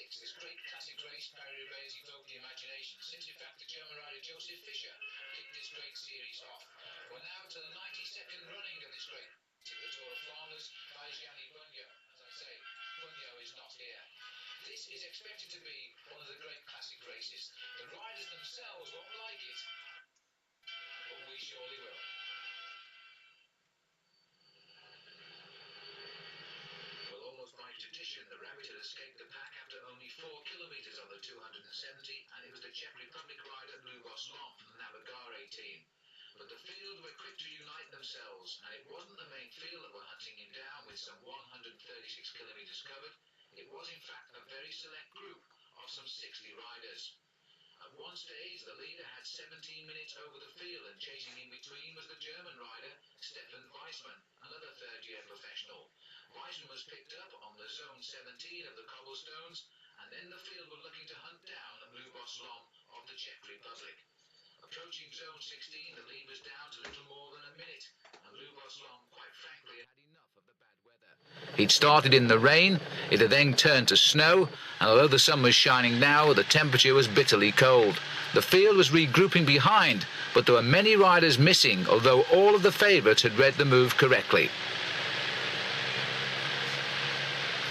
6, this great classic race, Paris-Roubaix, has evoked the imagination, since in fact the German rider Josef Fischer kicked this great series off. We're now to the 92nd running of this great the Tour of Flanders by Gianni Bugno. As I say, Bugno is not here. This is expected to be one of the great classic races. The riders themselves won't like it, but we surely will. Well, almost by tradition, the rabbit had escaped the pack after only 4 kilometres on the 270, and it was the Czech Republic rider Grossglockner from the Navigare team. But the field were quick to unite themselves, and it wasn't the main field that were hunting him down with some 136 kilometres covered. It was in fact a very select group of some 60 riders. At one stage, the leader had 17 minutes over the field, and chasing in between was the German rider Stefan Weissmann, another third-year professional. Weissmann was picked up on the zone 17 of the cobblestones, and then the field were looking to hunt down Grossglockner of the Czech Republic. Approaching zone 16, the lead was down to little more than a minute, and Grossglockner, quite frankly, had enough of the bad weather. He'd started in the rain, it had then turned to snow, and although the sun was shining now, the temperature was bitterly cold. The field was regrouping behind, but there were many riders missing, although all of the favourites had read the move correctly.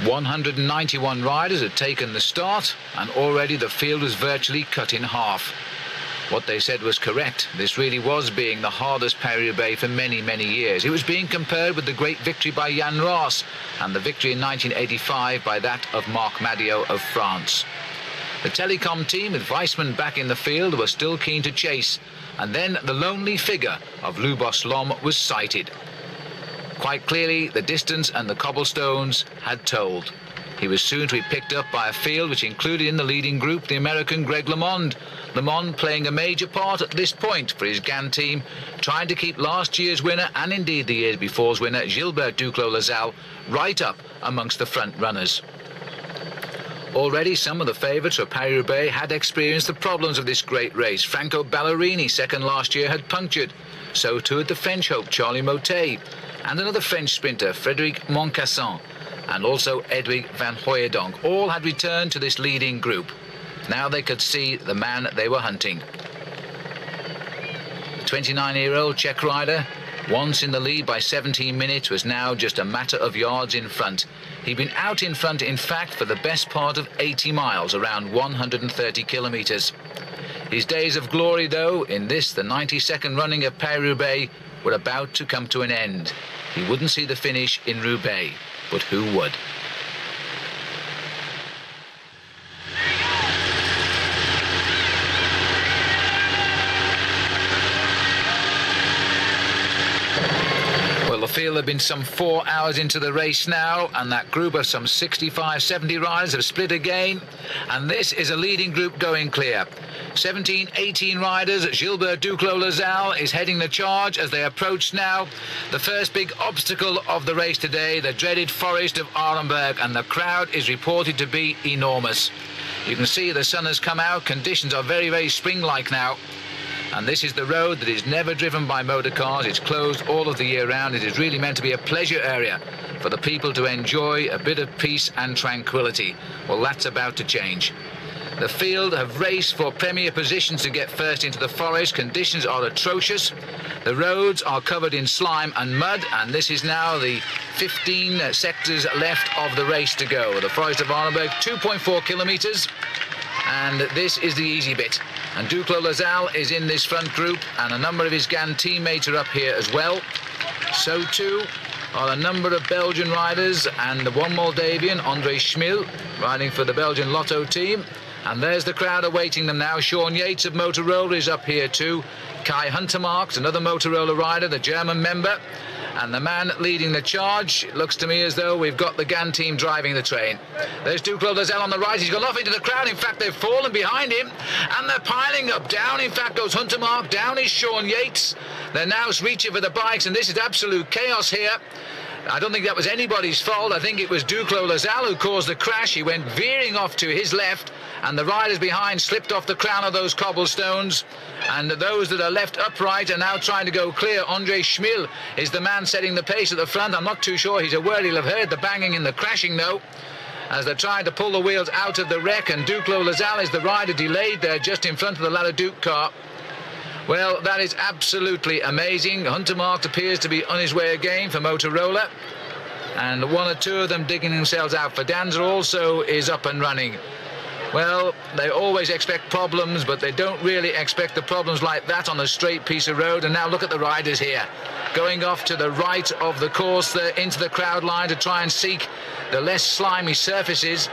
191 riders had taken the start, and already the field was virtually cut in half. What they said was correct. This really was being the hardest Paris-Roubaix for many, many years. It was being compared with the great victory by Jan Roos and the victory in 1985 by that of Marc Madiot of France. The telecom team, with Weissmann back in the field, were still keen to chase, and then the lonely figure of Grossglockner was sighted. Quite clearly, the distance and the cobblestones had told. He was soon to be picked up by a field which included in the leading group the American Greg LeMond. LeMond playing a major part at this point for his GAN team, trying to keep last year's winner and indeed the year before's winner, Gilbert Duclos-Lassalle, right up amongst the front runners. Already some of the favourites for Paris-Roubaix had experienced the problems of this great race. Franco Ballerini, second last year, had punctured. So too had the French hope Charlie Motet, and another French sprinter, Frédéric Moncassin, and also Edwig van Hooijdonk. All had returned to this leading group. Now they could see the man they were hunting. The 29-year-old Czech rider, once in the lead by 17 minutes, was now just a matter of yards in front. He'd been out in front, in fact, for the best part of 80 miles, around 130 kilometres. His days of glory, though, in this, the 92nd running of Paris-Roubaix, were about to come to an end. He wouldn't see the finish in Roubaix, but who would? The field have been some 4 hours into the race now, and that group of some 65-70 riders have split again, and this is a leading group going clear. 17-18 riders. Gilbert Duclos-Lassalle is heading the charge as they approach now the first big obstacle of the race today, the dreaded forest of Arenberg, and the crowd is reported to be enormous. You can see the sun has come out. Conditions are very, very spring-like now. And this is the road that is never driven by motor cars. It's closed all of the year round. It is really meant to be a pleasure area for the people to enjoy a bit of peace and tranquility. Well, that's about to change. The field have raced for premier positions to get first into the forest. Conditions are atrocious. The roads are covered in slime and mud, and this is now the 15 sectors left of the race to go. The forest of Arenberg, 2.4 kilometres, and this is the easy bit. And Duclos-Lassalle is in this front group, and a number of his GAN teammates are up here as well. So too are a number of Belgian riders, and the one Moldavian, André Schmil, riding for the Belgian Lotto team. And there's the crowd awaiting them now. Sean Yates of Motorola is up here too. Kai Huntermarks, another Motorola rider, the German member. And the man leading the charge, it looks to me as though we've got the GAN team driving the train. There's Duclos-Lassalle on the right. He's gone off into the crowd. In fact, they've fallen behind him, and they're piling up. Down, in fact, goes Huntermark. Down is Sean Yates. They're now reaching for the bikes, and this is absolute chaos here. I don't think that was anybody's fault. I think it was Duclos-Lassalle who caused the crash. He went veering off to his left, and the riders behind slipped off the crown of those cobblestones, and those that are left upright are now trying to go clear. André Schmil is the man setting the pace at the front. I'm not too sure he's aware. He'll have heard the banging and the crashing, though. as they're trying to pull the wheels out of the wreck, and Duclos Lasalle is the rider delayed there just in front of the Laladuc car. Well, that is absolutely amazing. Hunter Marks appears to be on his way again for Motorola, and one or two of them digging themselves out. Verdanza also is up and running. Well, they always expect problems, but they don't really expect the problems like that on a straight piece of road. And now look at the riders here, going off to the right of the course there into the crowd line to try and seek the less slimy surfaces.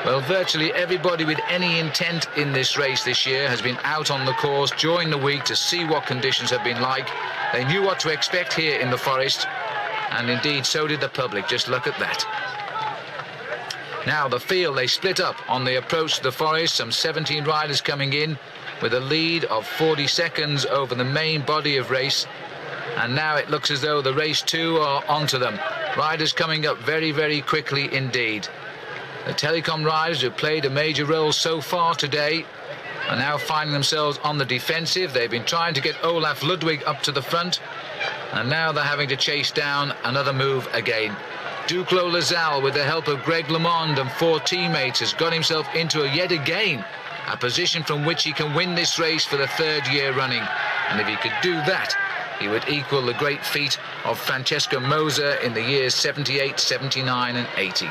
Well, virtually everybody with any intent in this race this year has been out on the course during the week to see what conditions have been like. They knew what to expect here in the forest, and indeed so did the public. Just look at that. Now the field, they split up on the approach to the forest. Some 17 riders coming in with a lead of 40 seconds over the main body of race. And now it looks as though the race two are onto them. Riders coming up very, very quickly indeed. The telecom riders who played a major role so far today are now finding themselves on the defensive. They've been trying to get Olaf Ludwig up to the front, and now they're having to chase down another move again. Duclos Lasalle, with the help of Greg LeMond and 4 teammates, has got himself into yet again a position from which he can win this race for the 3rd year running. And if he could do that, he would equal the great feat of Francesco Moser in the years 78, 79 and 80.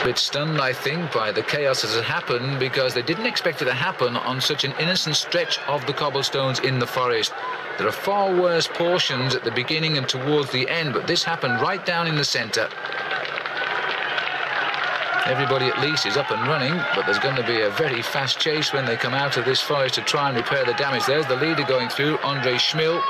Bit stunned, I think, by the chaos that has happened, because they didn't expect it to happen on such an innocent stretch of the cobblestones in the forest. There are far worse portions at the beginning and towards the end, but this happened right down in the centre. Everybody at least is up and running, but there's going to be a very fast chase when they come out of this forest to try and repair the damage. There's the leader going through, Andre Schmil.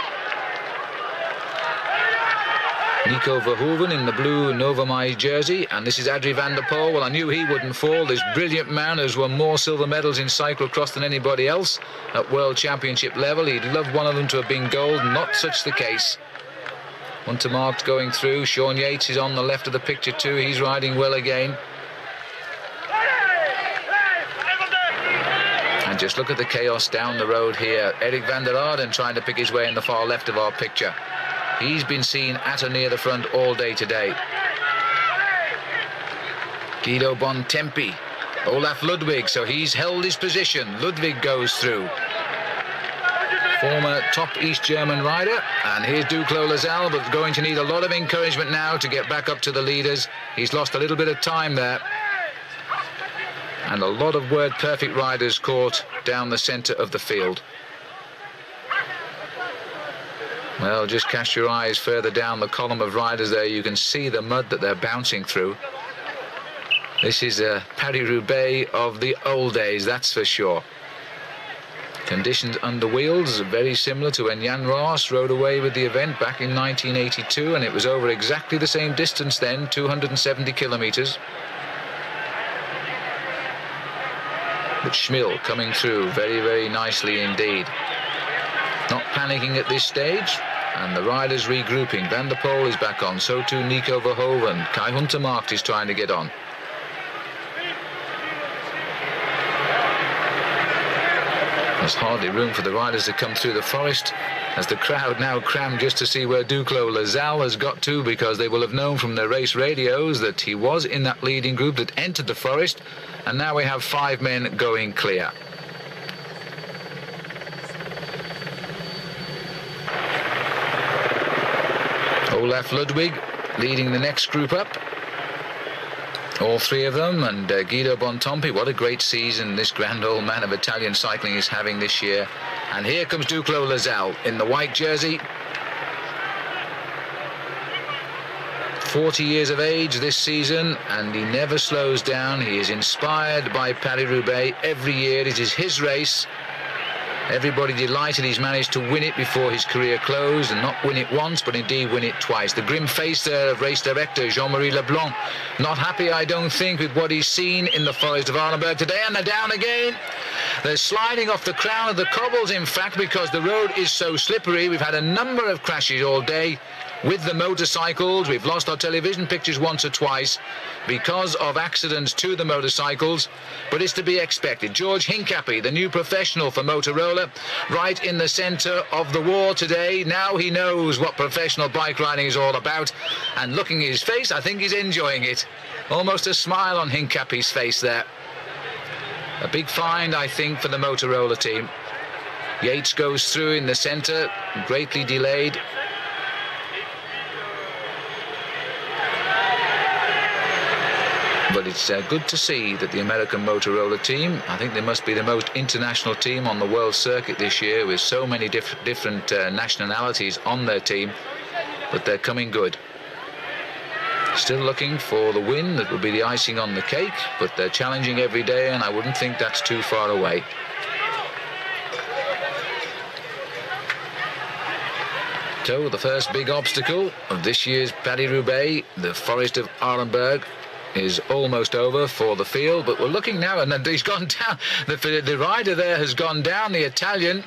Nico Verhoeven in the blue Novamai jersey, and this is Adrie van der Poel. Well, I knew he wouldn't fall. This brilliant man has won more silver medals in cyclocross than anybody else at World Championship level. He'd love one of them to have been gold. Not such the case. Hunter Marks going through. Sean Yates is on the left of the picture too. He's riding well again. And just look at the chaos down the road here. Eric van der Arden trying to pick his way in the far left of our picture. He's been seen at or near the front all day today. Guido Bontempi, Olaf Ludwig, so he's held his position. Ludwig goes through. Former top East German rider. And here's Duclos Lasalle, but going to need a lot of encouragement now to get back up to the leaders. He's lost a little bit of time there. And a lot of word-perfect riders caught down the centre of the field. Well, just cast your eyes further down the column of riders there. You can see the mud that they're bouncing through. This is a Paris-Roubaix of the old days, that's for sure. Conditions under wheels very similar to when Jan Roos rode away with the event back in 1982, and it was over exactly the same distance then, 270 kilometres. But Schmil coming through very, very nicely indeed. Not panicking at this stage, and the riders regrouping. Van der Poel is back on, so too Nico Verhoeven. Kai Hunter Marks is trying to get on. There's hardly room for the riders to come through the forest, as the crowd now crammed just to see where Duclos Lasalle has got to, because they will have known from their race radios that he was in that leading group that entered the forest, and now we have 5 men going clear. Olaf Ludwig leading the next group up. All 3 of them, and Guido Bontempi. What a great season this grand old man of Italian cycling is having this year. And here comes Duclos Lasalle in the white jersey. 40 years of age this season, and he never slows down. He is inspired by Paris-Roubaix every year. It is his race. Everybody delighted he's managed to win it before his career closed, and not win it once, but indeed win it twice. The grim face there of race director Jean-Marie Leblanc. Not happy, I don't think, with what he's seen in the forest of Arlenberg today, and they're down again. They're sliding off the crown of the cobbles, in fact, because the road is so slippery. We've had a number of crashes all day with the motorcycles. We've lost our television pictures once or twice because of accidents to the motorcycles, but it's to be expected. George Hincapie, the new professional for Motorola, right in the centre of the war today. Now he knows what professional bike riding is all about, and looking at his face, I think he's enjoying it. Almost a smile on Hincapie's face there. A big find, I think, for the Motorola team. Yates goes through in the centre, greatly delayed. But it's good to see that the American Motorola team, I think they must be the most international team on the world circuit this year, with so many different nationalities on their team, but they're coming good. Still looking for the win that will be the icing on the cake, but they're challenging every day, and I wouldn't think that's too far away. So the first big obstacle of this year's Paris-Roubaix, the Forest of Arenberg, is almost over for the field, but we're looking now, and he's gone down. The rider there has gone down, the Italian,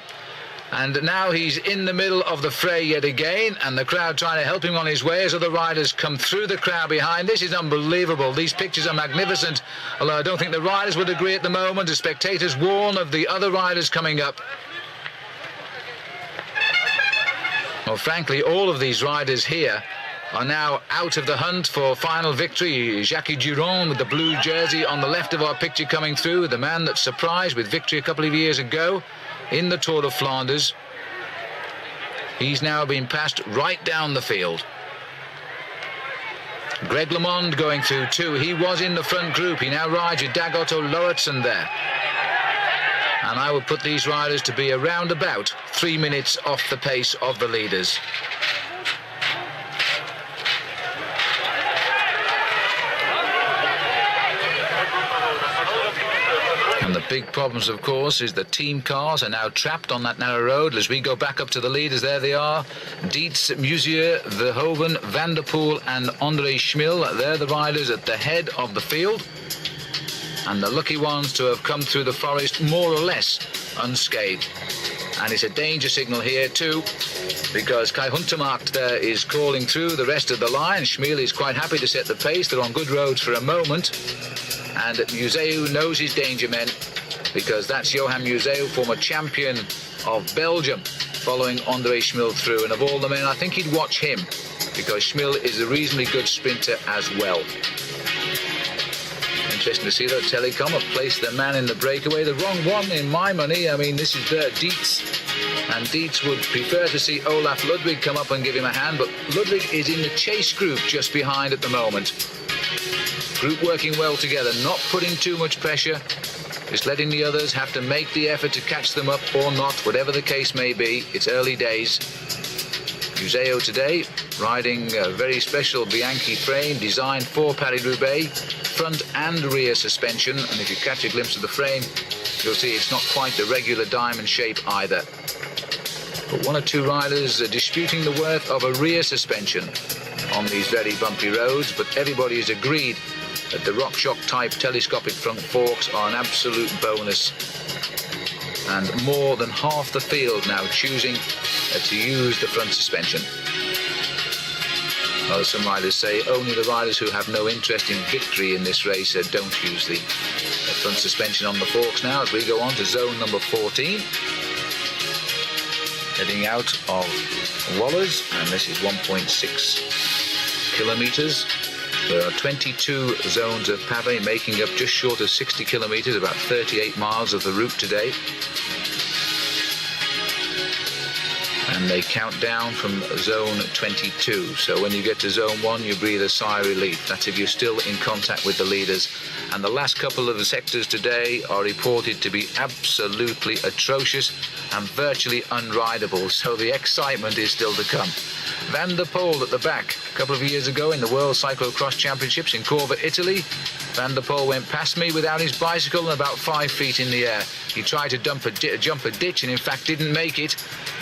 and now he's in the middle of the fray yet again, and the crowd trying to help him on his way as other riders come through the crowd behind. This is unbelievable. These pictures are magnificent, although I don't think the riders would agree at the moment. The spectators warn of the other riders coming up. Well, frankly, all of these riders here are now out of the hunt for final victory. Jacques Duron with the blue jersey on the left of our picture coming through, the man that surprised with victory a couple of years ago in the Tour of Flanders. He's now been passed right down the field. Greg LeMond going through too. He was in the front group. He now rides with Dag Otto Lauritsen there. And I would put these riders to be around about 3 minutes off the pace of the leaders. And the big problems, of course, is the team cars are now trapped on that narrow road. As we go back up to the leaders, there they are. Dietz, Musier, Verhoeven, Van der Poel and André Schmil. They're the riders at the head of the field. And the lucky ones to have come through the forest more or less unscathed. And it's a danger signal here too, because Kai Huntermarkt there is crawling through the rest of the line. Schmil is quite happy to set the pace. They're on good roads for a moment. And Museu knows his danger men, because that's Johan Museu, former champion of Belgium, following André Schmil through. And of all the men, I think he'd watch him, because Schmil is a reasonably good sprinter as well. Interesting to see that Telecom have placed their man in the breakaway. The wrong one in my money. I mean, this is Dietz, and Dietz would prefer to see Olaf Ludwig come up and give him a hand, but Ludwig is in the chase group just behind at the moment. Group working well together, not putting too much pressure, just letting the others have to make the effort to catch them up or not, whatever the case may be. It's early days. Museo today riding a very special Bianchi frame designed for Paris-Roubaix, front and rear suspension, and if you catch a glimpse of the frame, you'll see it's not quite the regular diamond shape either. But one or two riders are disputing the worth of a rear suspension on these very bumpy roads, but everybody has agreed that the RockShox type telescopic front forks are an absolute bonus. And more than half the field now choosing to use the front suspension. Well, some riders say only the riders who have no interest in victory in this race don't use the front suspension on the forks now, as we go on to zone number 14. Heading out of Wallers, and this is 1.6 kilometres. There are 22 zones of pavé, making up just short of 60 kilometres, about 38 miles of the route today. And they count down from zone 22. So when you get to zone 1, you breathe a sigh of relief. That's if you're still in contact with the leaders. And the last couple of sectors today are reported to be absolutely atrocious and virtually unrideable. So the excitement is still to come. Van der Poel at the back. A couple of years ago in the World Cyclocross Championships in Corva, Italy, Van der Poel went past me without his bicycle and about 5 feet in the air. He tried to jump a ditch and in fact didn't make it,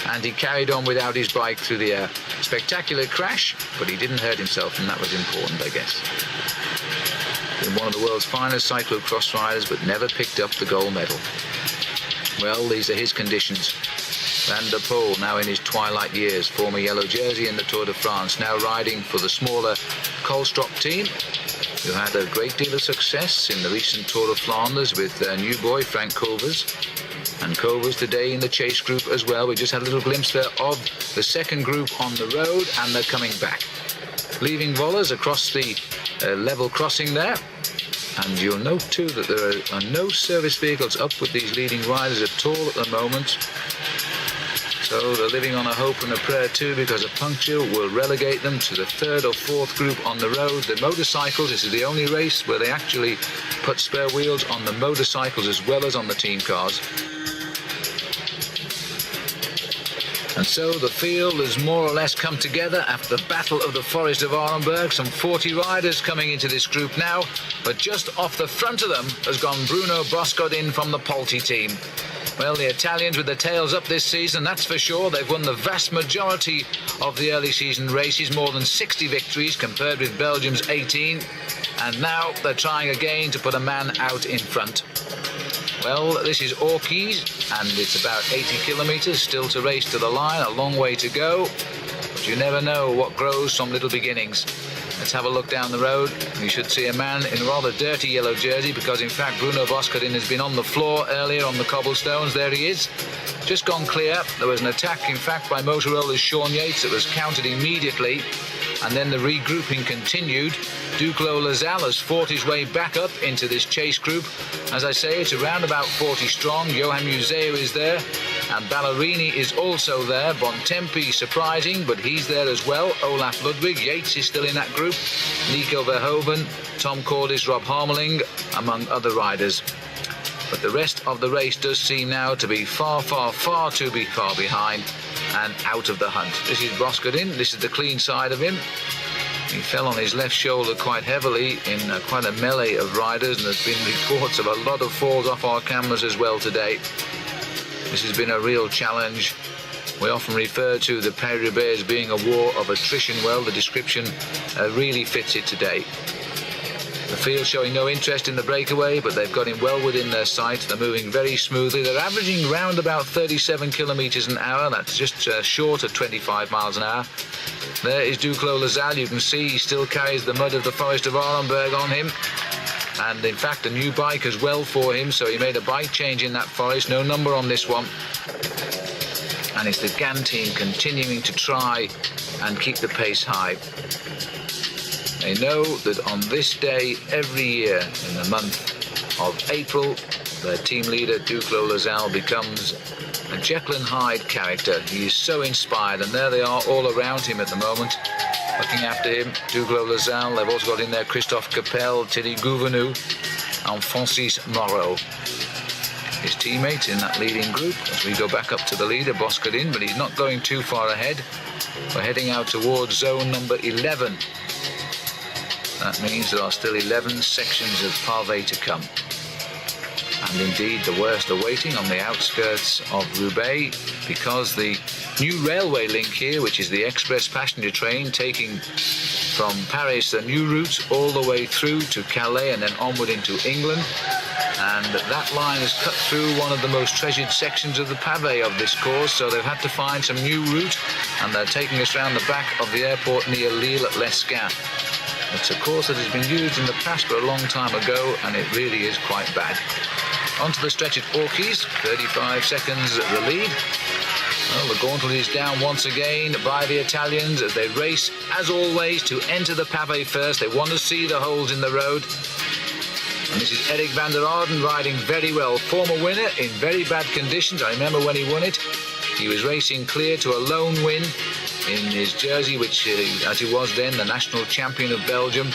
and he carried on without his bike through the air. Spectacular crash, but he didn't hurt himself, and that was important, I guess. Been one of the world's finest cyclocross riders, but never picked up the gold medal. Well, these are his conditions. Van der Poel, now in his twilight years, former yellow jersey in the Tour de France, now riding for the smaller Koolstroop team, who had a great deal of success in the recent Tour of Flanders with their new boy, Frank Kovers. And Kovers today in the chase group as well. We just had a little glimpse there of the second group on the road, and they're coming back. Leaving Vollers across the level crossing there. And you'll note too that there are no service vehicles up with these leading riders at all at the moment. So they're living on a hope and a prayer too, because a puncture will relegate them to the third or fourth group on the road. The motorcycles, this is the only race where they actually put spare wheels on the motorcycles as well as on the team cars. And so the field has more or less come together after the Battle of the Forest of Arenberg. Some 40 riders coming into this group now, but just off the front of them has gone Bruno Boscodin from the Polti team. Well, the Italians with their tails up this season, that's for sure. They've won the vast majority of the early season races, more than 60 victories compared with Belgium's 18. And now they're trying again to put a man out in front. Well, this is Orkies, and it's about 80 kilometres still to race to the line, a long way to go. But you never know what grows from little beginnings. Let's have a look down the road. You should see a man in a rather dirty yellow jersey, because in fact Bruno Boscodin has been on the floor earlier on the cobblestones. There he is, just gone clear. There was an attack in fact by Motorola's Sean Yates that was countered immediately, and then the regrouping continued. Duclos Lazal has fought his way back up into this chase group. As I say, it's around about 40 strong. Johan Museu is there, and Ballerini is also there. Bontempi surprising, but he's there as well. Olaf Ludwig, Yates is still in that group. Nico Verhoeven, Tom Cordis, Rob Harmeling, among other riders. But the rest of the race does seem now to be far too far behind and out of the hunt. This is Boscodin. This is the clean side of him. He fell on his left shoulder quite heavily in quite a melee of riders, and there's been reports of a lot of falls off our cameras as well today. This has been a real challenge. We often refer to the Paris-Roubaix as being a war of attrition. Well, the description really fits it today. The field showing no interest in the breakaway, but they've got him well within their sight. They're moving very smoothly. They're averaging round about 37 kilometres an hour. That's just short of 25 miles an hour. There is Duclos Lazal. You can see he still carries the mud of the Forest of Arenberg on him. And in fact, a new bike as well for him, so he made a bike change in that forest. No number on this one. And it's the GAN team continuing to try and keep the pace high. They know that on this day every year in the month of April, their team leader Duclos Lazal becomes a Jekyll and Hyde character. He is so inspired, and there they are all around him at the moment, looking after him. Duclos Lazal. They've also got in there Christophe Capel, Thierry Gouvenou, and Francis Moreau. His teammates in that leading group as we go back up to the leader, Boscodin, but he's not going too far ahead. We're heading out towards zone number 11. That means there are still 11 sections of pavé to come. And indeed, the worst are waiting on the outskirts of Roubaix, because the new railway link here, which is the express passenger train taking from Paris the new route all the way through to Calais and then onward into England. And that line has cut through one of the most treasured sections of the pavé of this course, so they've had to find some new route, and they're taking us round the back of the airport near Lille at Lescun. It's a course that has been used in the past but a long time ago, and it really is quite bad. Onto the stretch at Orkies, 35 seconds the lead. Well, the gauntlet is down once again by the Italians as they race, as always, to enter the pavé first. They want to see the holes in the road. And this is Eric van der Arden riding very well. Former winner in very bad conditions. I remember when he won it. He was racing clear to a lone win in his jersey, which, as he was then, the national champion of Belgium.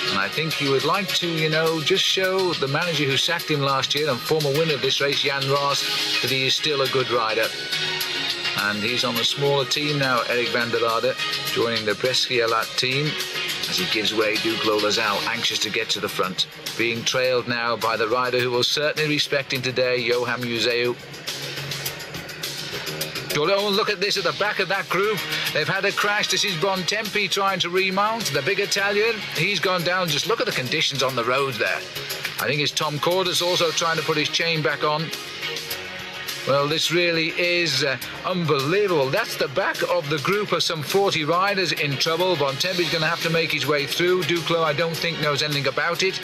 And I think he would like to, just show the manager who sacked him last year and former winner of this race, Jan Roos, that he is still a good rider. And he's on a smaller team now, Eric van der Arden, joining the Brescia team as he gives way Duclos Lazal, anxious to get to the front. Being trailed now by the rider who will certainly respect him today, Johan Museu. Oh, look at this at the back of that group. They've had a crash. This is Bontempi trying to remount. The big Italian, he's gone down. Just look at the conditions on the roads there. I think it's Tom Cordis also trying to put his chain back on. Well, this really is unbelievable. That's the back of the group of some 40 riders in trouble. Bontempi's going to have to make his way through. Duclos, I don't think, knows anything about it.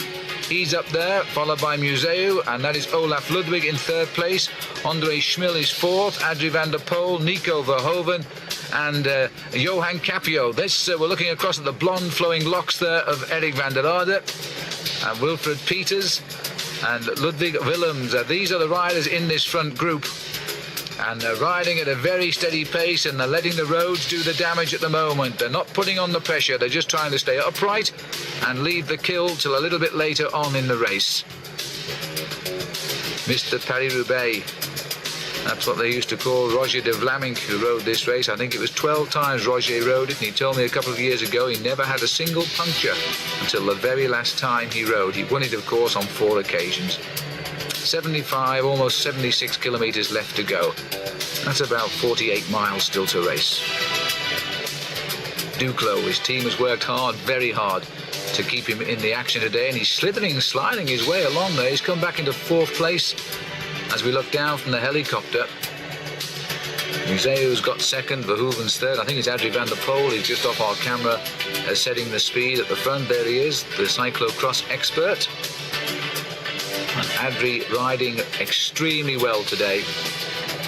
He's up there, followed by Museu, and that is Olaf Ludwig in third place. Andre Schmil is fourth, Adrie van der Poel, Nico Verhoeven, and Johan Capio. This, we're looking across at the blonde flowing locks there of Eric van der Ade, and Wilfred Peters, and Ludwig Willems. These are the riders in this front group, and they're riding at a very steady pace, and they're letting the roads do the damage at the moment. They're not putting on the pressure, they're just trying to stay upright and leave the kill till a little bit later on in the race. Mr. Paris-Roubaix, that's what they used to call Roger de Vlamingh, who rode this race. I think it was 12 times Roger rode it, and he told me a couple of years ago he never had a single puncture until the very last time he rode. He won it, of course, on 4 occasions. 75, almost 76 kilometres left to go. That's about 48 miles still to race. Duclos, his team has worked hard, very hard, to keep him in the action today, and he's sliding his way along there. He's come back into 4th place as we look down from the helicopter. Museu's got 2nd, Verhoeven's 3rd. I think it's Adrie van der Poel. He's just off our camera, setting the speed at the front. There he is, the cyclocross expert. And Adrie riding extremely well today.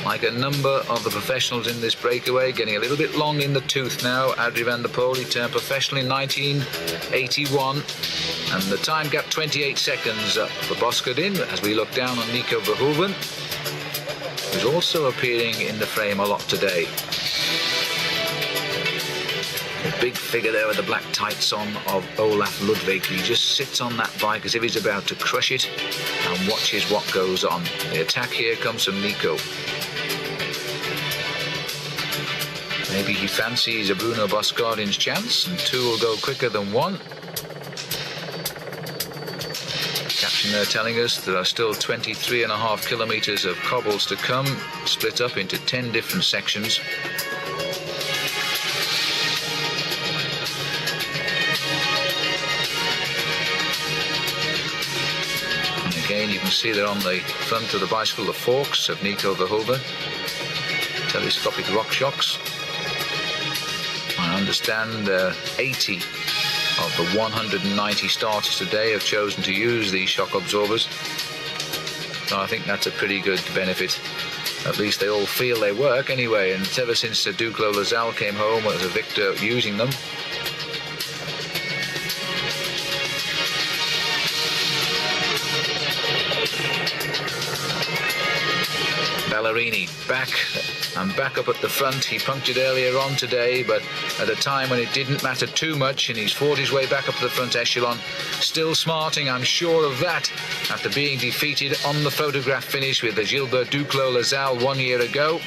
Like a number of the professionals in this breakaway, getting a little bit long in the tooth now. Adrie van der Poel, he turned professional in 1981, and the time gap 28 seconds for Boscardin as we look down on Nico Verhoeven, who's also appearing in the frame a lot today. The big figure there with the black tights on of Olaf Ludwig. He just sits on that bike as if he's about to crush it and watches what goes on. The attack here comes from Nico. Maybe he fancies a Bruno Boscardin's chance, and 2 will go quicker than 1. Caption there telling us there are still 23.5 kilometres of cobbles to come, split up into 10 different sections. And again, you can see there on the front of the bicycle the forks of Nico Verhoeven, telescopic rock shocks. I understand 80 of the 190 starters today have chosen to use these shock absorbers. So I think that's a pretty good benefit. At least they all feel they work anyway, and ever since Duclos Lasalle came home as a victor using them. Ballerini back up at the front. He punctured earlier on today, but at a time when it didn't matter too much, and he's fought his way back up to the front echelon. Still smarting, I'm sure of that, after being defeated on the photograph finish with the Gilbert Duclos Lasalle 1 year ago.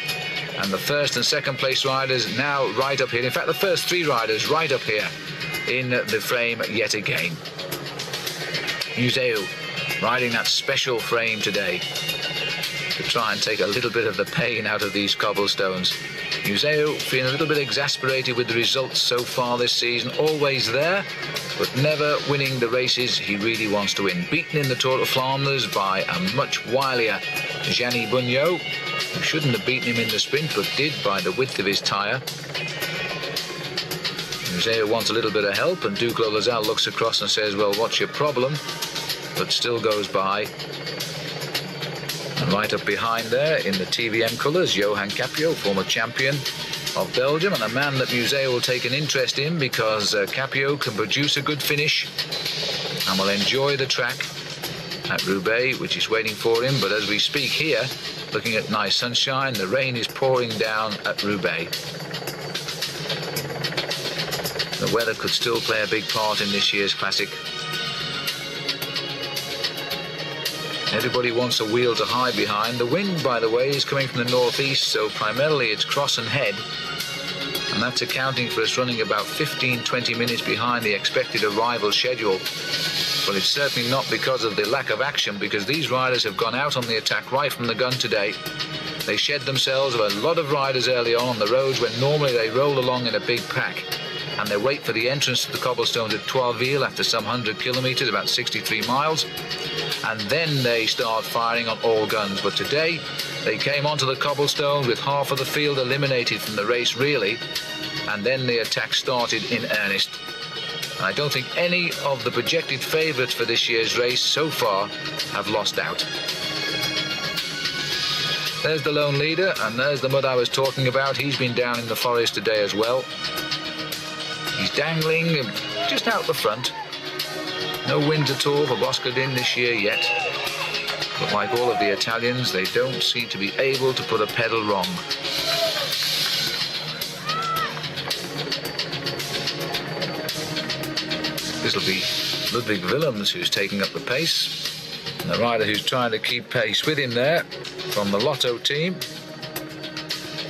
And the 1st and 2nd place riders now right up here. In fact, the first 3 riders right up here in the frame yet again. Museu riding that special frame today to try and take a little bit of the pain out of these cobblestones. Museu feeling a little bit exasperated with the results so far this season. Always there, but never winning the races he really wants to win. Beaten in the Tour de Flanders by a much wilier Gianni Bugnot, who shouldn't have beaten him in the sprint, but did by the width of his tyre. Museu wants a little bit of help, and Duclos Lasalle looks across and says, well, what's your problem? But still goes by. And right up behind there in the TVM colours, Johan Capio, former champion of Belgium, and a man that Museu will take an interest in because Capio can produce a good finish and will enjoy the track at Roubaix, which is waiting for him. But as we speak here, looking at nice sunshine, the rain is pouring down at Roubaix. The weather could still play a big part in this year's classic. Everybody wants a wheel to hide behind. The wind, by the way, is coming from the northeast, so primarily it's cross and head. And that's accounting for us running about 15-20 minutes behind the expected arrival schedule. But it's certainly not because of the lack of action, because these riders have gone out on the attack right from the gun today. They shed themselves of a lot of riders early on the roads when normally they roll along in a big pack. And they wait for the entrance to the cobblestones at Troisville after some 100 kilometres, about 63 miles. and then they start firing on all guns. But today they came onto the cobblestone with half of the field eliminated from the race, really, and then the attack started in earnest. I don't think any of the projected favourites for this year's race so far have lost out. There's the lone leader, and there's the mud I was talking about. He's been down in the forest today as well. He's dangling just out the front. No wins at all for Boscodin this year yet. But like all of the Italians, they don't seem to be able to put a pedal wrong. This will be Ludwig Willems who's taking up the pace. And the rider who's trying to keep pace with him there from the Lotto team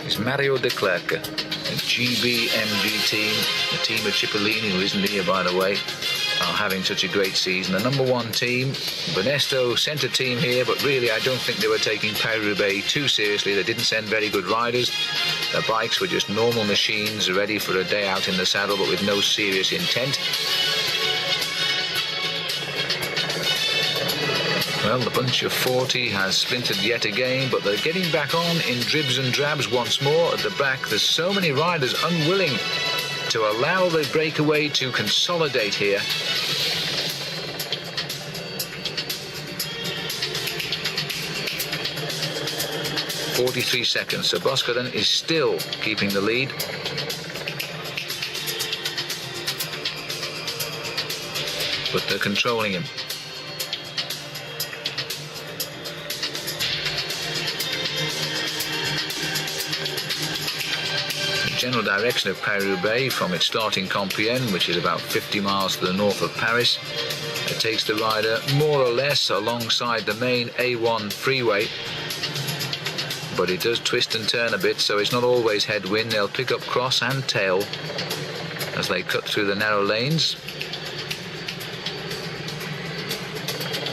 is Mario De Klerk, the GBMG team, the team of Cipollini, who isn't here by the way, are having such a great season. The number one team, Benesto, centre team here, but really I don't think they were taking Paris-Roubaix too seriously. They didn't send very good riders. Their bikes were just normal machines ready for a day out in the saddle, but with no serious intent. Well, the bunch of 40 has splintered yet again, but they're getting back on in dribs and drabs once more. At the back, there's so many riders unwilling to allow the breakaway to consolidate here. .43 seconds, so Boscodin is still keeping the lead. But they're controlling him. General direction of Paris-Roubaix from its start in Compiègne, which is about 50 miles to the north of Paris. It takes the rider more or less alongside the main A1 freeway, but it does twist and turn a bit, so it's not always headwind. They'll pick up cross and tail as they cut through the narrow lanes.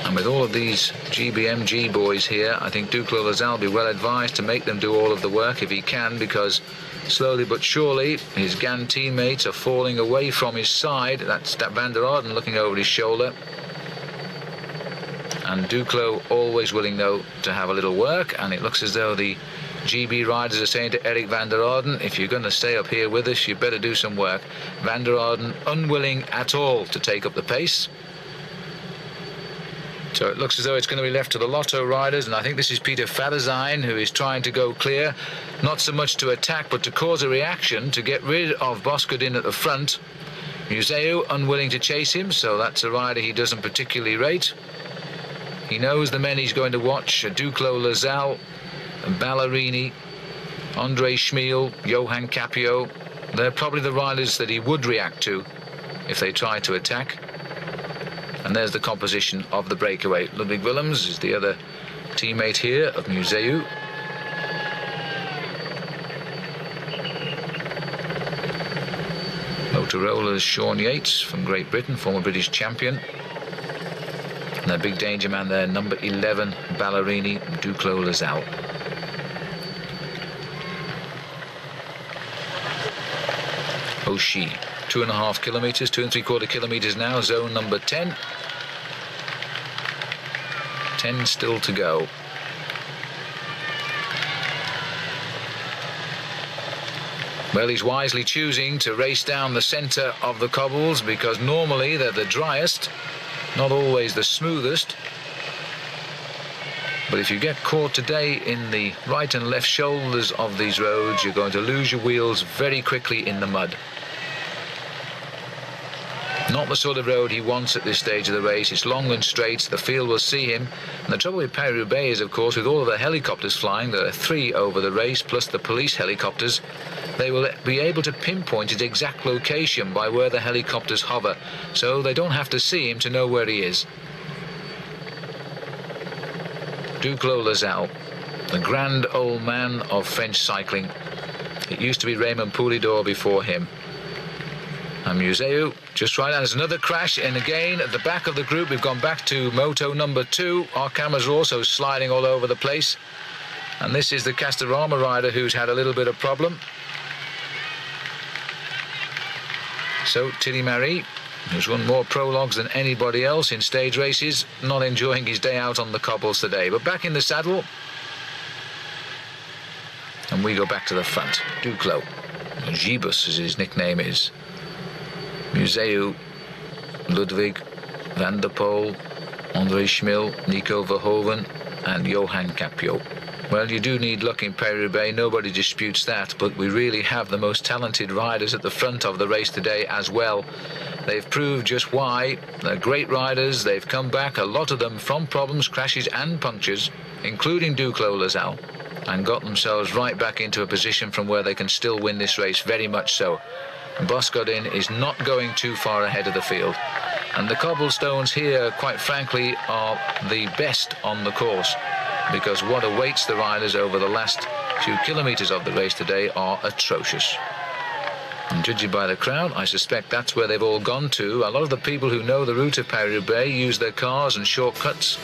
And with all of these GBMG boys here, I think Duclos Lasalle will be well advised to make them do all of the work if he can, because slowly but surely his Gan teammates are falling away from his side. That's Van der Arden looking over his shoulder. And Duclos always willing, though, to have a little work, and it looks as though the GB riders are saying to Eric Van der Arden, if you're going to stay up here with us, you better do some work. Van der Arden unwilling at all to take up the pace. So it looks as though it's going to be left to the Lotto riders, and I think this is Peter Faderzijn who is trying to go clear, not so much to attack but to cause a reaction to get rid of Boscodin at the front. Museu unwilling to chase him, so that's a rider he doesn't particularly rate. He knows the men he's going to watch: Duclos Lasalle, Ballerini, Andre Schmiel, Johan Capio. They're probably the riders that he would react to if they try to attack. And there's the composition of the breakaway. Ludwig Willems is the other teammate here of Museu. Motorola's Sean Yates from Great Britain, former British champion. And their big danger man there, number 11, Ballerini, Duclos Lasalle. Oshie, 2.5 kilometres, 2 3/4 kilometres now, zone number 10. 10 still to go. Well, he's wisely choosing to race down the centre of the cobbles, because normally they're the driest, not always the smoothest. But if you get caught today in the right and left shoulders of these roads, you're going to lose your wheels very quickly in the mud. Not the sort of road he wants at this stage of the race. It's long and straight, the field will see him. And the trouble with Paris-Roubaix is, of course, with all of the helicopters flying, there are 3 over the race, plus the police helicopters, they will be able to pinpoint his exact location by where the helicopters hover, so they don't have to see him to know where he is. Duclos Lasalle, the grand old man of French cycling. It used to be Raymond Poulidor before him. And Museu just right, and there's another crash, and again at the back of the group we've gone back to moto number 2. Our cameras are also sliding all over the place, and this is the Castorama rider who's had a little bit of problem. So Thierry Marie who's won more prologues than anybody else in stage races, not enjoying his day out on the cobbles today. But back in the saddle, and we go back to the front. Duclos, Gibus as his nickname is, Museu, Ludwig, Van der Poel, André Schmil, Nico Verhoeven and Johan Capio. Well, you do need luck in Paris-Roubaix, nobody disputes that, but we really have the most talented riders at the front of the race today as well. They've proved just why. They're great riders. They've come back, a lot of them from problems, crashes and punctures, including Duclos Lazal, and got themselves right back into a position from where they can still win this race, very much so. Boscodin is not going too far ahead of the field. And the cobblestones here, quite frankly, are the best on the course, because what awaits the riders over the last few kilometres of the race today are atrocious. And judging by the crowd, I suspect that's where they've all gone to. A lot of the people who know the route of Paris-Roubaix use their cars and shortcuts.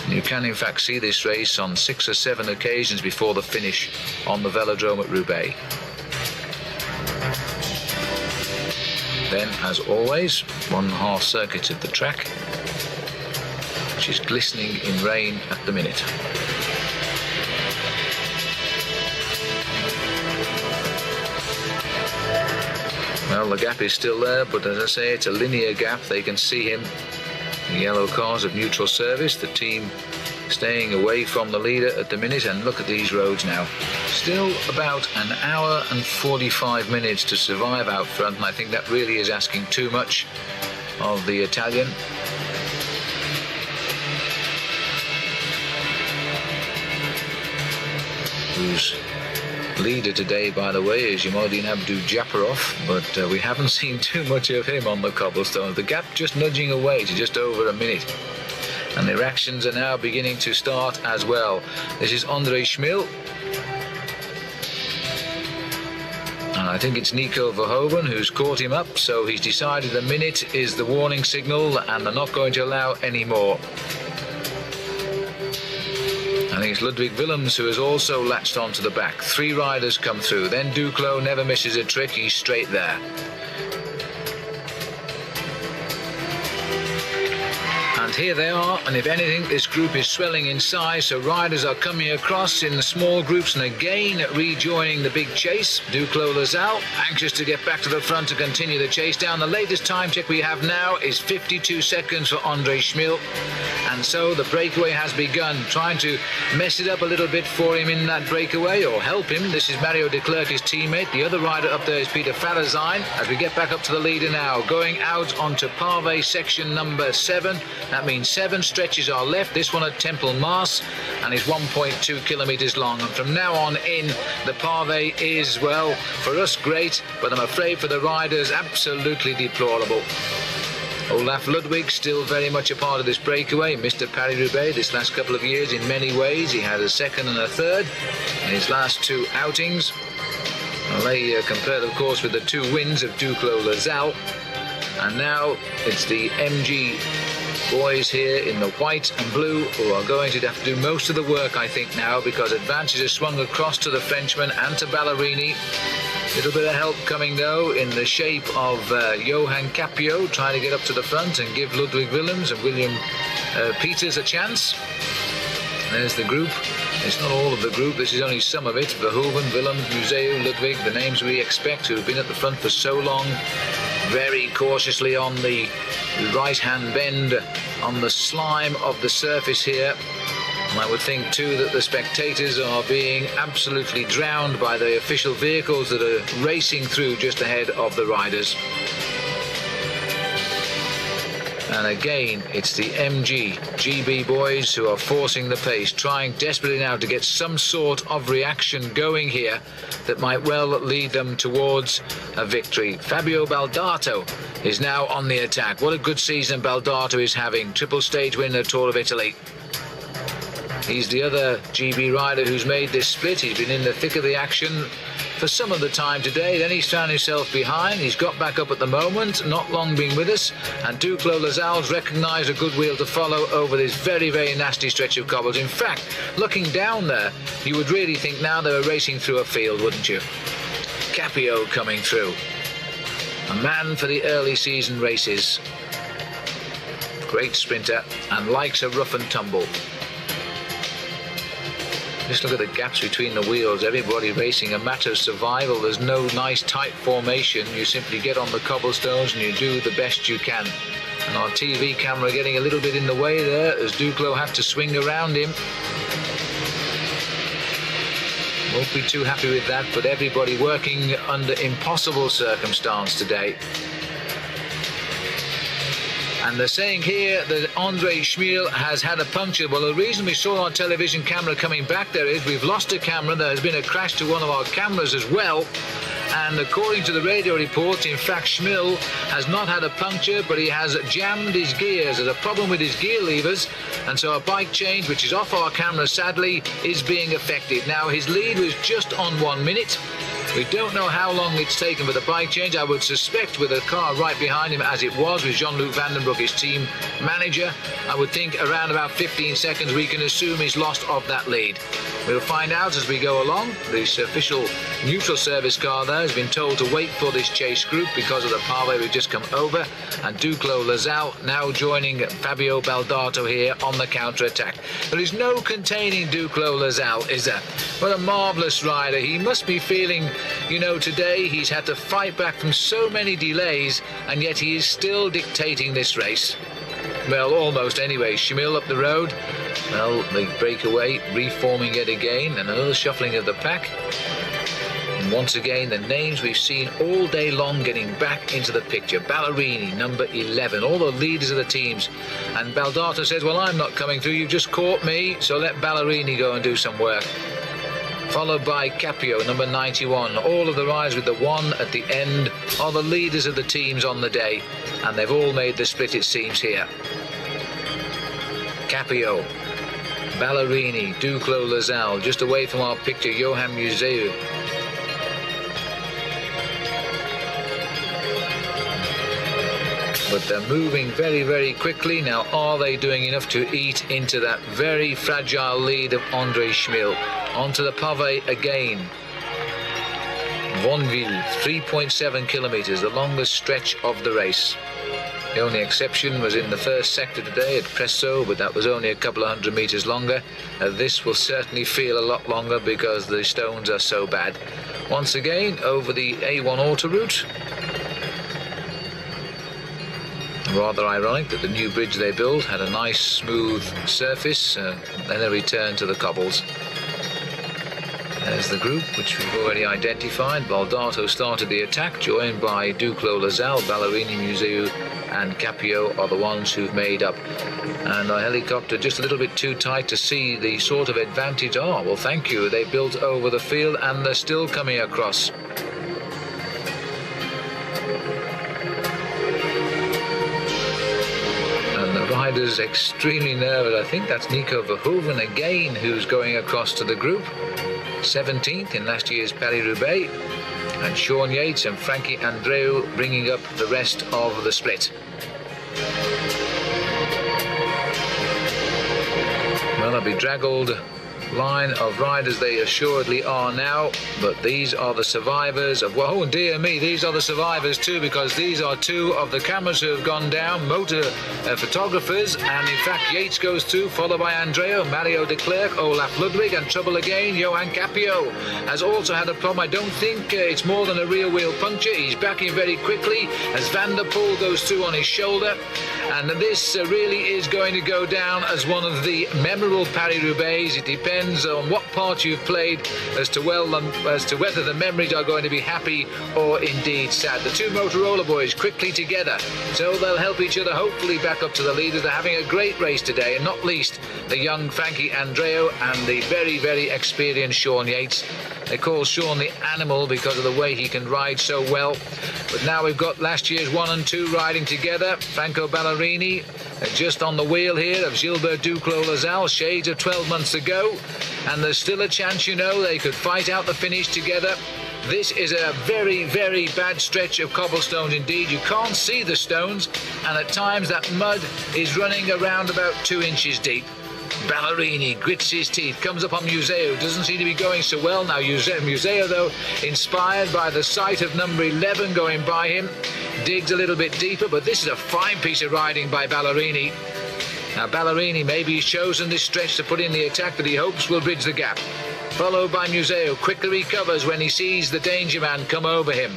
You can in fact see this race on 6 or 7 occasions before the finish on the velodrome at Roubaix. Then, as always, one half circuit of the track, which is glistening in rain at the minute. Well, the gap is still there, but as I say, it's a linear gap. They can see him. The yellow cars of neutral service, the team staying away from the leader at the minute, and look at these roads now. Still about an hour and 45 minutes to survive out front, and I think that really is asking too much of the Italian. Who's leader today, by the way, is Yamodin Abdu-Japarov, but we haven't seen too much of him on the cobblestones. The gap just nudging away to just over a minute. And the reactions are now beginning to start as well. This is André Schmil. And I think it's Nico Verhoeven who's caught him up, so he's decided a minute is the warning signal and they're not going to allow any more. I think it's Ludwig Willems who has also latched onto the back. 3 riders come through. Then Duclos never misses a trick. He's straight there. And here they are, and if anything, this group is swelling in size, so riders are coming across in the small groups and again rejoining the big chase. Duclos Lazal, anxious to get back to the front to continue the chase down. The latest time check we have now is 52 seconds for André Schmil. And so the breakaway has begun, trying to mess it up a little bit for him in that breakaway, or help him. This is Mario de Klerk, his teammate. The other rider up there is Peter Farazijn. As we get back up to the leader now, going out onto Pavé section number 7. That means 7 stretches are left. This one at Temple Mars, and is 1.2 kilometres long. And from now on in, the Pavé is, well, for us great, but I'm afraid for the riders, absolutely deplorable. Olaf Ludwig still very much a part of this breakaway. Mr. Paris-Roubaix this last couple of years in many ways. He had a 2nd and a 3rd in his last 2 outings. Well, they compared, of course, with the 2 wins of Duclos Lazal. And now it's the MG boys here in the white and blue who are going to have to do most of the work, I think, now, because advances are swung across to the Frenchman and to Ballerini. Little bit of help coming, though, in the shape of Johan Capio trying to get up to the front and give Ludwig Willems and William Peters a chance. There's the group. It's not all of the group, this is only some of it. Verhoeven, Willems, Museu, Ludwig, the names we expect, who have been at the front for so long. Very cautiously on the right-hand bend on the slime of the surface here. And I would think too that the spectators are being absolutely drowned by the official vehicles that are racing through just ahead of the riders. And again, it's the GB boys who are forcing the pace, trying desperately now to get some sort of reaction going here that might well lead them towards a victory. Fabio Baldato is now on the attack. What a good season Baldato is having. Triple stage winner Tour of Italy. He's the other GB rider who's made this split. He's been in the thick of the action for some of the time today. Then he's found himself behind. He's got back up at the moment, not long been with us. And Duclos Lazal's recognised a good wheel to follow over this very, very nasty stretch of cobbles. In fact, looking down there, you would really think now they were racing through a field, wouldn't you? Capio coming through. A man for the early season races. Great sprinter and likes a rough and tumble. Just look at the gaps between the wheels. Everybody racing a matter of survival. There's no nice tight formation. You simply get on the cobblestones and you do the best you can. And our TV camera getting a little bit in the way there as Duclos had to swing around him. Won't be too happy with that, but everybody working under impossible circumstance today. And they're saying here that Andre Schmiel has had a puncture. Well, the reason we saw our television camera coming back there is we've lost a camera. There has been a crash to one of our cameras as well. And according to the radio reports, in fact, Schmiel has not had a puncture, but he has jammed his gears. There's a problem with his gear levers, and so a bike change, which is off our camera, sadly, is being affected. Now, his lead was just on 1 minute. We don't know how long it's taken for the bike change. I would suspect with a car right behind him, as it was with Jean-Luc Vandenbroek, his team manager, I would think around about 15 seconds we can assume he's lost of that lead. We'll find out as we go along. This official neutral service car there has been told to wait for this chase group because of the pathway we've just come over. And Duclos Lasalle now joining Fabio Baldato here on the counter-attack. There is no containing Duclos Lasalle, is there? What a marvellous rider. He must be feeling, you know, today he's had to fight back from so many delays, and yet he is still dictating this race. Well, almost anyway. Schmiel up the road. Well, they break away, reforming it again, and another shuffling of the pack. And once again, the names we've seen all day long getting back into the picture. Ballerini, number 11, all the leaders of the teams. And Baldato says, well, I'm not coming through, you've just caught me, so let Ballerini go and do some work. Followed by Capio, number 91. All of the riders with the 1 at the end are the leaders of the teams on the day, and they've all made the split, it seems, here. Capio, Ballerini, Duclos Lasalle, just away from our picture, Johan Museu. But they're moving very, very quickly. Now, are they doing enough to eat into that very fragile lead of Andre Schmiel? Onto the pavé again. Vonville, 3.7 kilometers, the longest stretch of the race. The only exception was in the first sector today at Presso, but that was only a couple of 100 meters longer. This will certainly feel a lot longer because the stones are so bad. Once again, over the A1 autoroute. Rather ironic that the new bridge they built had a nice smooth surface, then a return to the cobbles. There's the group, which we've already identified. Baldato started the attack, joined by Duclos Lasalle, Ballerini, Museu and Capio are the ones who've made up. And our helicopter just a little bit too tight to see the sort of advantage. Oh, well, thank you. They built over the field and they're still coming across. Riders extremely nervous. I think that's Nico Verhoeven again who's going across to the group. 17th in last year's Paris-Roubaix. And Sean Yates and Frankie Andreu bringing up the rest of the split. Well, a bedraggled line of riders they assuredly are now, but these are the survivors of, well, oh dear me, these are the survivors too, because these are two of the cameras who have gone down, motor photographers, and in fact Yates goes through, followed by Andreu, Mario de Klerk, Olaf Ludwig, and trouble again. Johan Capio has also had a problem. I don't think it's more than a rear wheel puncture. He's backing very quickly as Van der Poel goes through on his shoulder, and this really is going to go down as one of the memorable Paris-Roubaix. It depends on what part you've played as to whether the memories are going to be happy or indeed sad. The two Motorola boys quickly together, so they'll help each other hopefully back up to the leaders. They're having a great race today, and not least the young Frankie Andreu and the very, very experienced Sean Yates. They call Sean the animal because of the way he can ride so well. But now we've got last year's 1 and 2 riding together. Franco Ballerini just on the wheel here of Gilbert Duclos Lasalle, shades of 12 months ago. And there's still a chance, you know, they could fight out the finish together. This is a very, very bad stretch of cobblestones indeed. You can't see the stones, and at times that mud is running around about 2 inches deep. Ballerini grits his teeth, comes up on Museo, doesn't seem to be going so well now. Museo, though, inspired by the sight of number 11 going by him, digs a little bit deeper, but this is a fine piece of riding by Ballerini. Now Ballerini, maybe he's chosen this stretch to put in the attack that he hopes will bridge the gap. Followed by Museo, quickly recovers when he sees the danger man come over him.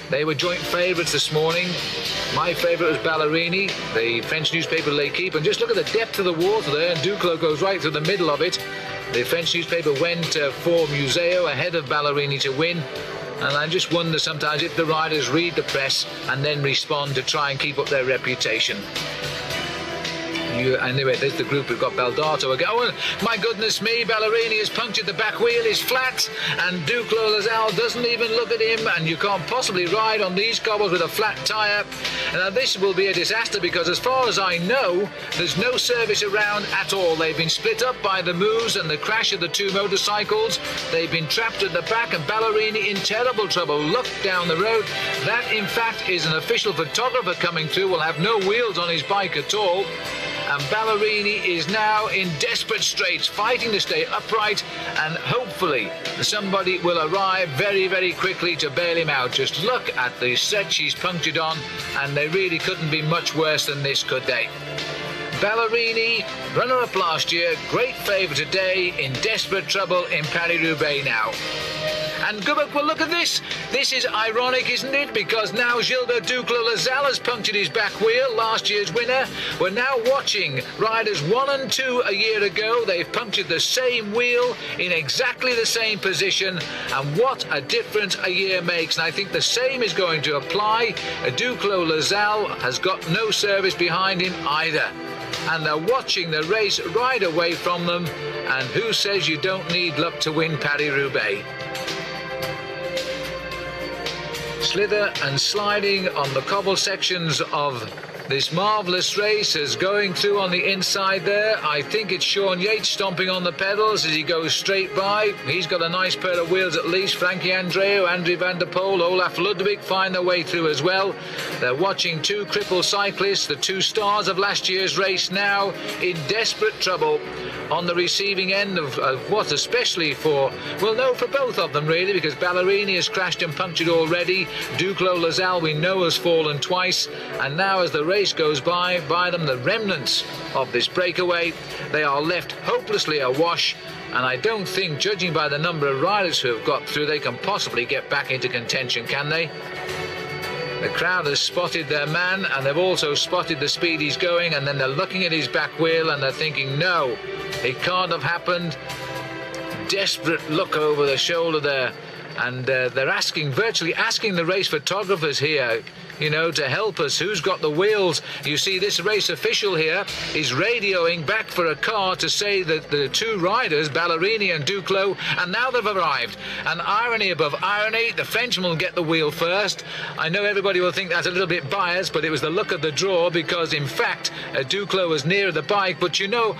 They were joint favourites this morning. My favourite was Ballerini, the French newspaper L'Équipe, and just look at the depth of the water there, and Duclos goes right through the middle of it. The French newspaper went for Museo ahead of Ballerini to win, and I just wonder sometimes if the riders read the press and then respond to try and keep up their reputation. Anyway, there's the group. We've got Baldato again. Oh, my goodness me, Ballerini has punctured the back wheel, is flat, and Duclos Lazal doesn't even look at him, and you can't possibly ride on these cobbles with a flat tyre. Now this will be a disaster because as far as I know, there's no service around at all. They've been split up by the moves and the crash of the two motorcycles. They've been trapped at the back, and Ballerini in terrible trouble. Look down the road. That, in fact, is an official photographer coming through. Will have no wheels on his bike at all. And Ballerini is now in desperate straits, fighting to stay upright, and hopefully somebody will arrive very, very quickly to bail him out. Just look at the stretch he's punctured on, and they really couldn't be much worse than this, could they? Ballerini, runner-up last year, great favourite today, in desperate trouble in Paris-Roubaix now. And Gubbock, well, look at this. This is ironic, isn't it? Because now Gilbert Duclos Lazal has punctured his back wheel, last year's winner. We're now watching riders 1 and 2 a year ago. They've punctured the same wheel in exactly the same position. And what a difference a year makes. And I think the same is going to apply. Duclos Lazal has got no service behind him either. And they're watching the race right away from them. And who says you don't need luck to win Paris-Roubaix? Slither and sliding on the cobble sections of this marvellous race is going through on the inside there. I think it's Sean Yates stomping on the pedals as he goes straight by. He's got a nice pair of wheels at least. Frankie Andreu, Andrew van der Poel, Olaf Ludwig find their way through as well. They're watching two crippled cyclists, the two stars of last year's race, now in desperate trouble on the receiving end of what, especially for, well, no, for both of them really, because Ballerini has crashed and punctured already. Duclos Lazal we know has fallen twice, and now as the race goes by them, the remnants of this breakaway, they are left hopelessly awash, and I don't think, judging by the number of riders who have got through, they can possibly get back into contention, can they? The crowd has spotted their man, and they've also spotted the speed he's going, and then they're looking at his back wheel and they're thinking, no, it can't have happened. Desperate look over the shoulder there, and they're virtually asking the race photographers here, you know, to help us. Who's got the wheels? You see this race official here is radioing back for a car to say that the two riders, Ballerini and Duclos, and now they've arrived. And irony above irony, the Frenchman will get the wheel first. I know everybody will think that's a little bit biased, but it was the luck of the draw, because in fact Duclos was nearer the bike, but you know,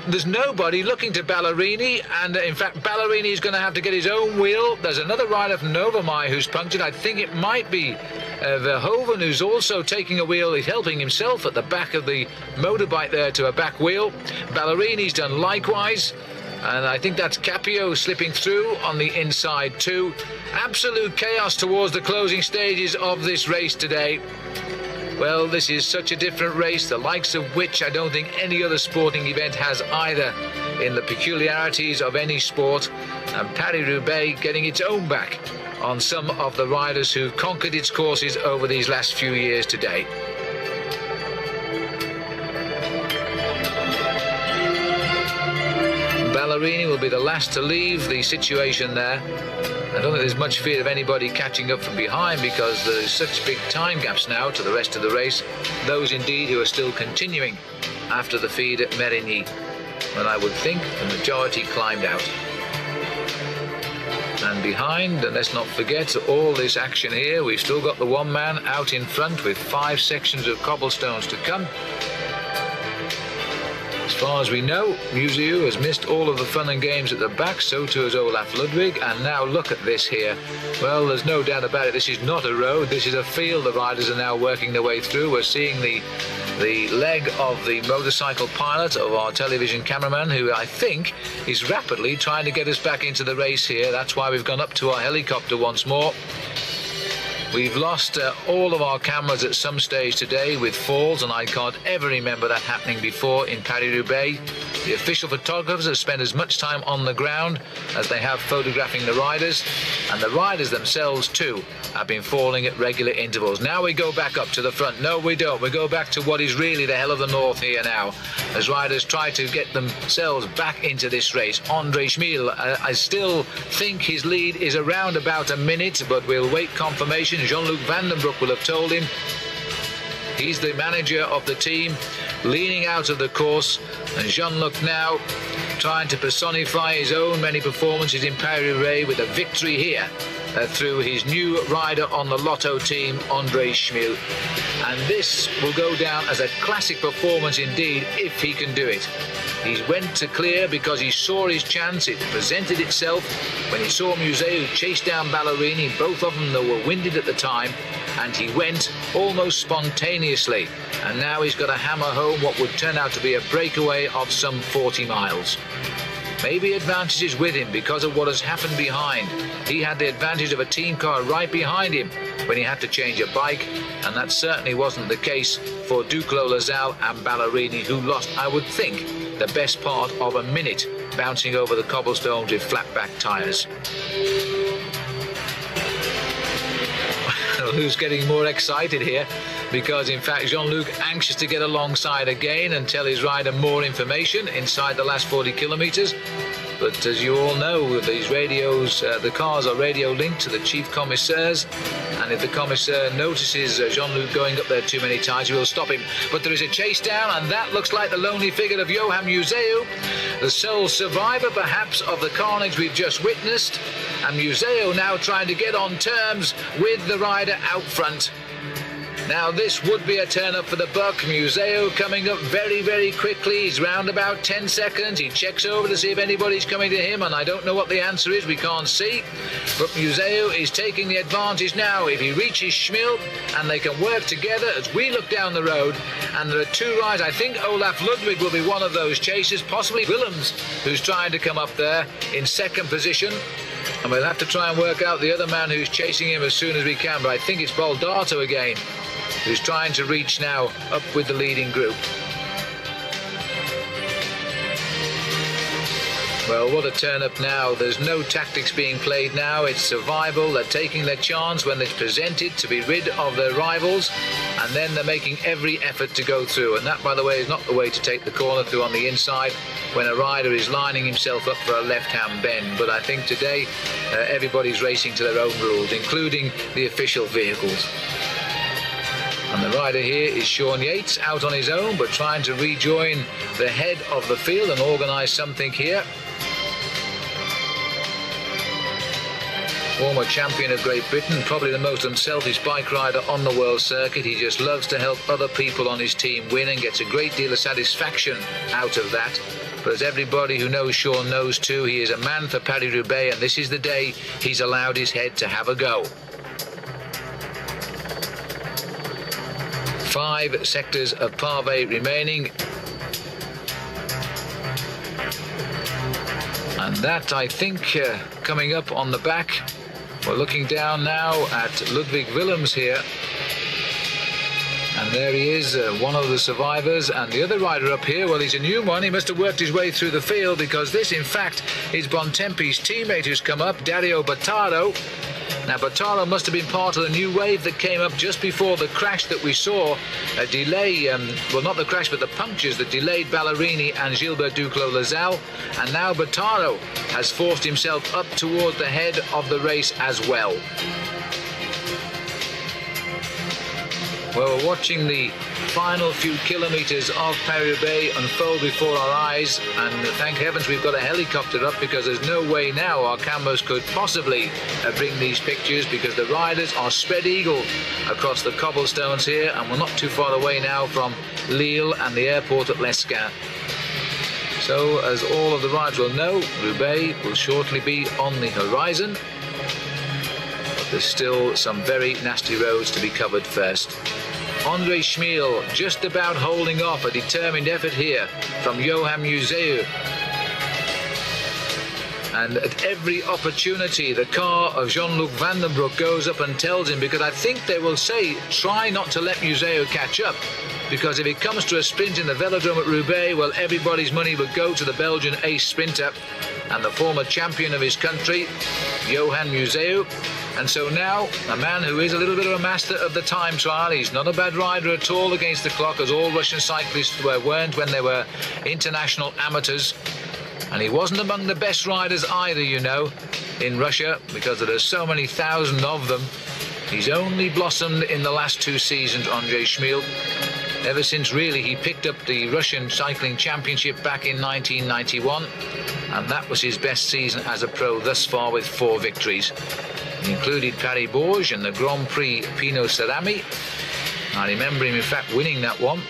there's nobody looking to Ballerini, and in fact Ballerini is going to have to get his own wheel. There's another rider from Novamai who's punctured. I think it might be Verhoeven, who's also taking a wheel. He's helping himself at the back of the motorbike there to a back wheel. Ballerini's done likewise, and I think that's Capio slipping through on the inside too. Absolute chaos towards the closing stages of this race today. Well, this is such a different race, the likes of which I don't think any other sporting event has either, in the peculiarities of any sport, and Paris-Roubaix getting its own back on some of the riders who've conquered its courses over these last few years today. Ballerini will be the last to leave the situation there. I don't think there's much fear of anybody catching up from behind, because there's such big time gaps now to the rest of the race. Those indeed who are still continuing after the feed at Mérigny, when I would think the majority climbed out. And behind, and let's not forget all this action here, we've still got the one man out in front with 5 sections of cobblestones to come. As far as we know, Museu has missed all of the fun and games at the back, so too has Olaf Ludwig, and now look at this here. Well, there's no doubt about it, this is not a road, this is a field the riders are now working their way through. We're seeing the leg of the motorcycle pilot, of our television cameraman, who I think is rapidly trying to get us back into the race here. That's why we've gone up to our helicopter once more. We've lost all of our cameras at some stage today with falls, and I can't ever remember that happening before in Paris-Roubaix. The official photographers have spent as much time on the ground as they have photographing the riders, and the riders themselves too have been falling at regular intervals. Now we go back up to the front. No, we don't. We go back to what is really the hell of the north here now, as riders try to get themselves back into this race. Andre Schmiel, I still think his lead is around about a minute, but we'll wait confirmation. Jean-Luc Vandenbroek will have told him. He's the manager of the team, leaning out of the course, and Jean-Luc now trying to personify his own many performances in Paris-Roubaix with a victory here through his new rider on the Lotto team, Andre Schmiel. And this will go down as a classic performance indeed, if he can do it. He went to clear because he saw his chance. It presented itself when he saw Museu chase down Ballerini. Both of them were winded at the time, and he went almost spontaneously. And now he's got to hammer home what would turn out to be a breakaway of some 40 miles. Maybe advantage is with him because of what has happened behind. He had the advantage of a team car right behind him when he had to change a bike, and that certainly wasn't the case for Duclos, Lasalle and Ballerini, who lost, I would think, the best part of a minute bouncing over the cobblestones with flat-back tyres. Who's getting more excited here? Because in fact Jean-Luc anxious to get alongside again and tell his rider more information inside the last 40 kilometres. But as you all know, these radios, the cars are radio linked to the chief commissaires, and if the commissaire notices Jean-Luc going up there too many times, he will stop him. But there is a chase down, and that looks like the lonely figure of Johan Museu, the sole survivor perhaps of the carnage we've just witnessed, and Museu now trying to get on terms with the rider out front. Now this would be a turn up for the buck. Museu coming up very, very quickly. He's round about 10 seconds. He checks over to see if anybody's coming to him, and I don't know what the answer is. We can't see. But Museu is taking the advantage now. If he reaches Schmiel, and they can work together as we look down the road, and there are two riders. I think Olaf Ludwig will be one of those chasers, possibly Willems, who's trying to come up there in second position. And we'll have to try and work out the other man who's chasing him as soon as we can. But I think it's Baldato again, who's trying to reach now up with the leading group. Well, what a turn-up now. There's no tactics being played now. It's survival. They're taking their chance when it's presented to be rid of their rivals, and then they're making every effort to go through. And that, by the way, is not the way to take the corner through on the inside when a rider is lining himself up for a left-hand bend. But I think today everybody's racing to their own rules, including the official vehicles. And the rider here is Sean Yates, out on his own, but trying to rejoin the head of the field and organise something here. Former champion of Great Britain, probably the most unselfish bike rider on the world circuit. He just loves to help other people on his team win and gets a great deal of satisfaction out of that. But as everybody who knows Sean knows too, he is a man for Paris-Roubaix, and this is the day he's allowed his head to have a go. 5 sectors of pavé remaining. And that, I think, coming up on the back. We're looking down now at Ludwig Willems here. And there he is, one of the survivors. And the other rider up here, well, he's a new one. He must have worked his way through the field, because this, in fact, is Bontempi's teammate who's come up, Dario Bottaro. Now, Bottaro must have been part of the new wave that came up just before the crash that we saw. A delay, well, not the crash, but the punctures that delayed Ballerini and Gilbert Duclos-Lasalle. And now Bottaro has forced himself up toward the head of the race as well. Well, we're watching the final few kilometres of Paris-Roubaix unfold before our eyes, and thank heavens we've got a helicopter up, because there's no way now our cameras could possibly bring these pictures, because the riders are spread eagle across the cobblestones here, and we're not too far away now from Lille and the airport at Lescun. So, as all of the riders will know, Roubaix will shortly be on the horizon. But there's still some very nasty roads to be covered first. Andre Schmiel just about holding off a determined effort here from Johan Museeuw. And at every opportunity, the car of Jean-Luc Van den Broek goes up and tells him, because I think they will say, try not to let Museeuw catch up. Because if it comes to a sprint in the Velodrome at Roubaix, well, everybody's money would go to the Belgian ace sprinter and the former champion of his country, Johan Museeuw. And so now, a man who is a little bit of a master of the time trial, he's not a bad rider at all against the clock, as all Russian cyclists weren't when they were international amateurs. And he wasn't among the best riders either, you know, in Russia, because there are so many thousand of them. He's only blossomed in the last 2 seasons, Andre Schmiel. Ever since, really, he picked up the Russian Cycling Championship back in 1991, and that was his best season as a pro thus far, with 4 victories. He included Paris-Bourges and the Grand Prix Pinot Cerami. I remember him, in fact, winning that one.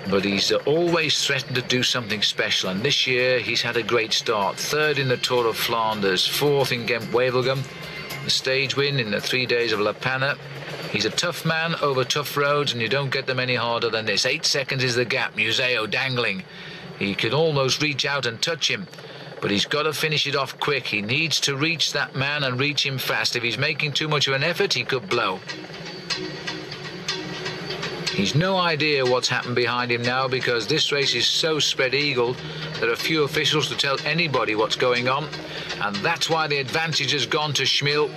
But he's always threatened to do something special, and this year he's had a great start. 3rd in the Tour of Flanders, 4th in Ghent-Wevelgem, the stage win in the 3 days of La Panne. He's a tough man over tough roads, and you don't get them any harder than this. 8 seconds is the gap. Museeuw dangling. He can almost reach out and touch him, but he's got to finish it off quick. He needs to reach that man and reach him fast. If he's making too much of an effort, he could blow. He's no idea what's happened behind him now, because this race is so spread-eagled. There are few officials to tell anybody what's going on, and that's why the advantage has gone to Schmiel.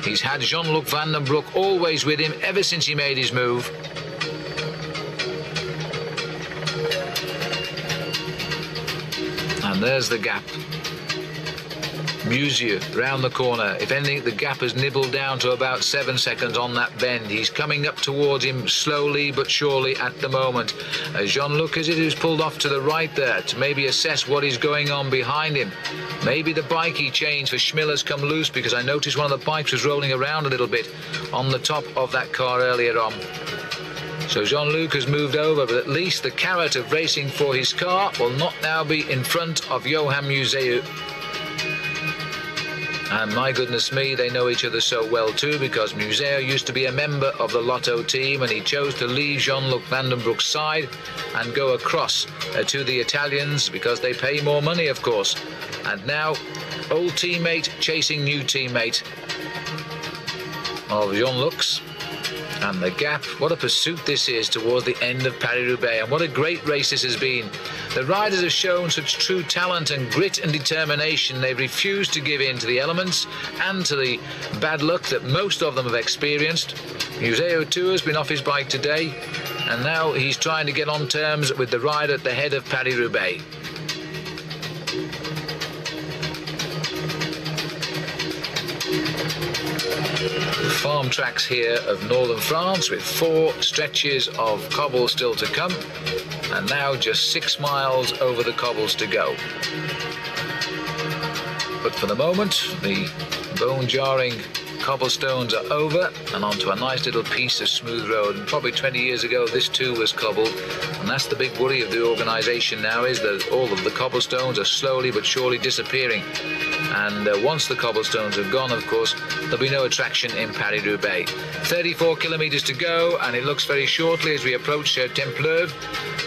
He's had Jean-Luc Van den Broek always with him ever since he made his move. And there's the gap. Museeuw round the corner. If anything, the gap has nibbled down to about 7 seconds on that bend. He's coming up towards him slowly but surely at the moment. Jean-Luc is it who's pulled off to the right there to maybe assess what is going on behind him. Maybe the bike he changed for Schmiel has come loose, because I noticed one of the bikes was rolling around a little bit on the top of that car earlier on. So Jean-Luc has moved over, but at least the carrot of racing for his car will not now be in front of Johan Museeuw. And my goodness me, they know each other so well too, because Museeuw used to be a member of the Lotto team, and he chose to leave Jean-Luc Van den Broek's side and go across to the Italians, because they pay more money, of course. And now, old teammate chasing new teammate of Jean-Luc's. And the gap, what a pursuit this is towards the end of Paris-Roubaix, and what a great race this has been. The riders have shown such true talent and grit and determination. They've refused to give in to the elements and to the bad luck that most of them have experienced. Museeuw too has been off his bike today, and now he's trying to get on terms with the rider at the head of Paris-Roubaix. Farm tracks here of northern France, with 4 stretches of cobble still to come, and now just 6 miles over the cobbles to go. But for the moment, the bone-jarring cobblestones are over and onto a nice little piece of smooth road. And probably 20 years ago this too was cobbled, and that's the big worry of the organisation now, is that all of the cobblestones are slowly but surely disappearing. And once the cobblestones have gone, of course, there'll be no attraction in Paris-Roubaix. 34 kilometres to go, and it looks very shortly as we approach Templeuve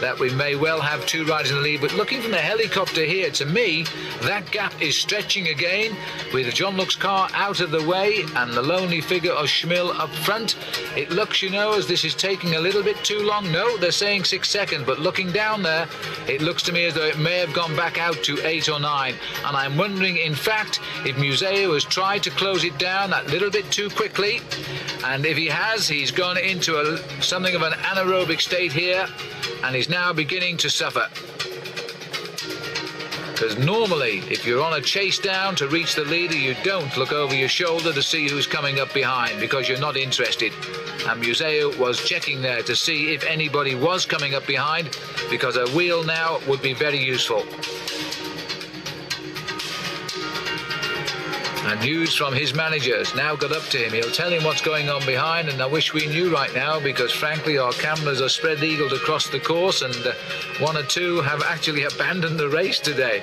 that we may well have 2 riders in the lead. But looking from the helicopter here, to me, that gap is stretching again, with Jean-Luc's car out of the way and the lonely figure of Schmiel up front. It looks, you know, as this is taking a little bit too long. No, they're saying 6 seconds, but looking down there, it looks to me as though it may have gone back out to 8 or 9. And I'm wondering, in fact, if Museeuw has tried to close it down that little bit too quickly. And if he has, he's gone into something of an anaerobic state here, and he's now beginning to suffer. Because normally, if you're on a chase down to reach the leader, you don't look over your shoulder to see who's coming up behind, because you're not interested. And Museeuw was checking there to see if anybody was coming up behind, because a wheel now would be very useful. And news from his managers now got up to him. He'll tell him what's going on behind, and I wish we knew right now, because frankly our cameras are spread-eagled across the course, and one or two have actually abandoned the race today.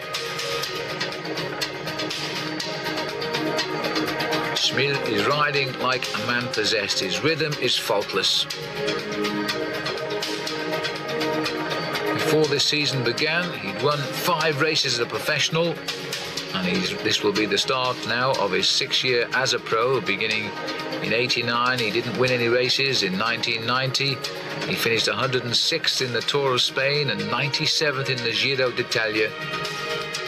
Schmil is riding like a man possessed. His rhythm is faultless. Before this season began, he'd won 5 races as a professional, and this will be the start now of his 6th year as a pro. Beginning in '89, he didn't win any races. In 1990, he finished 106th in the Tour of Spain and 97th in the Giro d'Italia.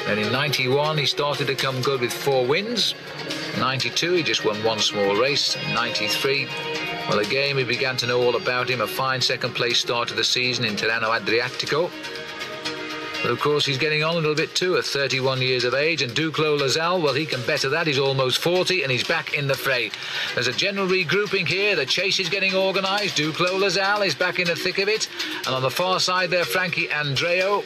Then in '91, he started to come good with 4 wins. In '92, he just won 1 small race. In '93, well, again, we began to know all about him. A fine second-place start to the season in Tirreno Adriatico. But of course, he's getting on a little bit too, at 31 years of age. And Duclos Lasalle, well, he can better that. He's almost 40, and he's back in the fray. There's a general regrouping here. The chase is getting organised. Duclos Lasalle is back in the thick of it. And on the far side there, Frankie Andreu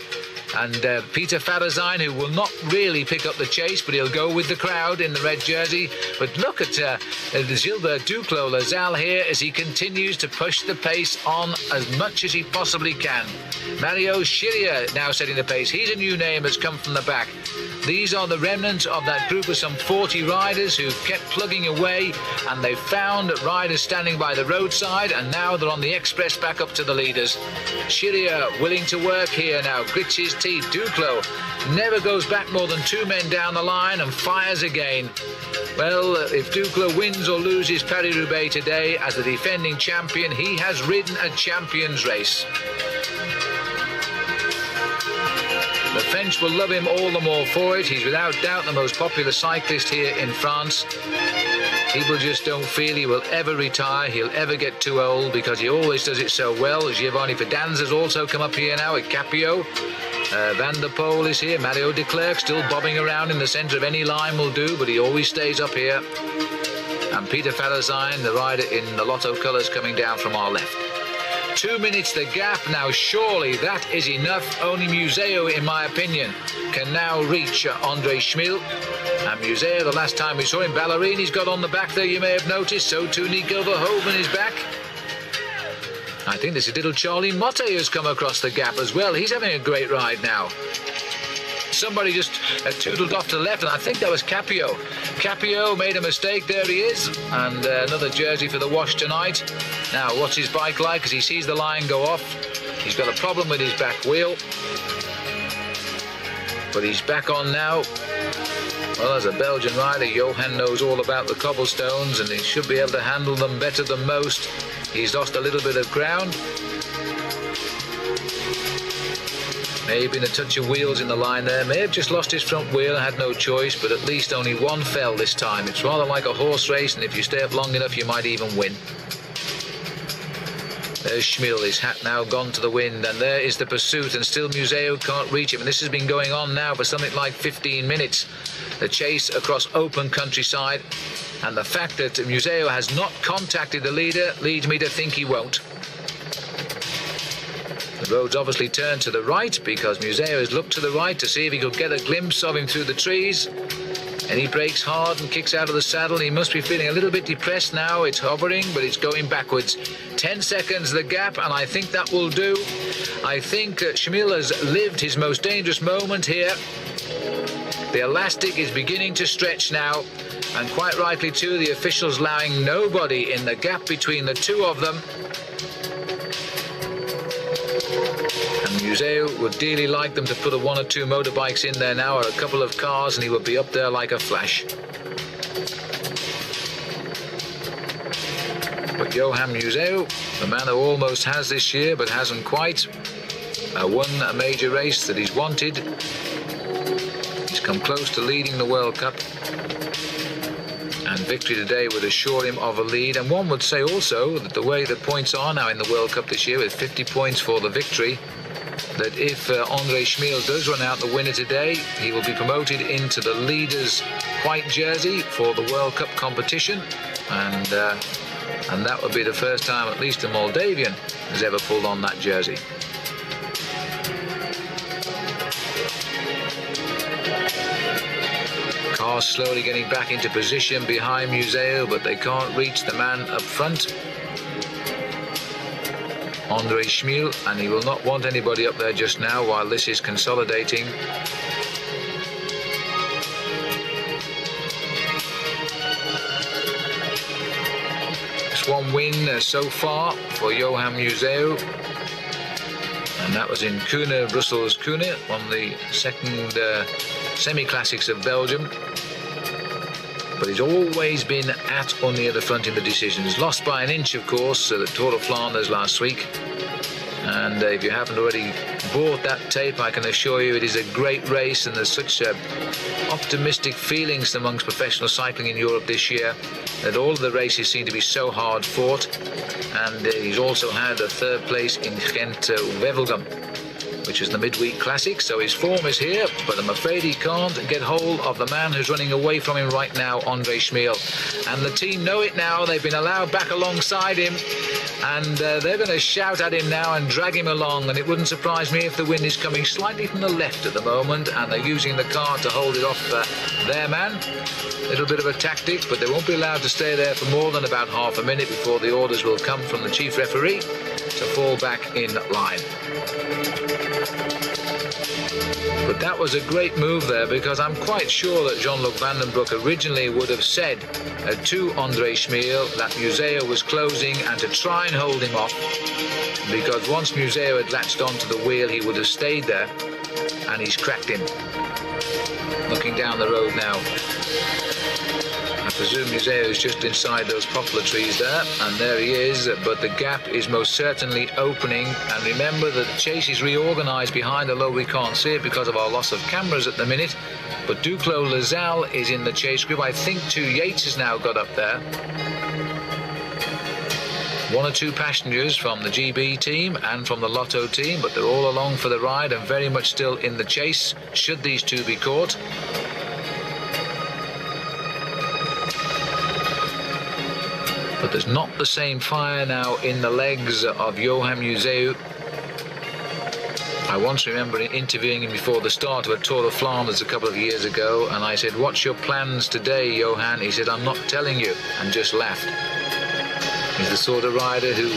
and Peter Farazine, who will not really pick up the chase, but he'll go with the crowd in the red jersey. But look at Gilbert Duclos Lasalle here as he continues to push the pace on as much as he possibly can. Mario Sciria now setting the pace. He's a new name that's come from the back. These are the remnants of that group of some 40 riders who kept plugging away, and they found riders standing by the roadside, and now they're on the express back up to the leaders. Sciria willing to work here now, grits his teeth. Duclos never goes back more than 2 men down the line and fires again. Well, if Duclos wins or loses Paris-Roubaix today as the defending champion, he has ridden a champion's race. The French will love him all the more for it. He's without doubt the most popular cyclist here in France. People just don't feel he will ever retire, he'll ever get too old, because he always does it so well. Giovanni Fidanza's also come up here now at Capio. Van der Poel is here. Mario de Klerk still bobbing around in the centre of any line will do, but he always stays up here. And Peter Farazine, the rider in the Lotto colours, coming down from our left. 2 minutes the gap. Now surely that is enough. Only Museo, in my opinion, can now reach Andre Schmil. And Museo, the last time we saw him, Ballerini's got on the back there, you may have noticed. So too Nico Verhoeven is back. I think this is little Charlie Motte who's come across the gap as well. He's having a great ride now. Somebody just tootled off to the left, and I think that was Capio. Capio made a mistake. There he is. And another jersey for the wash tonight. Now, what's his bike like as he sees the line go off? He's got a problem with his back wheel. But he's back on now. Well, as a Belgian rider, Johan knows all about the cobblestones, and he should be able to handle them better than most. He's lost a little bit of ground. May have been a touch of wheels in the line there. May have just lost his front wheel and had no choice, but at least only one fell this time. It's rather like a horse race, and if you stay up long enough, you might even win. There's Schmil, his hat now gone to the wind, and there is the pursuit, and still Museo can't reach him. And this has been going on now for something like 15 minutes. The chase across open countryside, and the fact that Museo has not contacted the leader leads me to think he won't. The road's obviously turned to the right because Museo has looked to the right to see if he could get a glimpse of him through the trees. And he brakes hard and kicks out of the saddle. He must be feeling a little bit depressed now. It's hovering, but it's going backwards. 10 seconds the gap, and I think that will do. I think Schmil has lived his most dangerous moment here. The elastic is beginning to stretch now, and quite rightly too, the officials allowing nobody in the gap between the two of them. And Museo would dearly like them to put 1 or 2 motorbikes in there now, or a couple of cars, and he would be up there like a flash. But Johan Museo, the man who almost has this year but hasn't quite, won a major race that he's wanted. He's come close to leading the World Cup, and victory today would assure him of a lead. And one would say also that the way the points are now in the World Cup this year, with 50 points for the victory, that if Andre Schmil does run out the winner today, he will be promoted into the leader's white jersey for the World Cup competition, and that would be the first time at least a Moldavian has ever pulled on that jersey. are slowly getting back into position behind Museo, but they can't reach the man up front, Andre Schmiel, and he will not want anybody up there just now while this is consolidating. It's one win so far for Johan Museo, and that was in Kuurne, Brussels Kuurne, on the second semi-classics of Belgium. But he's always been at or near the front in the decisions. Lost by an inch, of course, at the Tour of Flanders last week. And if you haven't already bought that tape, I can assure you it is a great race, and there's such optimistic feelings amongst professional cycling in Europe this year that all of the races seem to be so hard fought. And he's also had a third place in Gent-Wevelgem, which is the midweek classic, so his form is here, but I'm afraid he can't get hold of the man who's running away from him right now, Andre Schmiel. And the team know it now. They've been allowed back alongside him, and they're going to shout at him now and drag him along, and it wouldn't surprise me if the wind is coming slightly from the left at the moment, and they're using the car to hold it off their man. A little bit of a tactic, but they won't be allowed to stay there for more than about half a minute before the orders will come from the chief referee to fall back in line. But that was a great move there, because I'm quite sure that Jean-Luc Van den Broek originally would have said to Andre Schmiel that Museo was closing and to try and hold him off, because once Museo had latched onto the wheel he would have stayed there, and he's cracked him. Looking down the road now, I presume Museo is just inside those poplar trees there, and there he is, but the gap is most certainly opening. And remember that the chase is reorganised behind, although we can't see it because of our loss of cameras at the minute. But Duclos Lazal is in the chase group. I think 2 Yates has now got up there. 1 or 2 passengers from the GB team and from the Lotto team, but they're all along for the ride and very much still in the chase, should these two be caught. But there's not the same fire now in the legs of Johan Museu. I once remember interviewing him before the start of a Tour of Flanders a couple of years ago, and I said, "What's your plans today, Johan?" He said, "I'm not telling you," and just laughed. He's the sort of rider who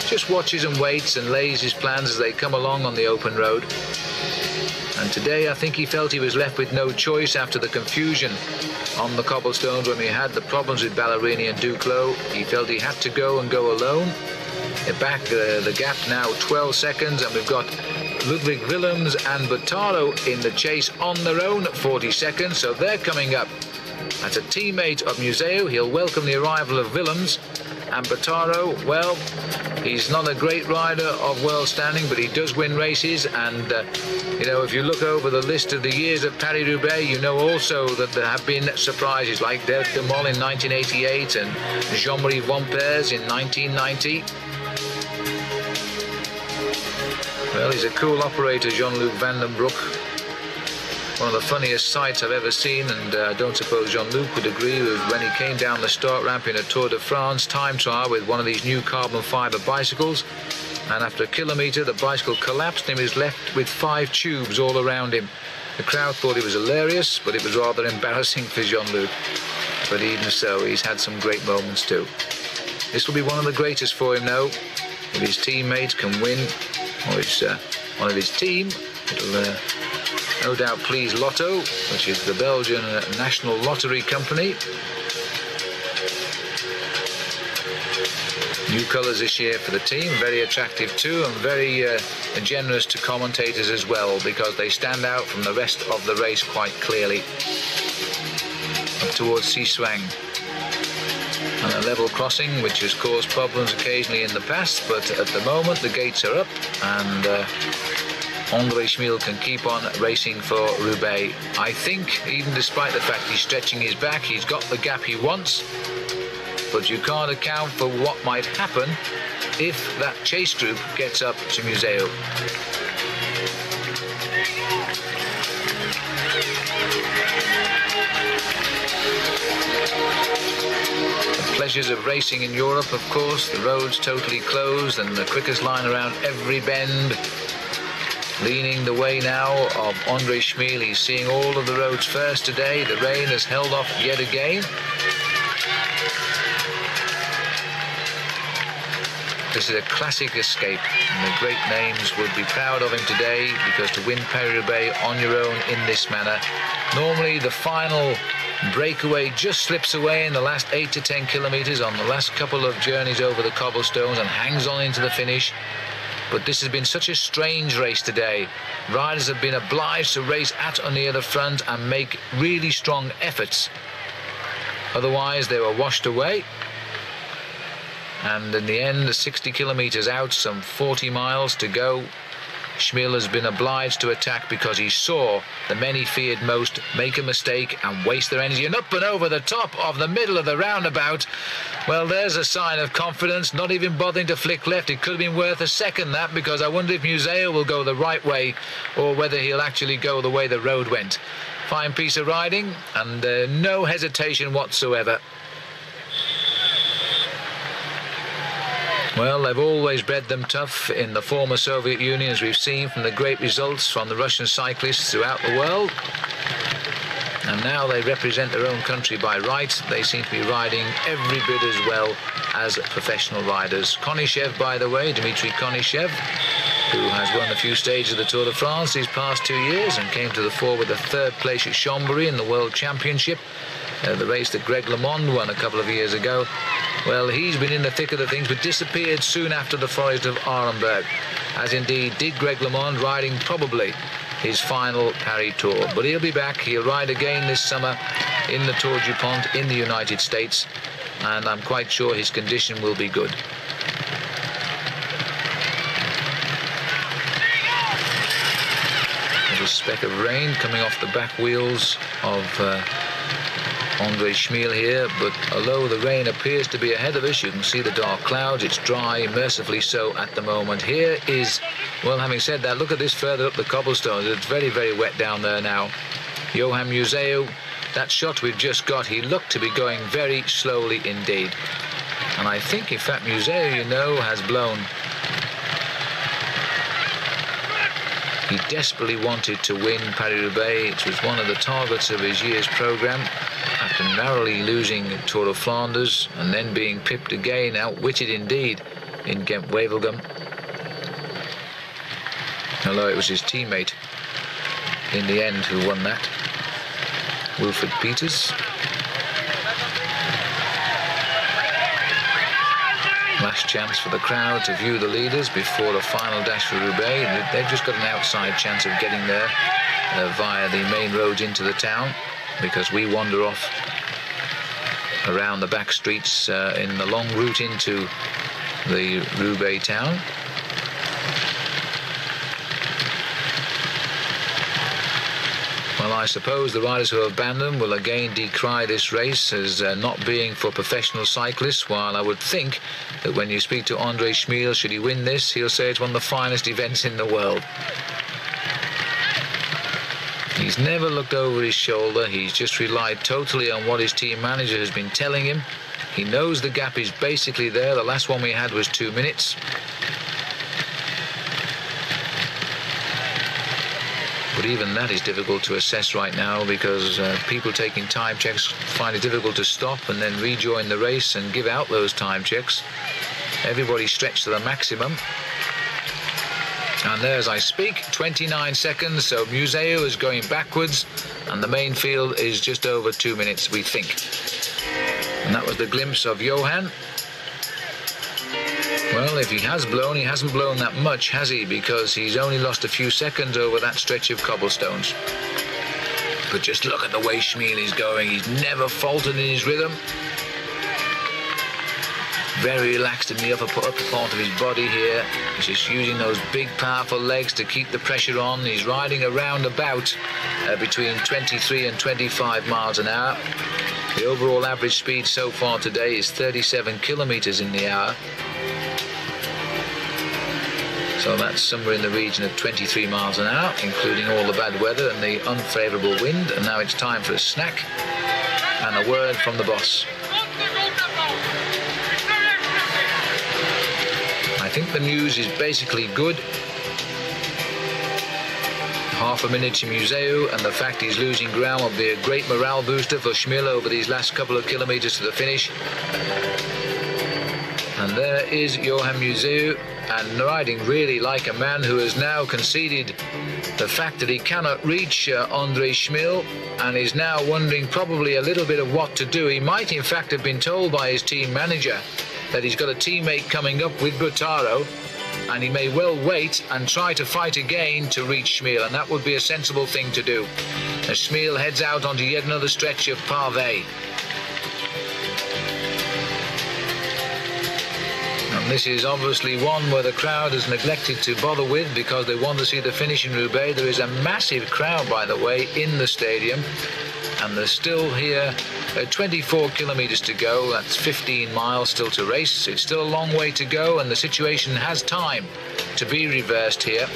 just watches and waits and lays his plans as they come along on the open road. And today I think he felt he was left with no choice after the confusion on the cobblestones when we had the problems with Ballerini and Duclos. He felt he had to go and go alone. Back the gap now 12 seconds, and we've got Ludwig Willems and Bottaro in the chase on their own at 40 seconds, so they're coming up. As a teammate of Museo, he'll welcome the arrival of Willems. And Bottaro, well, he's not a great rider of world standing, but he does win races. And, you know, if you look over the list of the years of Paris-Roubaix, you know also that there have been surprises like Dirk de Mol in 1988 and Jean-Marie Vampers in 1990. Well, he's a cool operator, Jean-Luc Van den Broek. One of the funniest sights I've ever seen, and I don't suppose Jean-Luc would agree, with when he came down the start ramp in a Tour de France time trial with one of these new carbon fibre bicycles, and after a kilometre the bicycle collapsed and he was left with 5 tubes all around him. The crowd thought it was hilarious, but it was rather embarrassing for Jean-Luc. But even so, he's had some great moments too. This will be one of the greatest for him now. If his teammates can win, or it's one of his team, it'll no doubt please Lotto, which is the Belgian national lottery company. New colours this year for the team, very attractive too, and very generous to commentators as well, because they stand out from the rest of the race quite clearly. Up towards Siswang. And a level crossing, which has caused problems occasionally in the past, but at the moment the gates are up, and Andre Schmiel can keep on racing for Roubaix. I think, even despite the fact he's stretching his back, he's got the gap he wants, but you can't account for what might happen if that chase group gets up to Museo. The pleasures of racing in Europe, of course, the roads totally closed and the quickest line around every bend. leaning the way now of Andre Schmiel. He's seeing all of the roads first today. The rain has held off yet again. This is a classic escape, and the great names would be proud of him today, because to win Paris-Roubaix on your own in this manner, normally the final breakaway just slips away in the last 8 to 10 kilometres on the last couple of journeys over the cobblestones and hangs on into the finish. But this has been such a strange race today. Riders have been obliged to race at or near the front and make really strong efforts. Otherwise they were washed away. And in the end, 60 kilometres out, some 40 miles to go, Schmiel has been obliged to attack because he saw the men he feared most make a mistake and waste their energy. And up and over the top of the middle of the roundabout. Well, there's a sign of confidence, not even bothering to flick left. It could have been worth a second, that, because I wonder if Museo will go the right way or whether he'll actually go the way the road went. Fine piece of riding, and no hesitation whatsoever. Well, they've always bred them tough in the former Soviet Union, as we've seen from the great results from the Russian cyclists throughout the world. And now they represent their own country by right. They seem to be riding every bit as well as professional riders. Konishev, by the way, Dmitry Konishev, who has won a few stages of the Tour de France these past 2 years and came to the fore with a third place at Chambéry in the World Championship, the race that Greg LeMond won a couple of years ago. Well, he's been in the thick of the things, but disappeared soon after the Forest of Arenberg, as indeed did Greg LeMond, riding probably his final Paris Tour. But he'll be back. He'll ride again this summer in the Tour du Pont in the United States, and I'm quite sure his condition will be good. There's a speck of rain coming off the back wheels of Andre Schmiel here, but although the rain appears to be ahead of us, you can see the dark clouds. It's dry, mercifully so, at the moment. Here is, well, having said that, look at this further up the cobblestones. It's very, very wet down there now. Johan Museo, that shot we've just got, he looked to be going very slowly indeed. And I think, in fact, Museo, you know, has blown. He desperately wanted to win Paris-Roubaix. It was one of the targets of his year's programme. After narrowly losing Tour of Flanders and then being pipped again, outwitted indeed in Ghent-Wevelgem. Although it was his teammate in the end who won that, Wilfred Peters. Last chance for the crowd to view the leaders before the final dash for Roubaix. They've just got an outside chance of getting there via the main roads into the town, because we wander off around the back streets in the long route into the Roubaix town. Well, I suppose the riders who have banned them will again decry this race as not being for professional cyclists, while I would think that when you speak to Andre Schmiel, should he win this, he'll say it's one of the finest events in the world. He's never looked over his shoulder. He's just relied totally on what his team manager has been telling him. He knows the gap is basically there. The last one we had was 2 minutes. But even that is difficult to assess right now, because people taking time checks find it difficult to stop and then rejoin the race and give out those time checks. Everybody's stretched to the maximum. And there, as I speak, 29 seconds, so Museo is going backwards, and the main field is just over 2 minutes, we think. And that was the glimpse of Johan. Well, if he has blown, he hasn't blown that much, has he? Because he's only lost a few seconds over that stretch of cobblestones. But just look at the way Schmiel is going. He's never faltered in his rhythm. Very relaxed in the upper part of his body here. He's just using those big, powerful legs to keep the pressure on. He's riding around about between 23 and 25 miles an hour. The overall average speed so far today is 37 kilometers in the hour. So that's somewhere in the region of 23 miles an hour, including all the bad weather and the unfavourable wind. And now it's time for a snack and a word from the boss. I think the news is basically good. Half a minute to Museu, and the fact he's losing ground will be a great morale booster for Schmil over these last couple of kilometres to the finish. And there is Johan Museu, and riding really like a man who has now conceded the fact that he cannot reach Andre Schmil, and is now wondering probably a little bit of what to do. He might in fact have been told by his team manager that he's got a teammate coming up with Bottaro, and he may well wait and try to fight again to reach Schmil, and that would be a sensible thing to do as Schmil heads out onto yet another stretch of pavé. And this is obviously one where the crowd has neglected to bother with because they want to see the finish in Roubaix. There is a massive crowd, by the way, in the stadium, and there's still here 24 kilometres to go. That's 15 miles still to race. It's still a long way to go, and the situation has time to be reversed here.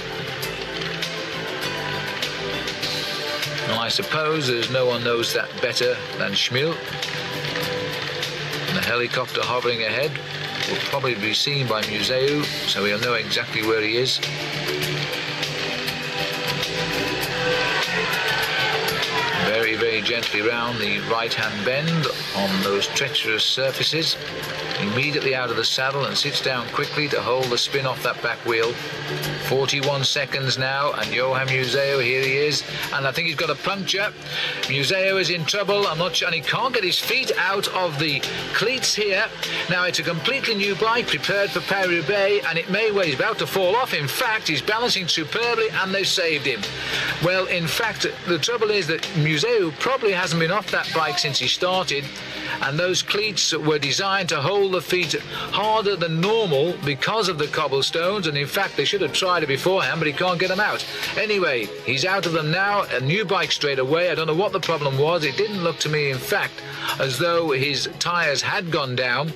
Well, I suppose there's no one knows that better than Schmil. And the helicopter hovering ahead will probably be seen by Museu, so we'll know exactly where he is. Very gently round the right-hand bend on those treacherous surfaces, immediately out of the saddle, and sits down quickly to hold the spin off that back wheel. 41 seconds now, and Johan Museu, here he is, and I think he's got a puncture. Museu is in trouble, I'm not sure, and he can't get his feet out of the cleats here. Now it's a completely new bike prepared for Paris-Roubaix, and it may well, he's about to fall off. In fact, he's balancing superbly, and they've saved him. Well, in fact, the trouble is that Museu probably hasn't been off that bike since he started, and those cleats were designed to hold the feet harder than normal because of the cobblestones, and in fact they should have tried it beforehand, but he can't get them out. Anyway, he's out of them now, a new bike straight away. I don't know what the problem was. It didn't look to me, in fact, as though his tyres had gone down,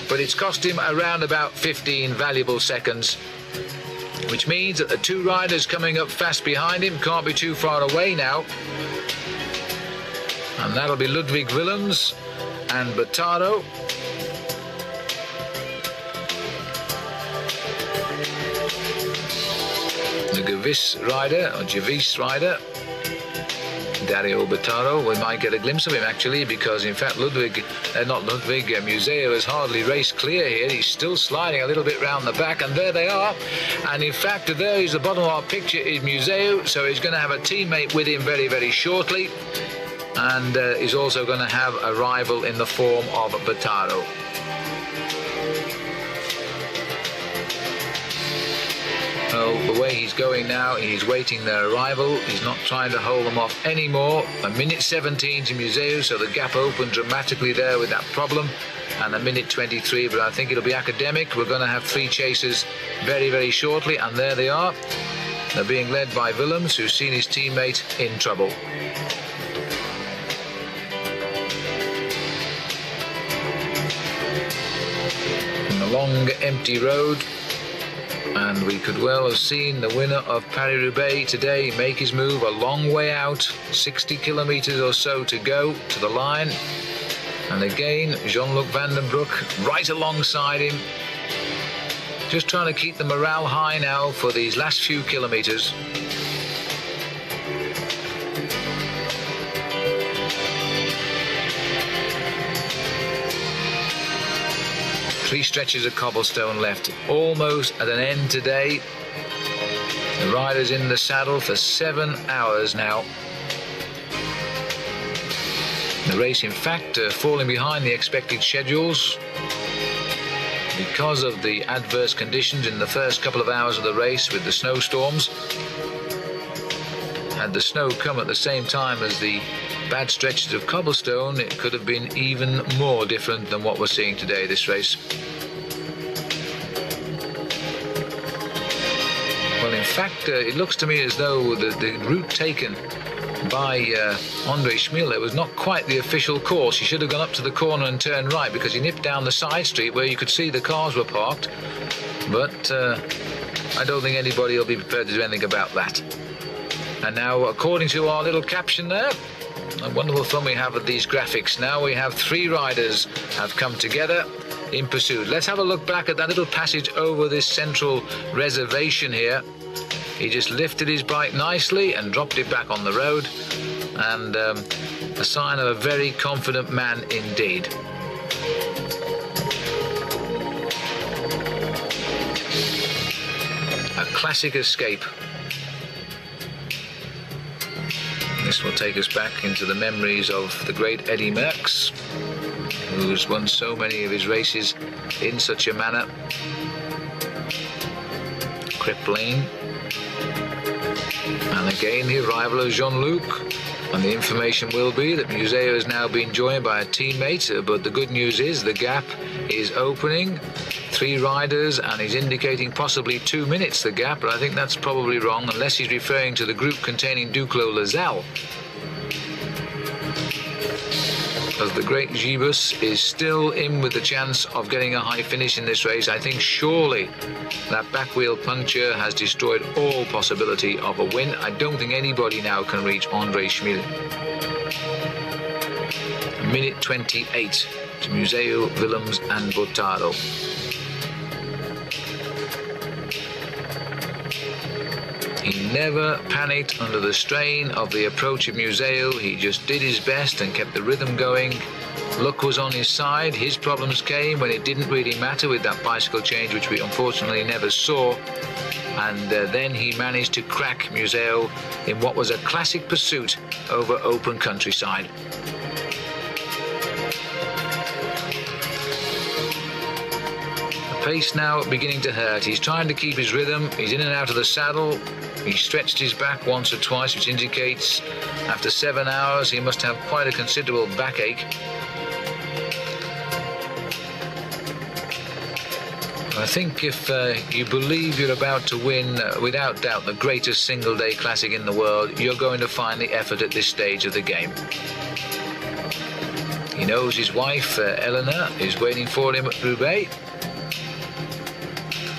but it's cost him around about 15 valuable seconds, which means that the two riders coming up fast behind him can't be too far away now. And that'll be Ludwig Willems and Bottaro. The Javis rider, Dario Bottaro. We might get a glimpse of him actually, because in fact Museu has hardly raced clear here. He's still sliding a little bit round the back, and there they are. And in fact, there is the bottom of our picture is Museu, so he's going to have a teammate with him very shortly. And is also going to have a rival in the form of Bottaro. Well, the way he's going now, he's waiting their arrival. He's not trying to hold them off anymore. A minute 17 to Museu, so the gap opened dramatically there with that problem. And a minute 23, but I think it'll be academic. We're going to have three chasers very shortly, and there they are. They're being led by Willems, who's seen his teammate in trouble. Long empty road, and we could well have seen the winner of Paris-Roubaix today make his move a long way out, 60 kilometres or so to go to the line. And again, Jean-Luc Vandenbroek right alongside him, just trying to keep the morale high now for these last few kilometres. Three stretches of cobblestone left, almost at an end today. The rider's in the saddle for 7 hours now. The race, in fact, falling behind the expected schedules because of the adverse conditions in the first couple of hours of the race with the snowstorms. Had the snow come at the same time as the bad stretches of cobblestone, it could have been even more different than what we're seeing today, this race. Well, in fact, it looks to me as though the route taken by Andre Schmil was not quite the official course. He should have gone up to the corner and turned right, because he nipped down the side street where you could see the cars were parked. But I don't think anybody will be prepared to do anything about that. And now, according to our little caption there, a wonderful fun we have with these graphics. Now we have three riders have come together in pursuit. Let's have a look back at that little passage over this central reservation here He just lifted his bike nicely and dropped it back on the road, and a sign of a very confident man indeed. A classic escape. This will take us back into the memories of the great Eddie Merckx, who's won so many of his races in such a manner. Crippling. And again the arrival of Jean-Luc, and the information will be that Museo has now been joined by a teammate, but the good news is the gap is opening. 3 riders, and he's indicating possibly 2 minutes the gap, but I think that's probably wrong unless he's referring to the group containing Duclos Lasalle. As the great Gibus is still in with the chance of getting a high finish in this race, I think surely that back wheel puncture has destroyed all possibility of a win. I don't think anybody now can reach André Schmil. Minute 28 to Museo, Willems and Bottaro. He never panicked under the strain of the approach of Museo. He just did his best and kept the rhythm going. Luck was on his side. His problems came when it didn't really matter with that bicycle change, which we unfortunately never saw. And then he managed to crack Museo in what was a classic pursuit over open countryside. The pace now beginning to hurt. He's trying to keep his rhythm. He's in and out of the saddle. He stretched his back once or twice, which indicates after 7 hours he must have quite a considerable backache. I think if you believe you're about to win, without doubt, the greatest single-day classic in the world, you're going to find the effort at this stage of the game. He knows his wife, Eleanor, is waiting for him at Roubaix.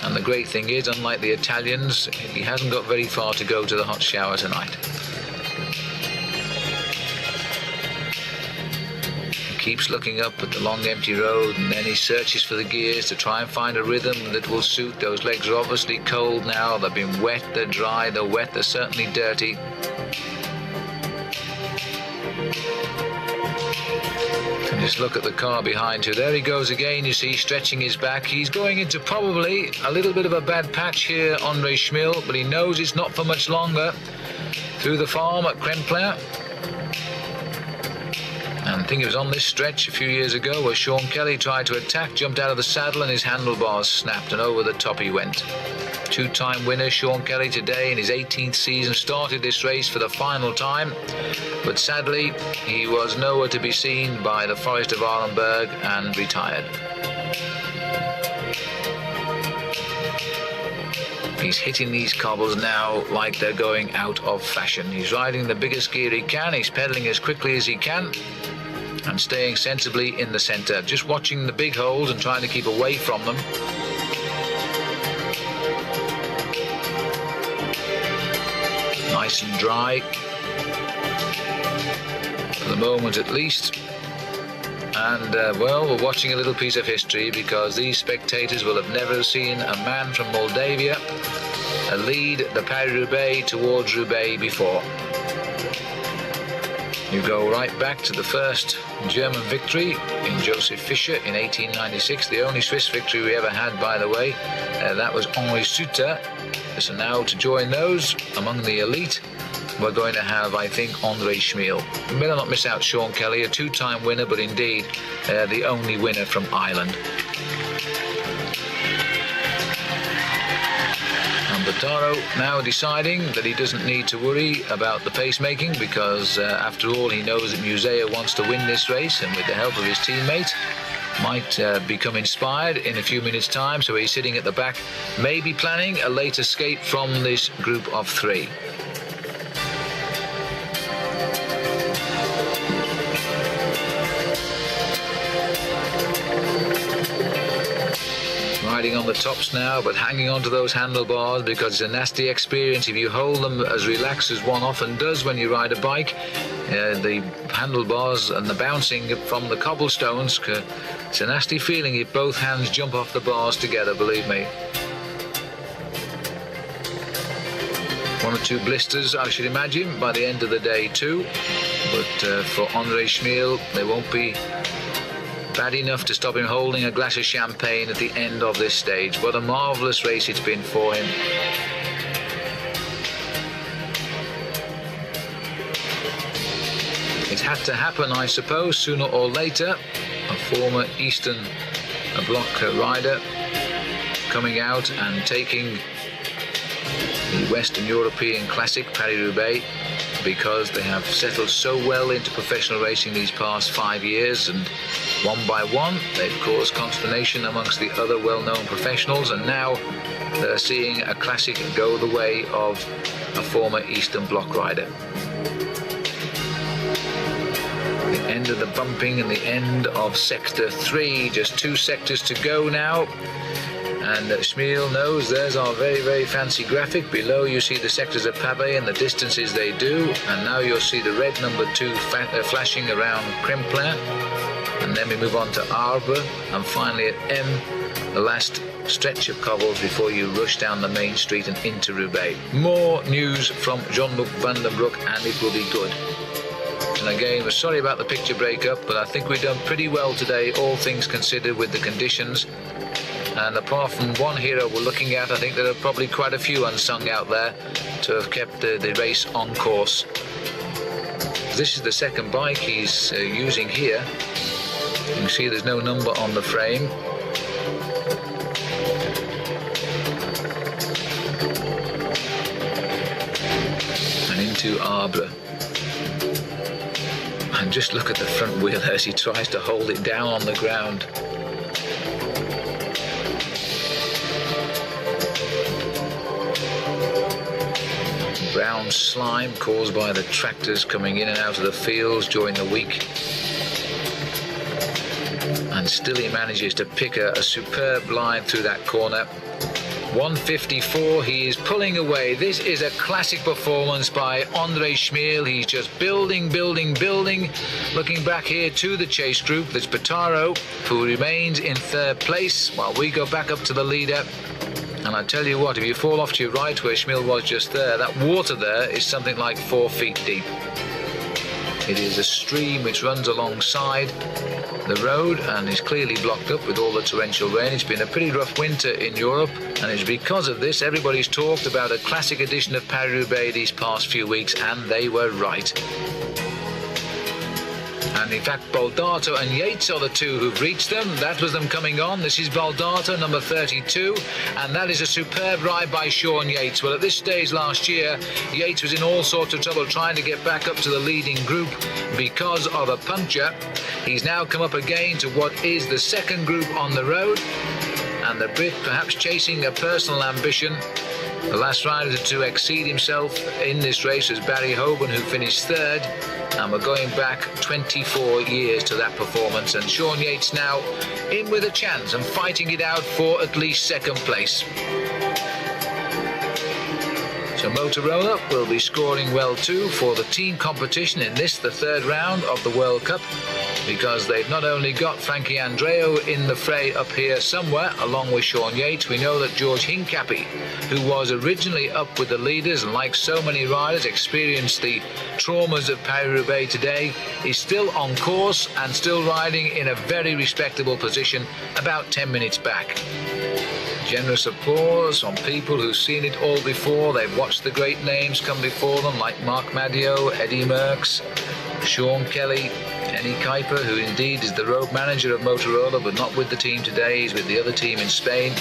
And the great thing is, unlike the Italians, he hasn't got very far to go to the hot shower tonight. He keeps looking up at the long empty road, and then he searches for the gears to try and find a rhythm that will suit. Those legs are obviously cold now. They've been wet, they're dry, they're wet, they're certainly dirty. Just look at the car behind you. There he goes again, you see, stretching his back. He's going into probably a little bit of a bad patch here, André Schmil, but he knows it's not for much longer. Through the farm at Kremplain. And I think it was on this stretch a few years ago where Sean Kelly tried to attack, jumped out of the saddle, and his handlebars snapped, and over the top he went. 2-time winner Sean Kelly today in his 18th season started this race for the final time, but sadly he was nowhere to be seen by the Forest of Arlenberg and retired. He's hitting these cobbles now like they're going out of fashion. He's riding the biggest gear he can, he's pedaling as quickly as he can and staying sensibly in the centre, just watching the big holes and trying to keep away from them. Nice and dry, for the moment at least. And well, we're watching a little piece of history, because these spectators will have never seen a man from Moldavia lead the Paris-Roubaix towards Roubaix before. You go right back to the first German victory in Joseph Fischer in 1896, the only Swiss victory we ever had, by the way. That was Henri Suter. So now to join those among the elite, we're going to have, I think, André Schmil. We better not miss out Sean Kelly, a 2-time winner, but indeed the only winner from Ireland. And Bottaro now deciding that he doesn't need to worry about the pacemaking, because after all, he knows that Museo wants to win this race, and with the help of his teammate might become inspired in a few minutes' time. So he's sitting at the back, maybe planning a late escape from this group of 3. Riding on the tops now, but hanging on to those handlebars, because it's a nasty experience if you hold them as relaxed as one often does when you ride a bike. The handlebars and the bouncing from the cobblestones, it's a nasty feeling if both hands jump off the bars together, believe me. One or two blisters, I should imagine, by the end of the day too. But for André Schmil, they won't be bad enough to stop him holding a glass of champagne at the end of this stage. What a marvellous race it's been for him. It had to happen, I suppose, sooner or later. A former Eastern Bloc rider coming out and taking the Western European Classic Paris-Roubaix, because they have settled so well into professional racing these past 5 years, and one by one they've caused consternation amongst the other well-known professionals, and now they're seeing a classic go the way of a former Eastern Bloc rider. The end of the bumping and the end of Sector 3, just 2 sectors to go now. And Schmil knows there's our very, very fancy graphic. Below you see the sectors of Pavé and the distances they do. And now you'll see the red number 2 flashing around Cremplain. And then we move on to Arbre. And finally at M, the last stretch of cobbles before you rush down the main street and into Roubaix. More news from Jean-Luc Van den Broek, and it will be good. And again, we're sorry about the picture breakup, but I think we've done pretty well today, all things considered, with the conditions. And apart from one hero we're looking at, I think there are probably quite a few unsung out there to have kept the race on course. This is the second bike he's using here. You can see there's no number on the frame. And into Arbre. And just look at the front wheel as he tries to hold it down on the ground. Brown slime caused by the tractors coming in and out of the fields during the week. And still he manages to pick a superb line through that corner. 1:54, he is pulling away. This is a classic performance by André Schmil. He's just building. Looking back here to the chase group, there's Petaro, who remains in third place while we go back up to the leader. And I tell you what, if you fall off to your right where Schmil was just there, that water there is something like 4 feet deep. It is a stream which runs alongside the road and is clearly blocked up with all the torrential rain. It's been a pretty rough winter in Europe, and it's because of this everybody's talked about a classic edition of Paris-Roubaix these past few weeks, and they were right. And in fact, Baldato and Yates are the two who've reached them. That was them coming on. This is Baldato, number 32, and that is a superb ride by Sean Yates. Well, at this stage last year, Yates was in all sorts of trouble trying to get back up to the leading group because of a puncture. He's now come up again to what is the second group on the road, and the Brit perhaps chasing a personal ambition. The last rider to exceed himself in this race was Barry Hoban, who finished third, and we're going back 24 years to that performance, and Sean Yates now in with a chance and fighting it out for at least second place. So Motorola will be scoring well too for the team competition in this, the third round of the World Cup, because they've not only got Frankie Andreu in the fray up here somewhere, along with Sean Yates. We know that George Hincapie, who was originally up with the leaders and like so many riders experienced the traumas of Paris-Roubaix today, is still on course and still riding in a very respectable position, about 10 minutes back. Generous applause from people who've seen it all before. They've watched the great names come before them, like Marc Madio, Eddie Merckx, Sean Kelly, Kenny Kuiper, who indeed is the road manager of Motorola, but not with the team today. He's with the other team in Spain.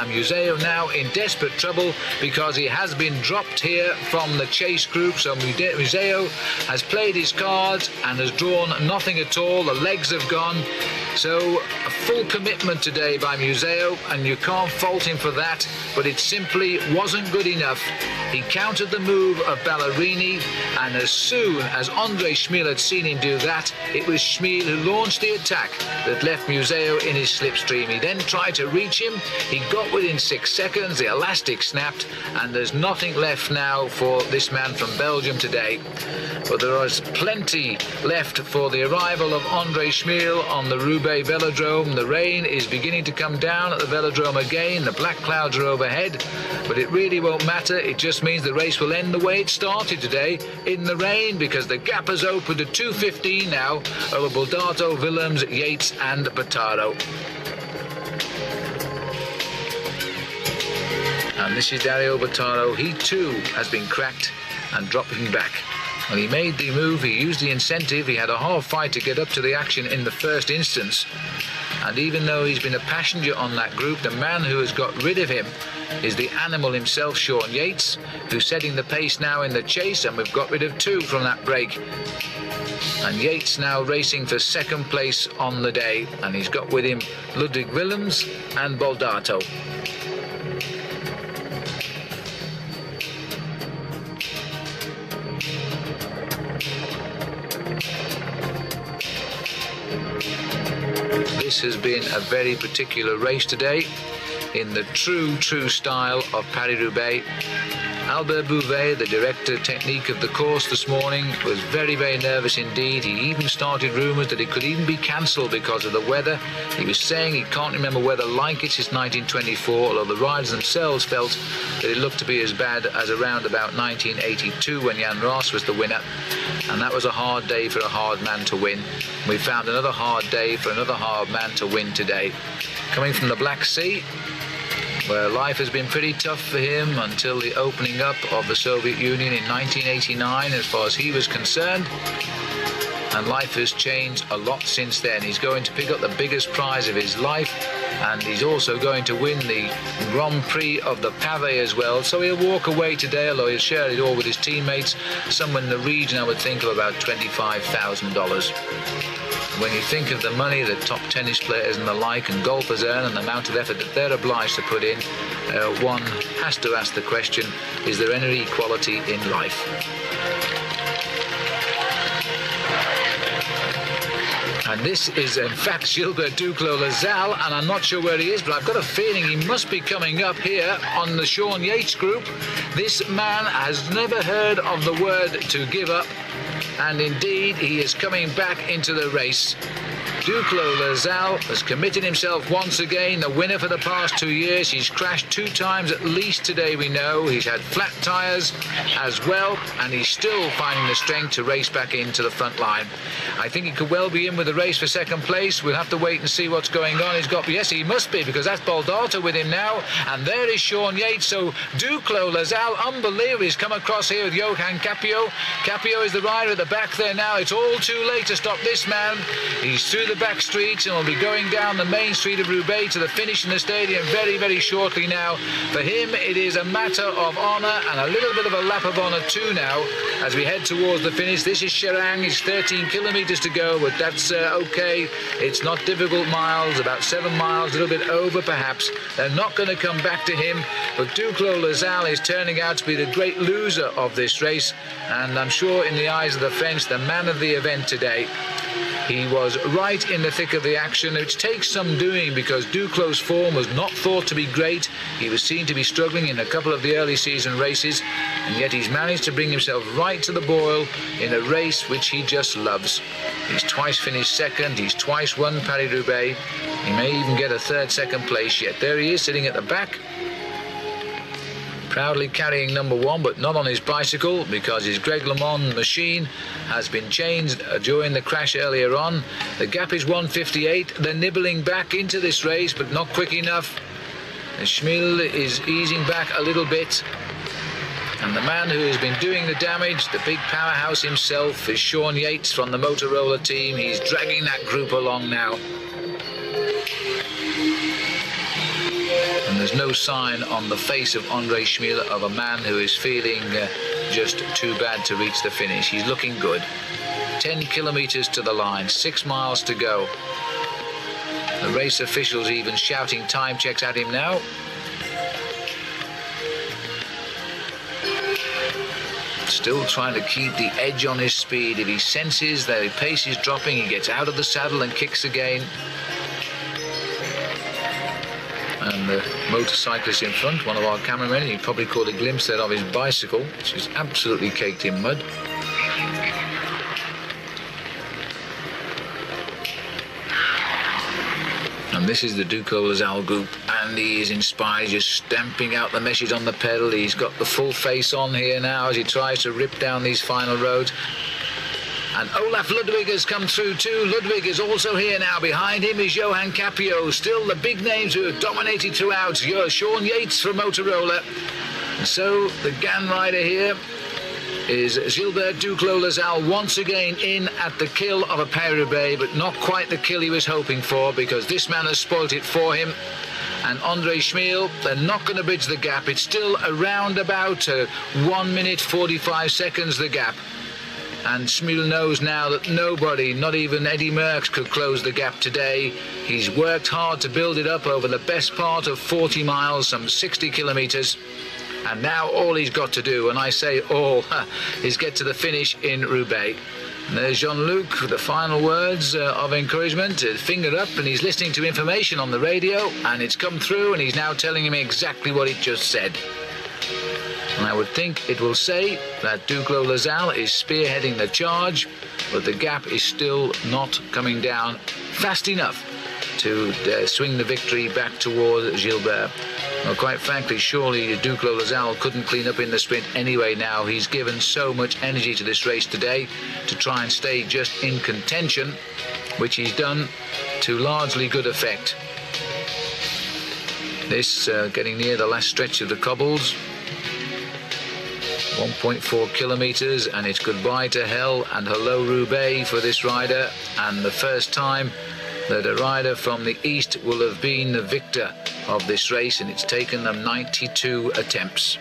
Museo now in desperate trouble because he has been dropped here from the chase group. So Museo has played his cards and has drawn nothing at all. The legs have gone. So a full commitment today by Museo, and you can't fault him for that, but it simply wasn't good enough. He countered the move of Ballerini, and as soon as Andre Schmiel had seen him do that, it was Schmiel who launched the attack that left Museo in his slipstream. He then tried to reach him. He got within 6 seconds, the elastic snapped, and there's nothing left now for this man from Belgium today. But there is plenty left for the arrival of Andre Schmiel on the Roubaix Velodrome. The rain is beginning to come down at the Velodrome again. The black clouds are overhead, but it really won't matter. It just means the race will end the way it started today, in the rain, because the gap has opened to 2:15 now over Baldato, Willems, Yates and Bottaro. And this is Dario Bottaro. He too has been cracked and dropping back. When he made the move, he used the incentive. He had a hard fight to get up to the action in the first instance. And even though he's been a passenger on that group, the man who has got rid of him is the animal himself, Sean Yates, who's setting the pace now in the chase, and we've got rid of 2 from that break. And Yates now racing for second place on the day, and he's got with him Ludwig Willems and Baldato. This has been a very particular race today, in the true style of Paris-Roubaix. Albert Bouvet, the director technique of the course this morning, was very nervous indeed. He even started rumours that it could even be cancelled because of the weather. He was saying he can't remember weather like it since 1924, although the riders themselves felt that it looked to be as bad as around about 1982 when Jan Ross was the winner. And that was a hard day for a hard man to win. We found another hard day for another hard man to win today. Coming from the Black Sea, where life has been pretty tough for him until the opening up of the Soviet Union in 1989 as far as he was concerned. And life has changed a lot since then. He's going to pick up the biggest prize of his life, and he's also going to win the Grand Prix of the Pavé as well. So he'll walk away today, although he'll share it all with his teammates, somewhere in the region, I would think, of about $25,000. When you think of the money that top tennis players and the like and golfers earn and the amount of effort that they're obliged to put in, one has to ask the question, is there any equality in life? And this is, in fact, Gilbert Duclos-Lassalle, and I'm not sure where he is, but I've got a feeling he must be coming up here on the Sean Yates group. This man has never heard of the word to give up, and indeed he is coming back into the race. Duclos-Lassalle has committed himself once again, the winner for the past 2 years. He's crashed 2 times at least today, we know. He's had flat tyres as well, and he's still finding the strength to race back into the front line. I think he could well be in with the race for second place. We'll have to wait and see what's going on. He's got, yes, he must be, because that's Baldato with him now, and there is Sean Yates. So Duclos-Lassalle, unbelievable. He's come across here with Johan Capio. Capio is the rider at the back there now. It's all too late to stop this man. He's through the back streets and will be going down the main street of Roubaix to the finish in the stadium very shortly now. For him, it is a matter of honour, and a little bit of a lap of honour too now as we head towards the finish. This is Cherang. It's 13 kilometres to go, but that's okay. It's not difficult miles, about 7 miles, a little bit over perhaps. They're not going to come back to him, but Duclos-Lassalle is turning out to be the great loser of this race, and I'm sure in the eyes of the French, the man of the event today. He was right in the thick of the action, which takes some doing because Duclos' form was not thought to be great. He was seen to be struggling in a couple of the early season races, and yet he's managed to bring himself right to the boil in a race which he just loves. He's twice finished second, he's twice won Paris-Roubaix. He may even get a third second place yet. There he is sitting at the back, proudly carrying number 1, but not on his bicycle because his Greg LeMond machine has been changed during the crash earlier on. The gap is 1:58. They're nibbling back into this race, but not quick enough. And Schmiel is easing back a little bit. And the man who has been doing the damage, the big powerhouse himself, is Sean Yates from the Motorola team. He's dragging that group along now. And there's no sign on the face of Andre Schmiel of a man who is feeling just too bad to reach the finish. He's looking good. 10 kilometres to the line, 6 miles to go. The race officials even shouting time checks at him now. Still trying to keep the edge on his speed. If he senses that his pace is dropping, he gets out of the saddle and kicks again. And the motorcyclist in front, one of our cameramen, you probably caught a glimpse there of his bicycle, which is absolutely caked in mud. And this is the Duclos Lazal group, and he is inspired, just stamping out the message on the pedal. He's got the full face on here now as he tries to rip down these final roads. And Olaf Ludwig has come through too. Ludwig is also here now. Behind him is Johan Capio. Still the big names who have dominated throughout. Sean Yates from Motorola. And so the GAN rider here is Gilbert Duclos Lazal once again in at the kill of a Paris-Roubaix, but not quite the kill he was hoping for, because this man has spoilt it for him. And Andre Schmiel, they're not going to bridge the gap. It's still around about 1 minute 45 seconds the gap. And Schmiel knows now that nobody, not even Eddie Merckx, could close the gap today. He's worked hard to build it up over the best part of 40 miles, some 60 kilometres. And now all he's got to do, and I say all, is get to the finish in Roubaix. And there's Jean-Luc with the final words of encouragement, finger up, and he's listening to information on the radio, and it's come through, and he's now telling him exactly what it just said. And I would think it will say that Duclos Lazal is spearheading the charge, but the gap is still not coming down fast enough to swing the victory back towards Gilbert. Well, quite frankly, surely Duclos Lazal couldn't clean up in the sprint anyway now. He's given so much energy to this race today to try and stay just in contention, which he's done to largely good effect. This getting near the last stretch of the cobbles. 1.4 kilometres, and it's goodbye to hell and hello Roubaix for this rider, and the first time that a rider from the east will have been the victor of this race, and it's taken them 92 attempts.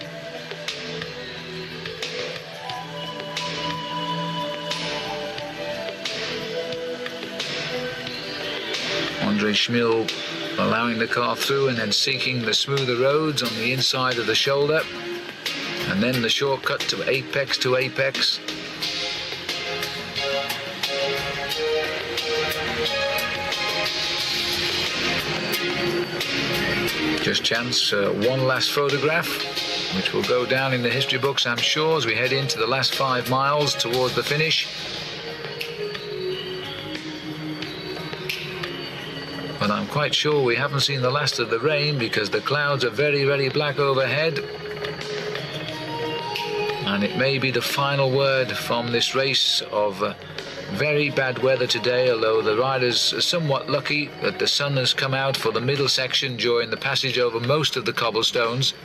Andre Schmiel allowing the car through and then seeking the smoother roads on the inside of the shoulder. And then the shortcut to apex to apex. Just chance one last photograph, which will go down in the history books, I'm sure, as we head into the last 5 miles towards the finish. But I'm quite sure we haven't seen the last of the rain, because the clouds are very, very black overhead. And it may be the final word from this race of very bad weather today, although the riders are somewhat lucky that the sun has come out for the middle section during the passage over most of the cobblestones.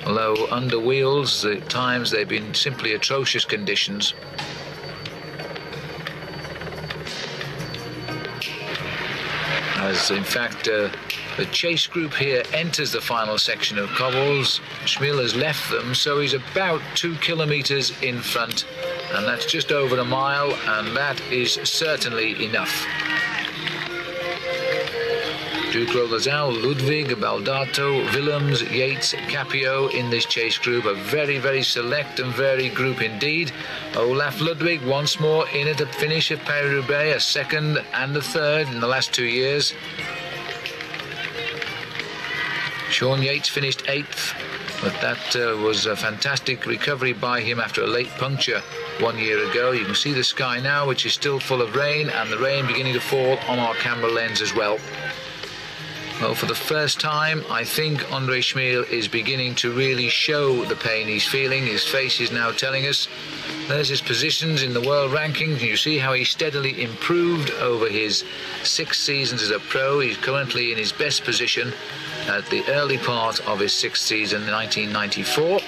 Although under wheels, at times they've been simply atrocious conditions. As in fact the chase group here enters the final section of cobbles. Schmiel has left them, so he's about 2 kilometres in front, and that's just over a mile, and that is certainly enough. Duclos Lazal, Ludwig, Baldato, Willems, Yates, Capio in this chase group. A very, very select and varied group indeed. Olaf Ludwig once more in at the finish of Paris-Roubaix, a second and a third in the last 2 years. Sean Yates finished 8th, but that was a fantastic recovery by him after a late puncture 1 year ago. You can see the sky now, which is still full of rain, and the rain beginning to fall on our camera lens as well. Well, for the first time, I think Andre Schmiel is beginning to really show the pain he's feeling. His face is now telling us. There's his positions in the world rankings. You see how he steadily improved over his 6 seasons as a pro. He's currently in his best position at the early part of his 6th season, 1994.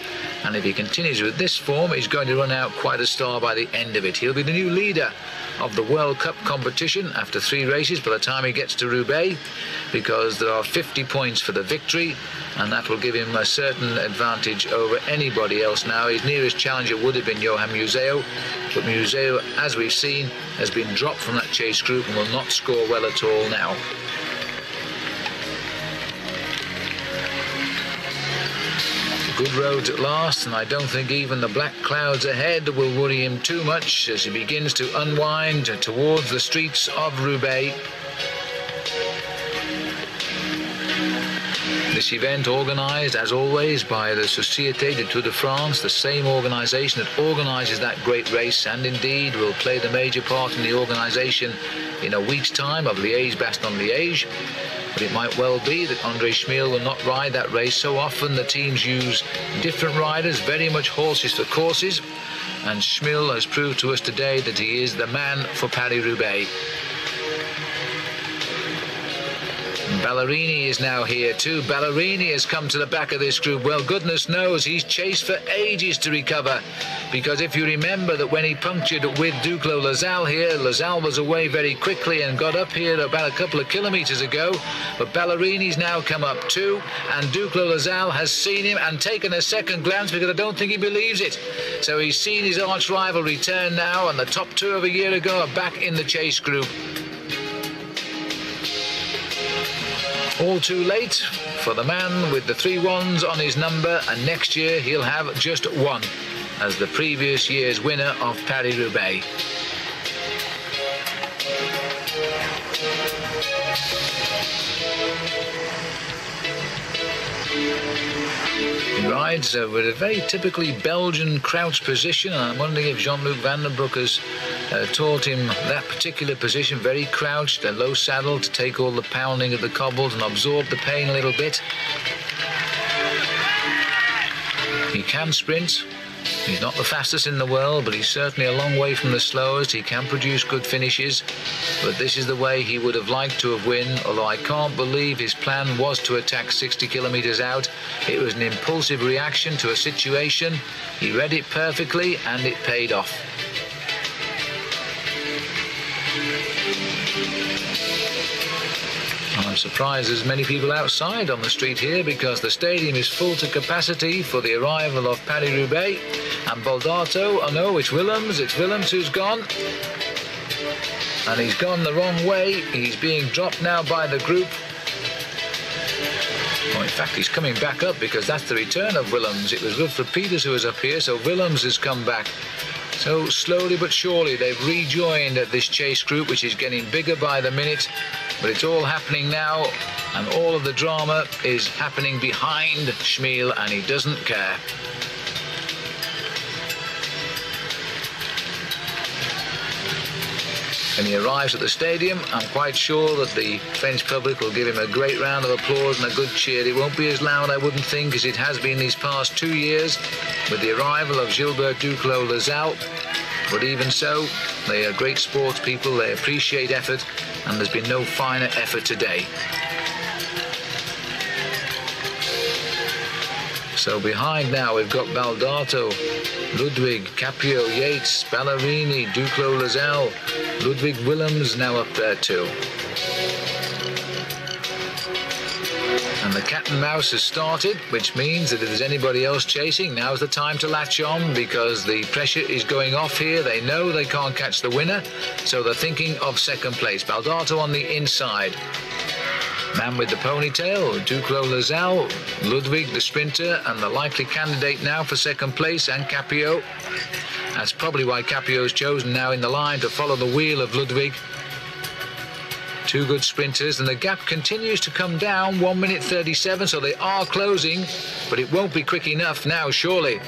And if he continues with this form, he's going to run out quite a star by the end of it. He'll be the new leader of the World Cup competition after 3 races by the time he gets to Roubaix, because there are 50 points for the victory, and that will give him a certain advantage over anybody else now. His nearest challenger would have been Johan Museo, but Museo, as we've seen, has been dropped from that chase group and will not score well at all now. Good roads at last, and I don't think even the black clouds ahead will worry him too much as he begins to unwind towards the streets of Roubaix. This event organised, as always, by the Société du Tour de France, the same organisation that organises that great race, and indeed will play the major part in the organisation in a week's time of Liège-Bastogne-Liège. But it might well be that André Schmil will not ride that race. So often the teams use different riders, very much horses for courses, and Schmil has proved to us today that he is the man for Paris-Roubaix. Ballerini is now here too. Ballerini has come to the back of this group. Well, goodness knows he's chased for ages to recover, because if you remember that when he punctured with Duclos-Lassalle here, Lassalle was away very quickly and got up here about a couple of kilometres ago, but Ballerini's now come up too, and Duclos-Lassalle has seen him and taken a second glance because I don't think he believes it. So he's seen his arch rival return now, and the top two of a year ago are back in the chase group. All too late for the man with the 3 1s on his number, and next year he'll have just 1 as the previous year's winner of Paris-Roubaix. He rides with a very typically Belgian crouch position, and I'm wondering if Jean-Luc Van den Broek has taught him that particular position, very crouched, a low saddle to take all the pounding of the cobbles and absorb the pain a little bit. He can sprint. He's not the fastest in the world, but he's certainly a long way from the slowest. He can produce good finishes, but this is the way he would have liked to have won, although I can't believe his plan was to attack 60 kilometres out. It was an impulsive reaction to a situation. He read it perfectly, and it paid off. I'm surprised there's many people outside on the street here, because the stadium is full to capacity for the arrival of Paris-Roubaix. And Baldato, oh no, it's Willems who's gone. And he's gone the wrong way. He's being dropped now by the group. Well, in fact, he's coming back up, because that's the return of Willems. It was Wilfred Peters who was up here, so Willems has come back. So slowly but surely they've rejoined this chase group, which is getting bigger by the minute. But it's all happening now, and all of the drama is happening behind Schmil, and he doesn't care. When he arrives at the stadium, I'm quite sure that the French public will give him a great round of applause and a good cheer. It won't be as loud, I wouldn't think, as it has been these past 2 years with the arrival of Gilbert Duclos-Lassalle. But even so, they are great sports people, they appreciate effort, and there's been no finer effort today. So behind now we've got Baldato, Ludwig, Capio, Yates, Ballerini, Duclos-Lassalle, Ludwig Willems now up there too. And the cat and mouse has started, which means that if there's anybody else chasing, now's the time to latch on, because the pressure is going off here. They know they can't catch the winner, so they're thinking of second place. Baldato on the inside. Man with the ponytail, Duclos-Lassalle, Ludwig the sprinter, and the likely candidate now for second place, and Capio. That's probably why Capio's chosen now in the line to follow the wheel of Ludwig. 2 good sprinters, and the gap continues to come down, 1 minute 37, so they are closing, but it won't be quick enough now, surely.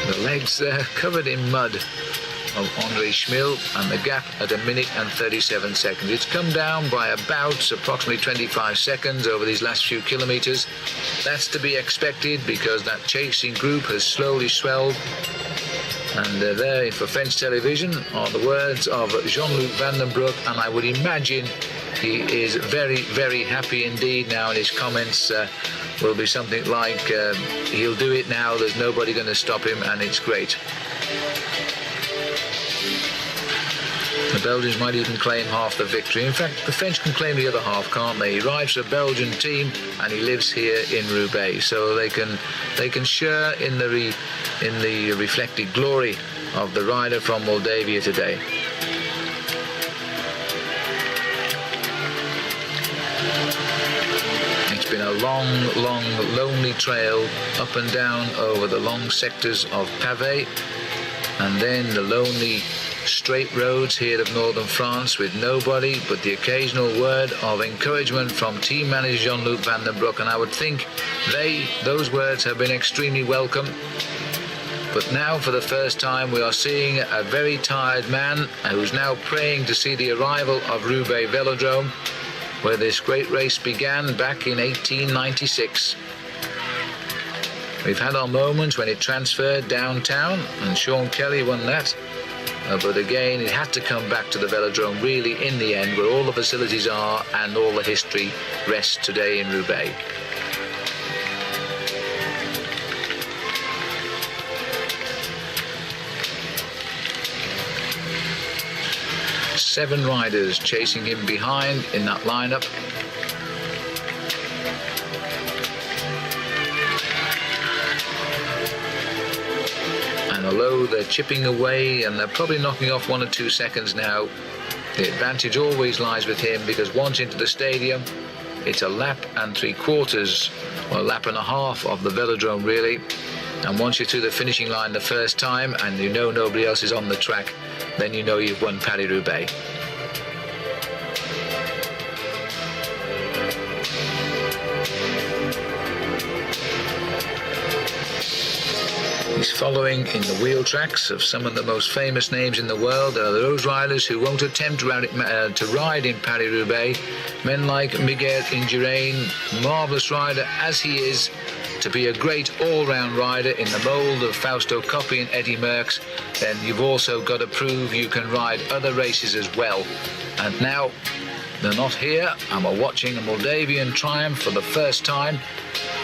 The legs there covered in mud of André Schmil, and the gap at 1 minute and 37 seconds. It's come down by about approximately 25 seconds over these last few kilometres. That's to be expected, because that chasing group has slowly swelled. And there for French television are the words of Jean-Luc Van den Broek, and I would imagine he is very, very happy indeed now, and his comments will be something like, he'll do it now, there's nobody going to stop him, and it's great. The Belgians might even claim half the victory. In fact, the French can claim the other half, can't they? He rides for a Belgian team, and he lives here in Roubaix, so they can share in the reflected glory of the rider from Moldavia today. It's been a long, long, lonely trail up and down over the long sectors of pavé, and then the lonely straight roads here of northern France with nobody but the occasional word of encouragement from team manager Jean-Luc Van den Broek, and I would think those words have been extremely welcome. But now for the first time we are seeing a very tired man who's now praying to see the arrival of Roubaix Velodrome, where this great race began back in 1896. We've had our moments when it transferred downtown, and Sean Kelly won that. But again, it had to come back to the Velodrome really in the end, where all the facilities are and all the history rests today in Roubaix. Seven riders chasing him behind in that lineup. Although they're chipping away and they're probably knocking off 1 or 2 seconds now, the advantage always lies with him, because once into the stadium, it's a lap and 3/4, or a lap and a half of the Velodrome really. And once you're through the finishing line the first time and you know nobody else is on the track, then you know you've won Paris-Roubaix. He's following in the wheel tracks of some of the most famous names in the world. There are those riders who won't attempt to ride in Paris-Roubaix. Men like Miguel Indurain, marvellous rider as he is, to be a great all-round rider in the mould of Fausto Coppi and Eddie Merckx. Then you've also got to prove you can ride other races as well. And now they're not here, and we're watching a Moldavian triumph for the first time.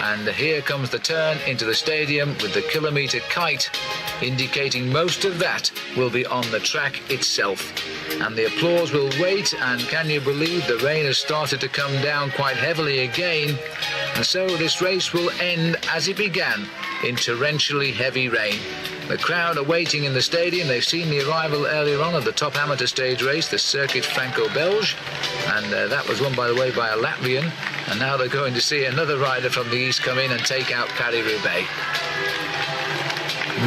And here comes the turn into the stadium with the kilometre kite, indicating most of that will be on the track itself. And the applause will wait, and can you believe the rain has started to come down quite heavily again. And so this race will end as it began, in torrentially heavy rain. The crowd are waiting in the stadium. They've seen the arrival earlier on of the top amateur stage race, the Circuit Franco-Belge, and that was won, by the way, by a Latvian. And now they're going to see another rider from the east come in and take out Paris-Roubaix.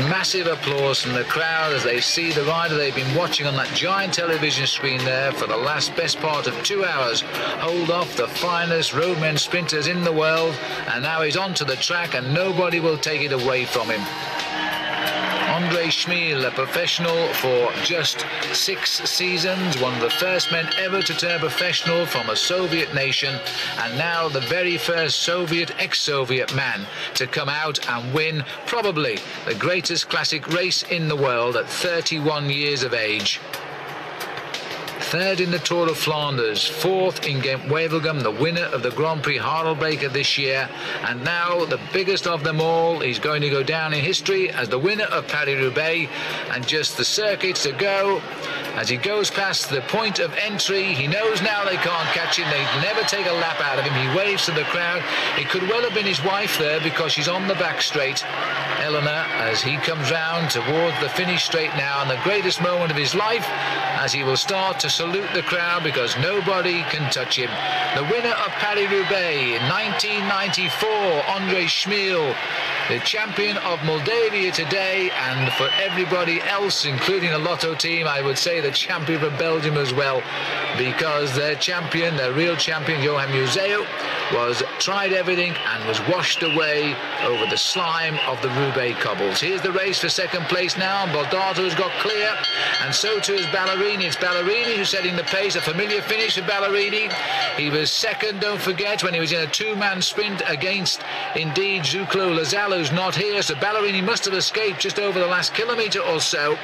Massive applause from the crowd as they see the rider they've been watching on that giant television screen there for the best part of 2 hours hold off the finest roadmen sprinters in the world, and now he's onto the track and nobody will take it away from him. André Schmil, a professional for just 6 seasons, one of the first men ever to turn professional from a Soviet nation, and now the very first Soviet, ex-Soviet man to come out and win probably the greatest classic race in the world at 31 years of age. Third in the Tour of Flanders, fourth in Ghent-Wevelgem, the winner of the Grand Prix Harelbeke this year, and now the biggest of them all, he's going to go down in history as the winner of Paris-Roubaix, and just the circuits to go. As he goes past the point of entry, he knows now they can't catch him. They never take a lap out of him. He waves to the crowd. It could well have been his wife there, because she's on the back straight, Eleanor, as he comes round towards the finish straight now, and the greatest moment of his life as he will start to salute the crowd, because nobody can touch him. The winner of Paris-Roubaix in 1994, André Schmil, the champion of Moldavia today, and for everybody else, including the Lotto team, I would say the champion of Belgium as well, because their champion, their real champion, Johan Museeuw, was tried everything and was washed away over the slime of the Roubaix cobbles. Here's the race for second place now, and Baldato has got clear, and so too is Ballerini. It's Ballerini who's setting the pace, a familiar finish for Ballerini. He was second, don't forget, when he was in a two-man sprint against, indeed, Zuclo Lazalo, who's not here, so Ballerini must have escaped just over the last kilometre or so,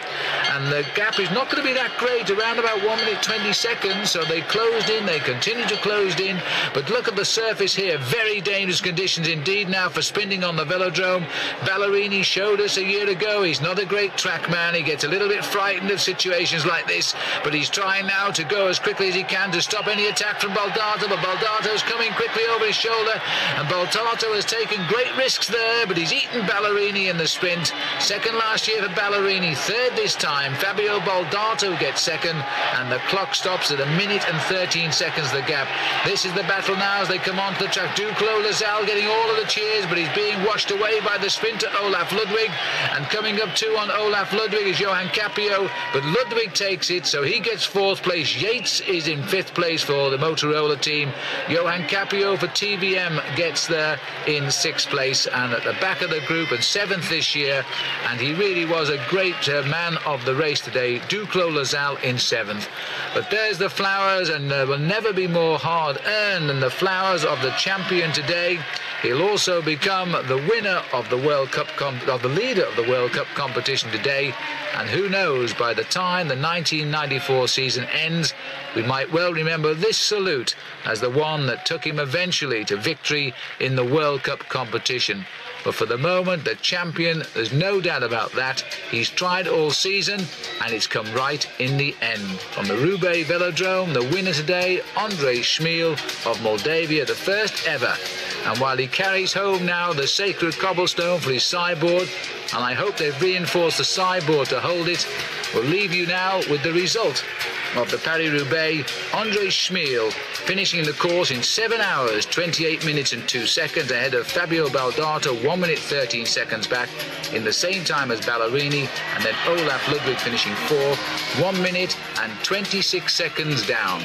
and the gap is not going to be that great, around about 1 minute 20 seconds, so they closed in, they continue to close in, but look at the surface here, very dangerous conditions indeed now for sprinting on the Velodrome. Ballerini showed us a year ago he's not a great track man, he gets a little bit frightened of situations like this, but he's trying now to go as quickly as he can to stop any attack from Baldato, but Baldato's coming quickly over his shoulder, and Baldato has taken great risks there, but he's eaten Ballerini in the sprint. Second last year for Ballerini, third this time. Fabio Baldato gets second, and the clock stops at 1 minute and 13 seconds the gap. This is the battle now as they come onto the track. Duclos Lassalle getting all of the cheers, but he's being washed away by the sprinter Olaf Ludwig. And coming up too on Olaf Ludwig is Johan Capio, but Ludwig takes it, so he gets 4th place. Yates is in 5th place for the Motorola team. Johan Capio for TVM gets there in 6th place, and at the back of the group, and 7th this year, and he really was a great man of the race today, Duclos Lassalle in 7th. But there's the flowers, and there will never be more hard-earned than the flowers of the champion today. He'll also become the winner of the World Cup, the leader of the World Cup competition today. And who knows, by the time the 1994 season ends, we might well remember this salute as the one that took him eventually to victory in the World Cup competition. But for the moment, the champion, there's no doubt about that. He's tried all season, and it's come right in the end. From the Roubaix Velodrome, the winner today, Andrei Schmiel of Moldavia, the first ever. And while he carries home now the sacred cobblestone for his sideboard, and I hope they've reinforced the sideboard to hold it, we'll leave you now with the result of the Paris-Roubaix. Andrei Schmiel finishing the course in 7 hours, 28 minutes and 2 seconds ahead of Fabio Baldato, 1 minute 13 seconds back in the same time as Ballerini, and then Olaf Ludwig finishing 4th, 1 minute and 26 seconds down.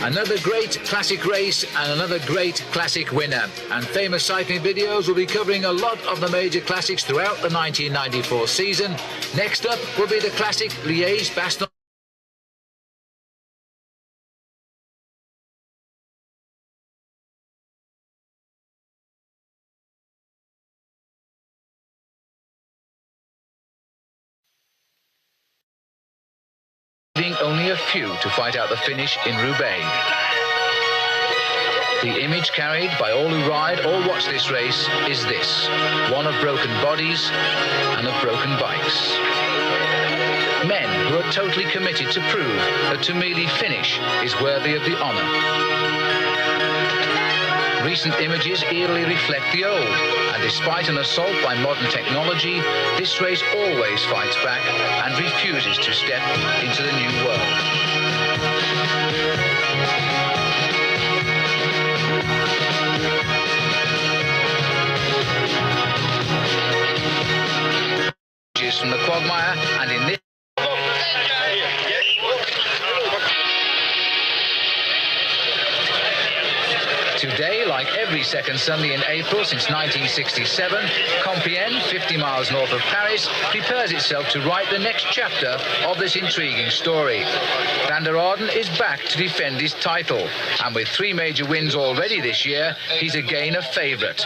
Another great classic race and another great classic winner. And Famous Cycling Videos will be covering a lot of the major classics throughout the 1994 season. Next up will be the classic Liège-Bastogne. Only a few to fight out the finish in Roubaix. The image carried by all who ride or watch this race is this: one of broken bodies and of broken bikes. Men who are totally committed to prove that to merely finish is worthy of the honour. Recent images eerily reflect the old, and despite an assault by modern technology, this race always fights back and refuses to step into the new world. From the quagmire, and in this today, like every second Sunday in April since 1967, Compiègne, 50 miles north of Paris, prepares itself to write the next chapter of this intriguing story. Van der Aarden is back to defend his title, and with 3 major wins already this year, he's again a favourite.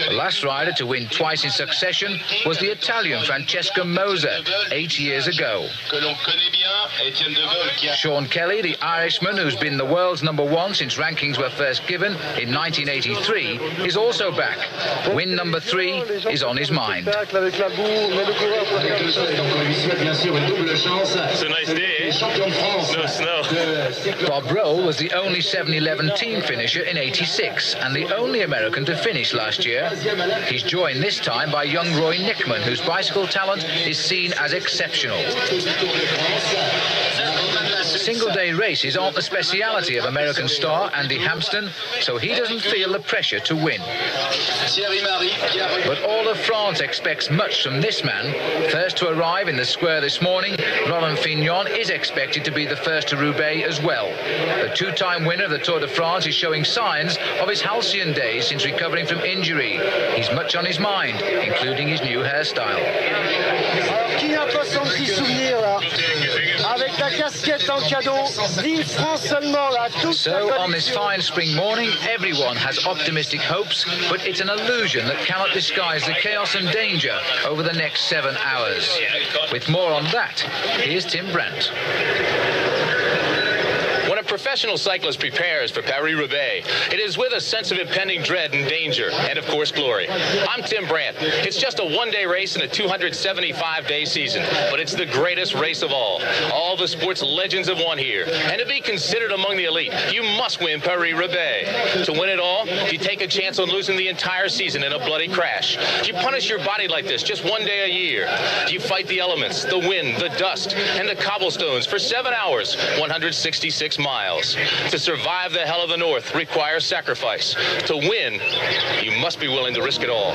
The last rider to win twice in succession was the Italian Francesco Moser 8 years ago. Sean Kelly, the Irishman who's been the world's #1 since rankings were first given in 1983, is also back. Win number 3 is on his mind. It's a nice day. No snow. Bob Roll was the only 7-11 team finisher in '86 and the only American to finish last year. He's joined this time by young Roy Nickman, whose bicycle talent is seen as exceptional. Single-day races aren't the speciality of American star Andy Hampston, so he doesn't feel the pressure to win. But all of France expects much from this man. First to arrive in the square this morning, Roland Fignon is expected to be the first to Roubaix as well. The 2-time winner of the Tour de France is showing signs of his halcyon days since recovering from injury. He's much on his mind, including his new hairstyle. Qui n'a pas son petit souvenir là, avec la casquette en cadeau, vive France seulement là. So on this fine spring morning, everyone has optimistic hopes, but it's an illusion that cannot disguise the chaos and danger over the next 7 hours. With more on that, here's Tim Brandt. When a professional cyclist prepares for Paris-Roubaix, it is with a sense of impending dread and danger, and of course glory. I'm Tim Brandt. It's just a one-day race in a 275-day season, but it's the greatest race of all. All the sport's legends have won here, and to be considered among the elite, you must win Paris-Roubaix. To win it all, you take a chance on losing the entire season in a bloody crash. You punish your body like this just one day a year. You fight the elements, the wind, the dust, and the cobblestones for 7 hours, 166 miles. miles. To survive the hell of the North requires sacrifice. To win, you must be willing to risk it all.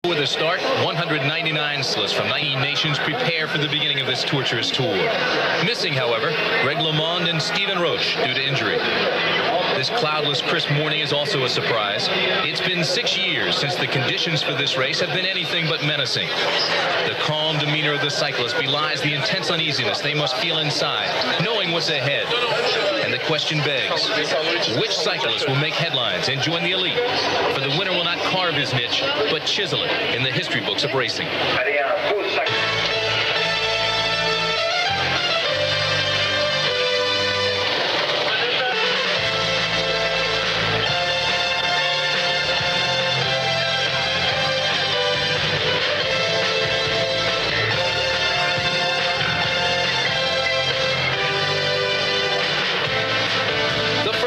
With a start, 199 cyclists from 19 nations prepare for the beginning of this torturous tour. Missing, however, Greg LeMond and Stephen Roche due to injury. This cloudless, crisp morning is also a surprise. It's been 6 years since the conditions for this race have been anything but menacing. The calm demeanor of the cyclists belies the intense uneasiness they must feel inside, knowing what's ahead. And the question begs, which cyclist will make headlines and join the elite? For the winner will not carve his niche, but chisel it in the history books of racing.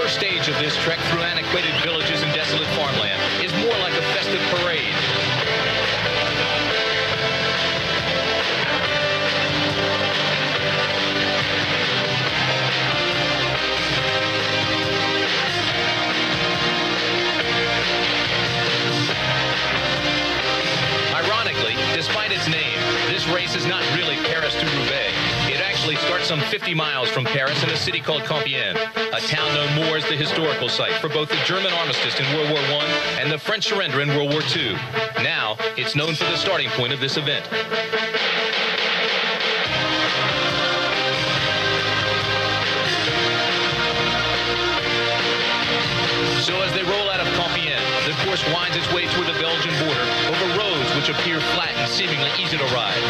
Stage of this trek through antiquated villages and desolate farmland is more like a festive parade. Ironically, despite its name, this race is not really Paris to Roubaix. It actually starts some 50 miles from Paris in a city called Compiègne, a town known more as the historical site for both the German armistice in World War I and the French surrender in World War II. Now, it's known for the starting point of this event. So as they roll out of Compiègne, the course winds its way toward the Belgian border over roads which appear flat and seemingly easy to ride.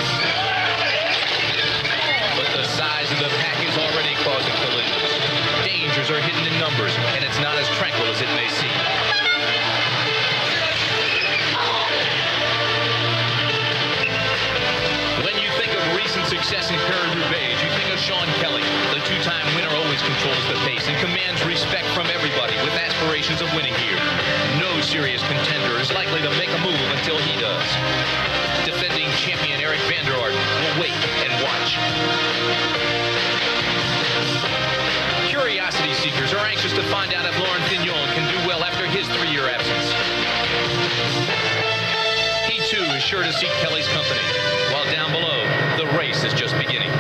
But the size of the pack is already causing collisions. Dangers are hidden in numbers, and it's not as tranquil as it may seem. When you think of recent success in Paris-Roubaix, you think of Sean Kelly. The two-time winner always controls the pace and commands respect from everybody with aspirations of winning here. No serious contender is likely to make a move until he does. Defending champion Eric van der Arden will wait and watch. Curiosity seekers are anxious to find out if Laurent Fignon can do well after his 3-year absence. He too is sure to seek Kelly's company, while down below, the race is just beginning.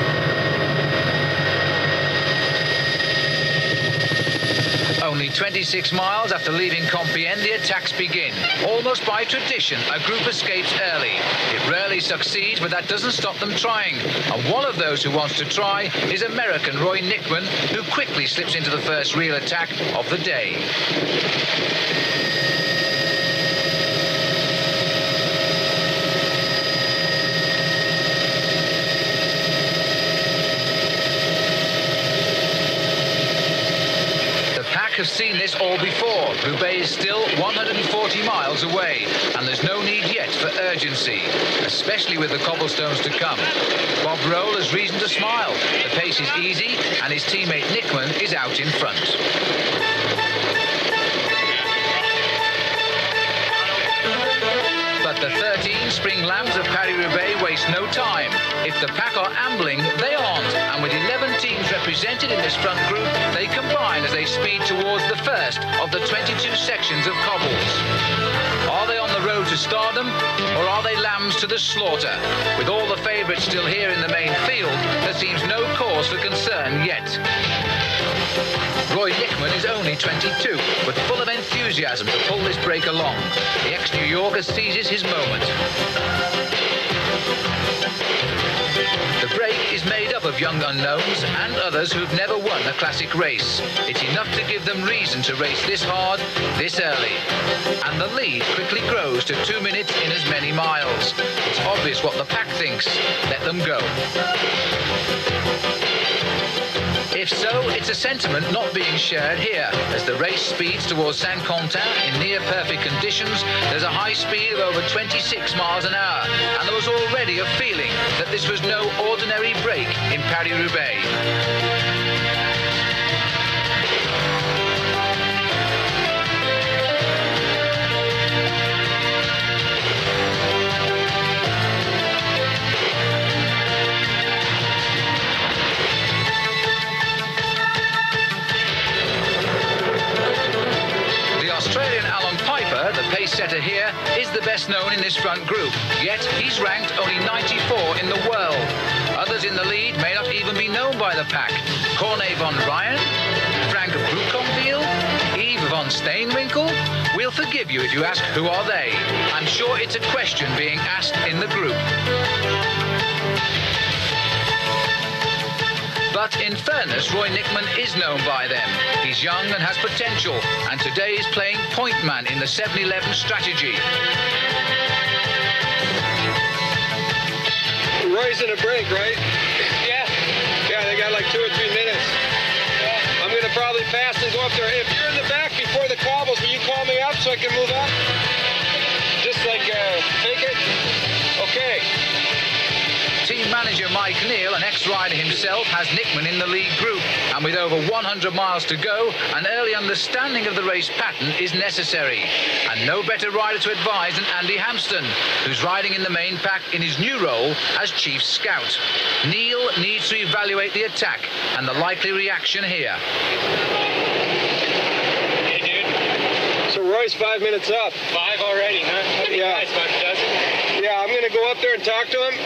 Only 26 miles after leaving Compiègne, the attacks begin. Almost by tradition, a group escapes early. It rarely succeeds, but that doesn't stop them trying. And one of those who wants to try is American Roy Nickman, who quickly slips into the first real attack of the day. Have seen this all before. Roubaix is still 140 miles away, and there's no need yet for urgency, especially with the cobblestones to come. Bob Roll has reason to smile. The pace is easy, and his teammate Nickman is out in front. But the 13 spring lambs of Paris-Roubaix waste no time. If the pack are ambling, they aren't, and with 11 teams represented in this front group, they combine as they speed towards the first of the 22 sections of cobbles. Are they on the road to stardom, or are they lambs to the slaughter? With all the favourites still here in the main field, there seems no cause for concern yet. Roy Nickman is only 22, but full of enthusiasm to pull this break along. The ex-New Yorker seizes his moment. The break is made up of young unknowns and others who've never won a classic race. It's enough to give them reason to race this hard, this early. And the lead quickly grows to 2 minutes in as many miles. It's it's obvious what the pack thinks. Let them go. If so, it's a sentiment not being shared here. As the race speeds towards Saint-Quentin in near-perfect conditions, there's a high speed of over 26 miles an hour, and there was already a feeling that this was no ordinary break in Paris-Roubaix. The pace setter here is the best known in this front group, yet he's ranked only 94 in the world. Others in the lead may not even be known by the pack. Corné van Rijn, Frank Bouconville, Yves van Steenwinkel. We'll forgive you if you ask who are they. I'm sure it's a question being asked in the group. But in fairness, Roy Nickman is known by them. He's young and has potential, and today is playing point man in the 7-11 strategy. Roy's in a break, right? Yeah. Yeah, they got like 2 or 3 minutes. Yeah. I'm gonna probably fast and go up there. If you're in the back before the cobbles, will you call me up so I can move up? Just like fake it? Okay. Team manager Mike Neal, an ex-rider himself, has Nickman in the lead group. And with over 100 miles to go, an early understanding of the race pattern is necessary. And no better rider to advise than Andy Hampston, who's riding in the main pack in his new role as chief scout. Neal needs to evaluate the attack and the likely reaction here. Hey, dude. So Roy's 5 minutes up. 5 already, huh? How many Yeah. guys? 5 dozen? Yeah, I'm gonna go up there and talk to him,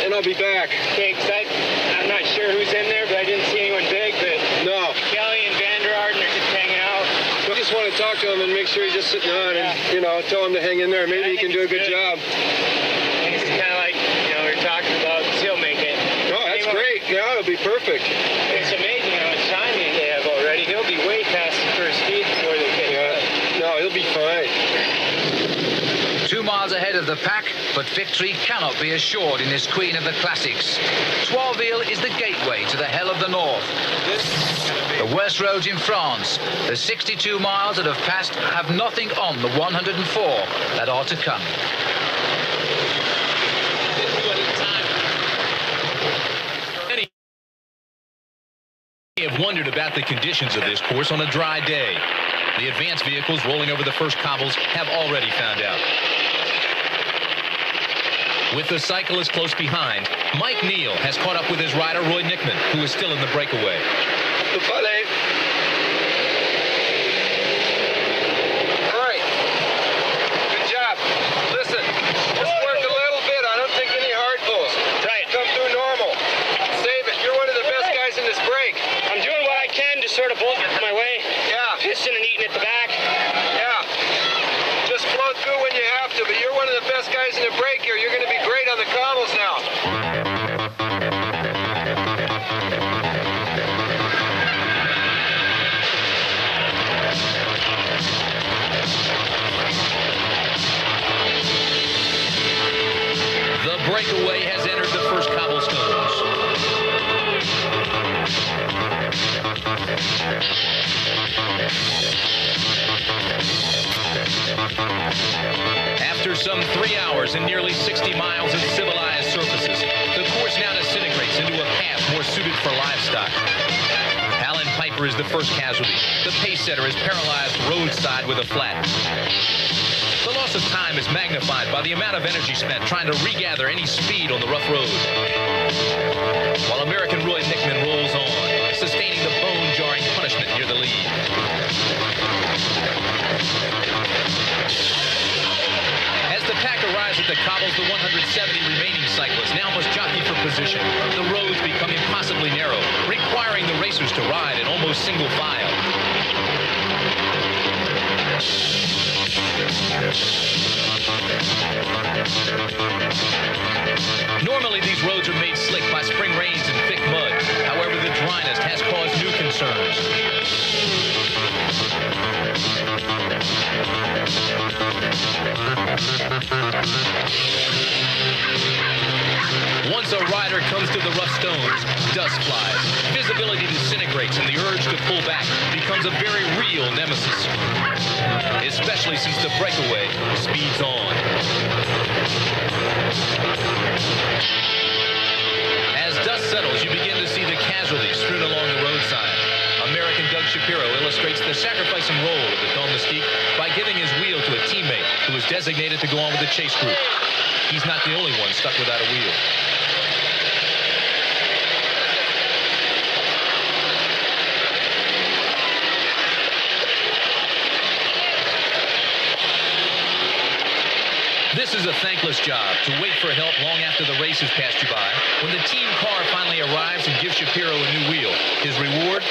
and I'll be back. Okay, 'cause I'm not sure who's in there, but I didn't see anyone big. But No, Kelly and Van der Arden are just hanging out. I just want to talk to him and make sure he's just sitting on and, you know, tell him to hang in there. Maybe he can do a good job. And it's kind of like, we're talking about, he'll make it. No, that's great. Yeah, it'll be perfect. It's amazing how much time they have already. He'll be way past the first speed before they get Yeah, no, he'll be fine. 2 miles ahead of the pack, but victory cannot be assured in this Queen of the Classics. Troisville is the gateway to the hell of the north. The worst roads in France. The 62 miles that have passed have nothing on the 104 that are to come. Many have wondered about the conditions of this course on a dry day. The advanced vehicles rolling over the first cobbles have already found out. With the cyclist close behind, Mike Neal has caught up with his rider Roy Nickman, who is still in the breakaway. All right. Good job. Listen, just work a little bit. I don't think any hard pulls. Try it. Come through normal. Save it. You're one of the best guys in this break. I'm doing what I can to sort of bolt my way. Yeah. Pissing and eating at the back. Yeah. Just flow through when you have to, but you're one of the best guys in the break here. You're going to be great on the cobbles now. The breakaway has entered the first cobblestones. After some 3 hours and nearly 60 miles of civilized surfaces, the course now disintegrates into a path more suited for livestock. Alan Piper is the first casualty. The pace setter is paralyzed roadside with a flat. The loss of time is magnified by the amount of energy spent trying to regather any speed on the rough road. While American Roy Nickman rolls on, sustaining the bone-jarring punishment near the lead. As the pack arrives at the cobbles, the 170 remaining cyclists now must jockey for position. The roads become impossibly narrow, requiring the racers to ride in almost single file. Normally, these roads are made slick by spring rains and thick mud. However, the dryness has caused new concerns. Once a rider comes to the rough stones, dust flies, visibility disintegrates, and the urge to pull back becomes a very real nemesis. Especially since the breakaway speeds on. As dust settles, you begin to see the casualties strewn along the roadside. American Doug Shapiro illustrates the sacrificing role of the Dome Mystique by giving his wheel to a teammate who was designated to go on with the chase group. He's not the only one stuck without a wheel. This is a thankless job, to wait for help long after the race has passed you by. When the team car finally arrives and gives Shapiro a new wheel, his reward?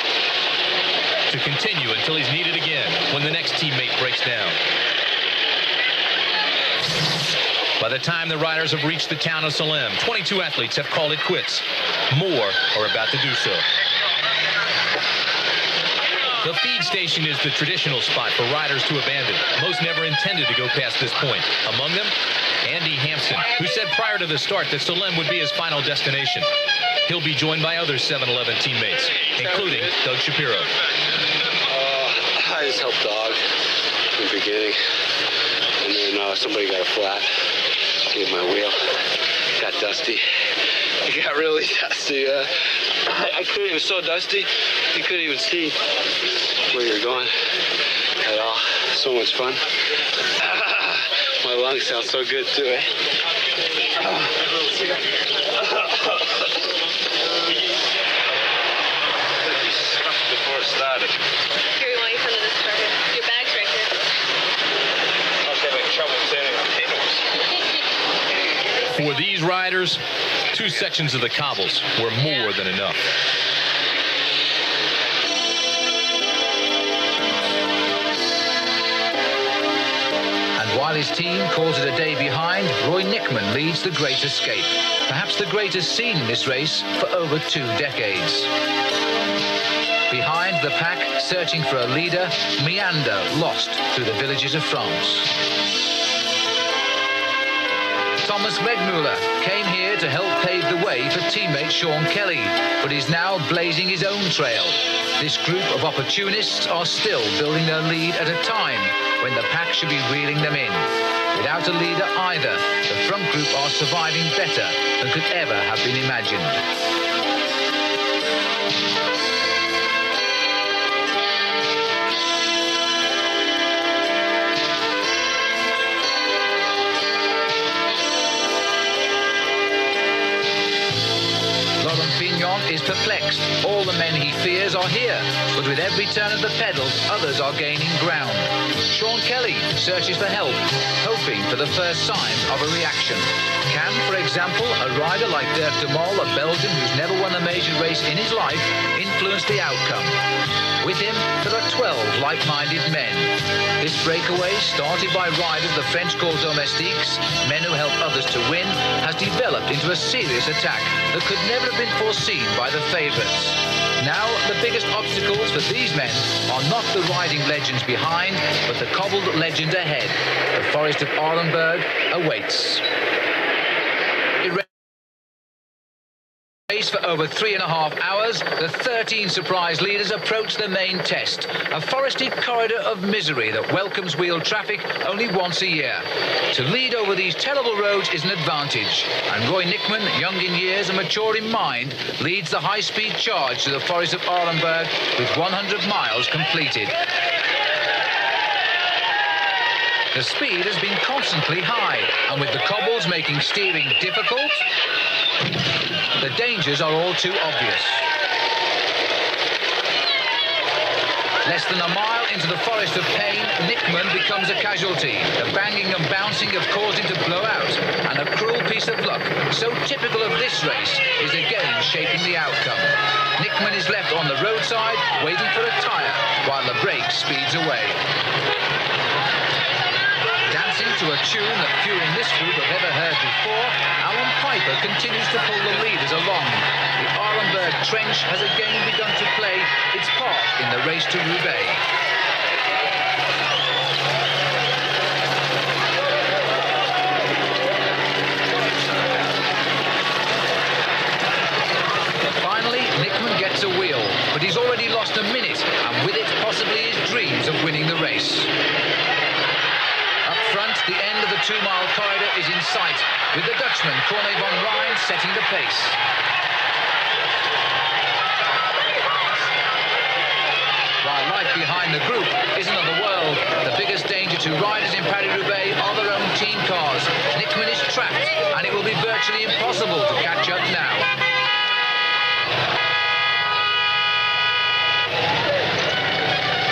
To continue until he's needed again when the next teammate breaks down. By the time the riders have reached the town of Salem, 22 athletes have called it quits. More are about to do so. The feed station is the traditional spot for riders to abandon. Most never intended to go past this point. Among them, Andy Hampson, who said prior to the start that Salem would be his final destination. He'll be joined by other 7-Eleven teammates, including Doug Shapiro. I just helped Dog in the beginning, and then somebody got a flat. Gave my wheel. Got dusty. It got really dusty. I couldn't. It was so dusty, you couldn't even see where you're going at all. So much fun. My lungs sound so good too, eh? Before it started. Here, we want you to come to this part here. Your bag's right here. I was having trouble turning potatoes. For these riders, 2 sections of the cobbles were more than enough. And while his team calls it a day behind, Roy Nickman leads the Great Escape. Perhaps the greatest seen in this race for over 2 decades. Behind the pack, searching for a leader, meander lost through the villages of France. Thomas Wegmuller came here to help pave the way for teammate Sean Kelly, but is now blazing his own trail. This group of opportunists are still building their lead at a time when the pack should be reeling them in. Without a leader either, the front group are surviving better than could ever have been imagined. Is perplexed. All the men he fears are here, but with every turn of the pedals, others are gaining ground. Sean Kelly searches for help, hoping for the first signs of a reaction. Can, for example, a rider like Dirk de Mol, a Belgian who's never won a major race in his life, influence the outcome? With him, there are 12 like-minded men. This breakaway, started by riders the French call domestiques, men who help others to win, has developed into a serious attack that could never have been foreseen by the favourites. Now, the biggest obstacles for these men are not the riding legends behind, but the cobbled legend ahead. The Forest of Arlenberg awaits. Race for over 3.5 hours, the 13 surprise leaders approach the main test, a forested corridor of misery that welcomes wheeled traffic only once a year. To lead over these terrible roads is an advantage, and Roy Nickman, young in years and mature in mind, leads the high-speed charge to the Forest of Arlenberg with 100 miles completed. The speed has been constantly high, and with the cobbles making steering difficult, the dangers are all too obvious. Less than a mile into the Forest of Pain, Nickman becomes a casualty. The banging and bouncing have caused him to blow out, and a cruel piece of luck, so typical of this race, is again shaping the outcome. Nickman is left on the roadside, waiting for a tyre, while the brake speeds away. Dancing to a tune that few in this group have ever heard before, Alan Piper continues to pull the leaders along. The Arlenberg Trench has again begun to play its part in the race to Roubaix. just a minute, and with it possibly his dreams of winning the race. Up front, the end of the 2-mile corridor is in sight, with the Dutchman Corne van Rijn setting the pace. While right behind the group is another world. The biggest danger to riders in Paris-Roubaix are their own team cars. Nitman is trapped, and it will be virtually impossible to catch up now.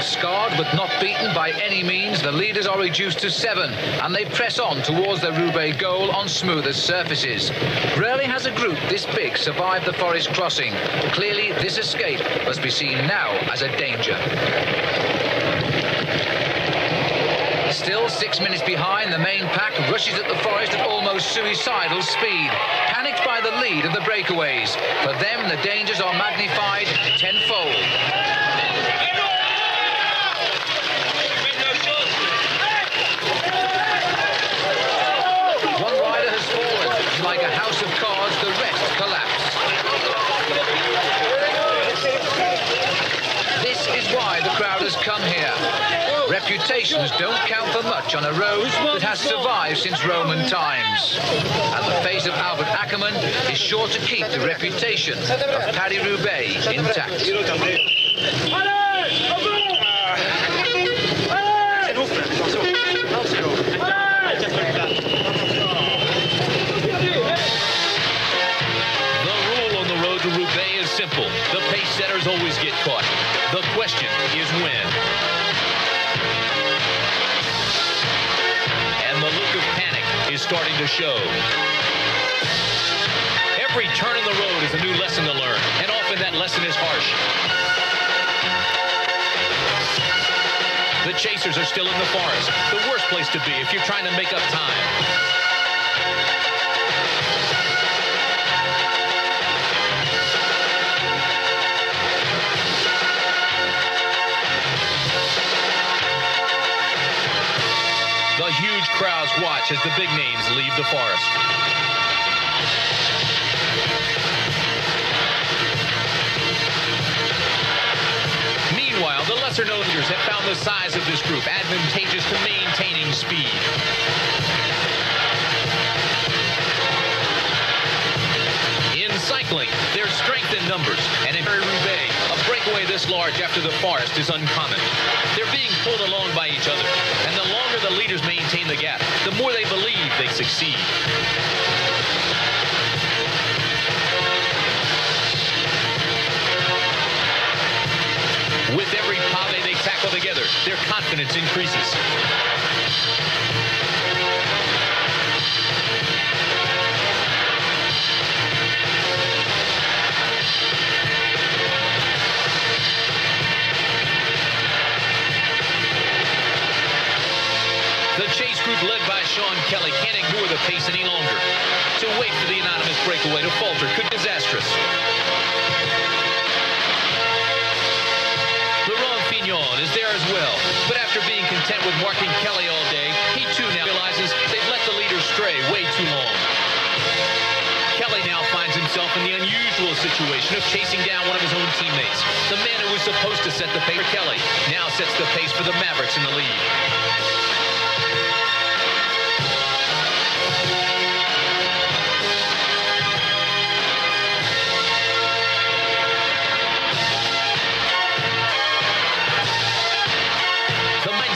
Scarred but not beaten by any means, the leaders are reduced to 7, and they press on towards their Roubaix goal on smoother surfaces. Rarely has a group this big survived the forest crossing. Clearly, this escape must be seen now as a danger. Still 6 minutes behind, the main pack rushes at the forest at almost suicidal speed, panicked by the lead of the breakaways. For them, the dangers are magnified tenfold. Like a house of cards, the rest collapse. This is why the crowd has come here. Reputations don't count for much on a road that has survived since Roman times. And the face of Albert Ackermann is sure to keep the reputation of Paris-Roubaix intact. Simple. The pace setters always get caught. The question is when. And the look of panic is starting to show. Every turn in the road is a new lesson to learn, and often that lesson is harsh. The chasers are still in the forest, the worst place to be if you're trying to make up time. The huge crowds watch as the big names leave the forest. Meanwhile, the lesser-known leaders have found the size of this group advantageous to maintaining speed. In cycling, there's strength in numbers, and in Paris-Roubaix, a breakaway this large after the forest is uncommon. They're being pulled along by each other, and the longer the leaders maintain the gap, the more they believe they succeed. With every pave they tackle together, their confidence increases. The chase group led by Sean Kelly can't ignore the pace any longer. To wait for the anonymous breakaway to falter could be disastrous. Laurent Fignon is there as well, but after being content with marking Kelly all day, he too now realizes they've let the leaders stray way too long. Kelly now finds himself in the unusual situation of chasing down one of his own teammates. The man who was supposed to set the pace for Kelly now sets the pace for the Mavericks in the lead.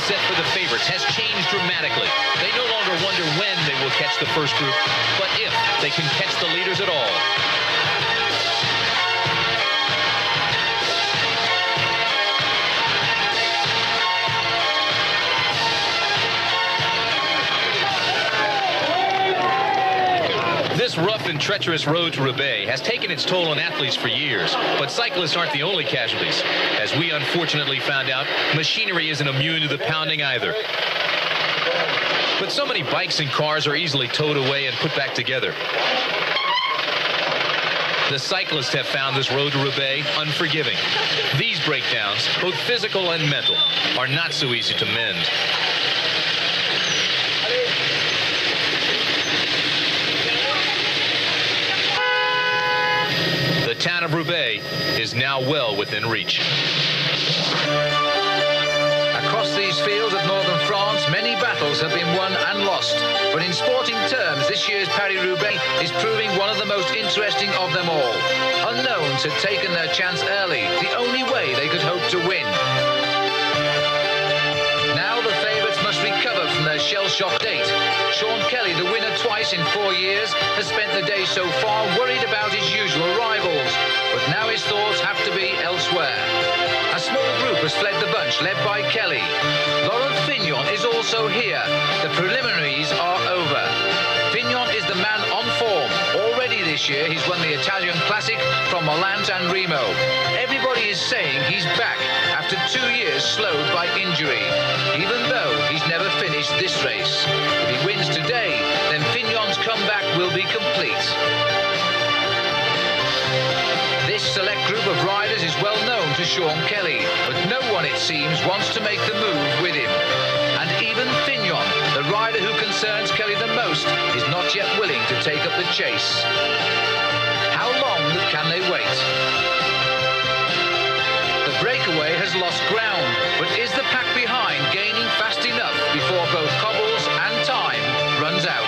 For the favorites has changed dramatically. They no longer wonder when they will catch the first group, but if they can catch the leaders at all. This rough and treacherous road to Roubaix has taken its toll on athletes for years, but cyclists aren't the only casualties. As we unfortunately found out, machinery isn't immune to the pounding either. But so many bikes and cars are easily towed away and put back together. The cyclists have found this road to Roubaix unforgiving. These breakdowns, both physical and mental, are not so easy to mend. The town of Roubaix is now well within reach. Across these fields of northern France, many battles have been won and lost. But in sporting terms, this year's Paris-Roubaix is proving one of the most interesting of them all. Unknowns had taken their chance early, the only way they could hope to win. Now the favourites must recover from their shell-shocked date. Sean Kelly, the winner twice in 4 years, has spent the day so far worried about his usual rivals. But now his thoughts have to be elsewhere. A small group has fled the bunch, led by Kelly. Laurent Fignon is also here. The preliminaries are over. Fignon is the man on form. Already this year, he's won the Italian Classic from Milan San Remo. Everybody is saying he's back after 2 years slowed by injury, even though he's never finished this race. If he wins today, then Fignon's comeback will be complete. This select group of riders is well known to Sean Kelly, but no one, it seems, wants to make the move with him. And even Fignon, the rider who concerns Kelly the most, is not yet willing to take up the chase. How long can they wait? The breakaway has lost ground, but is the pack behind gaining fast enough before both cobbles and time runs out?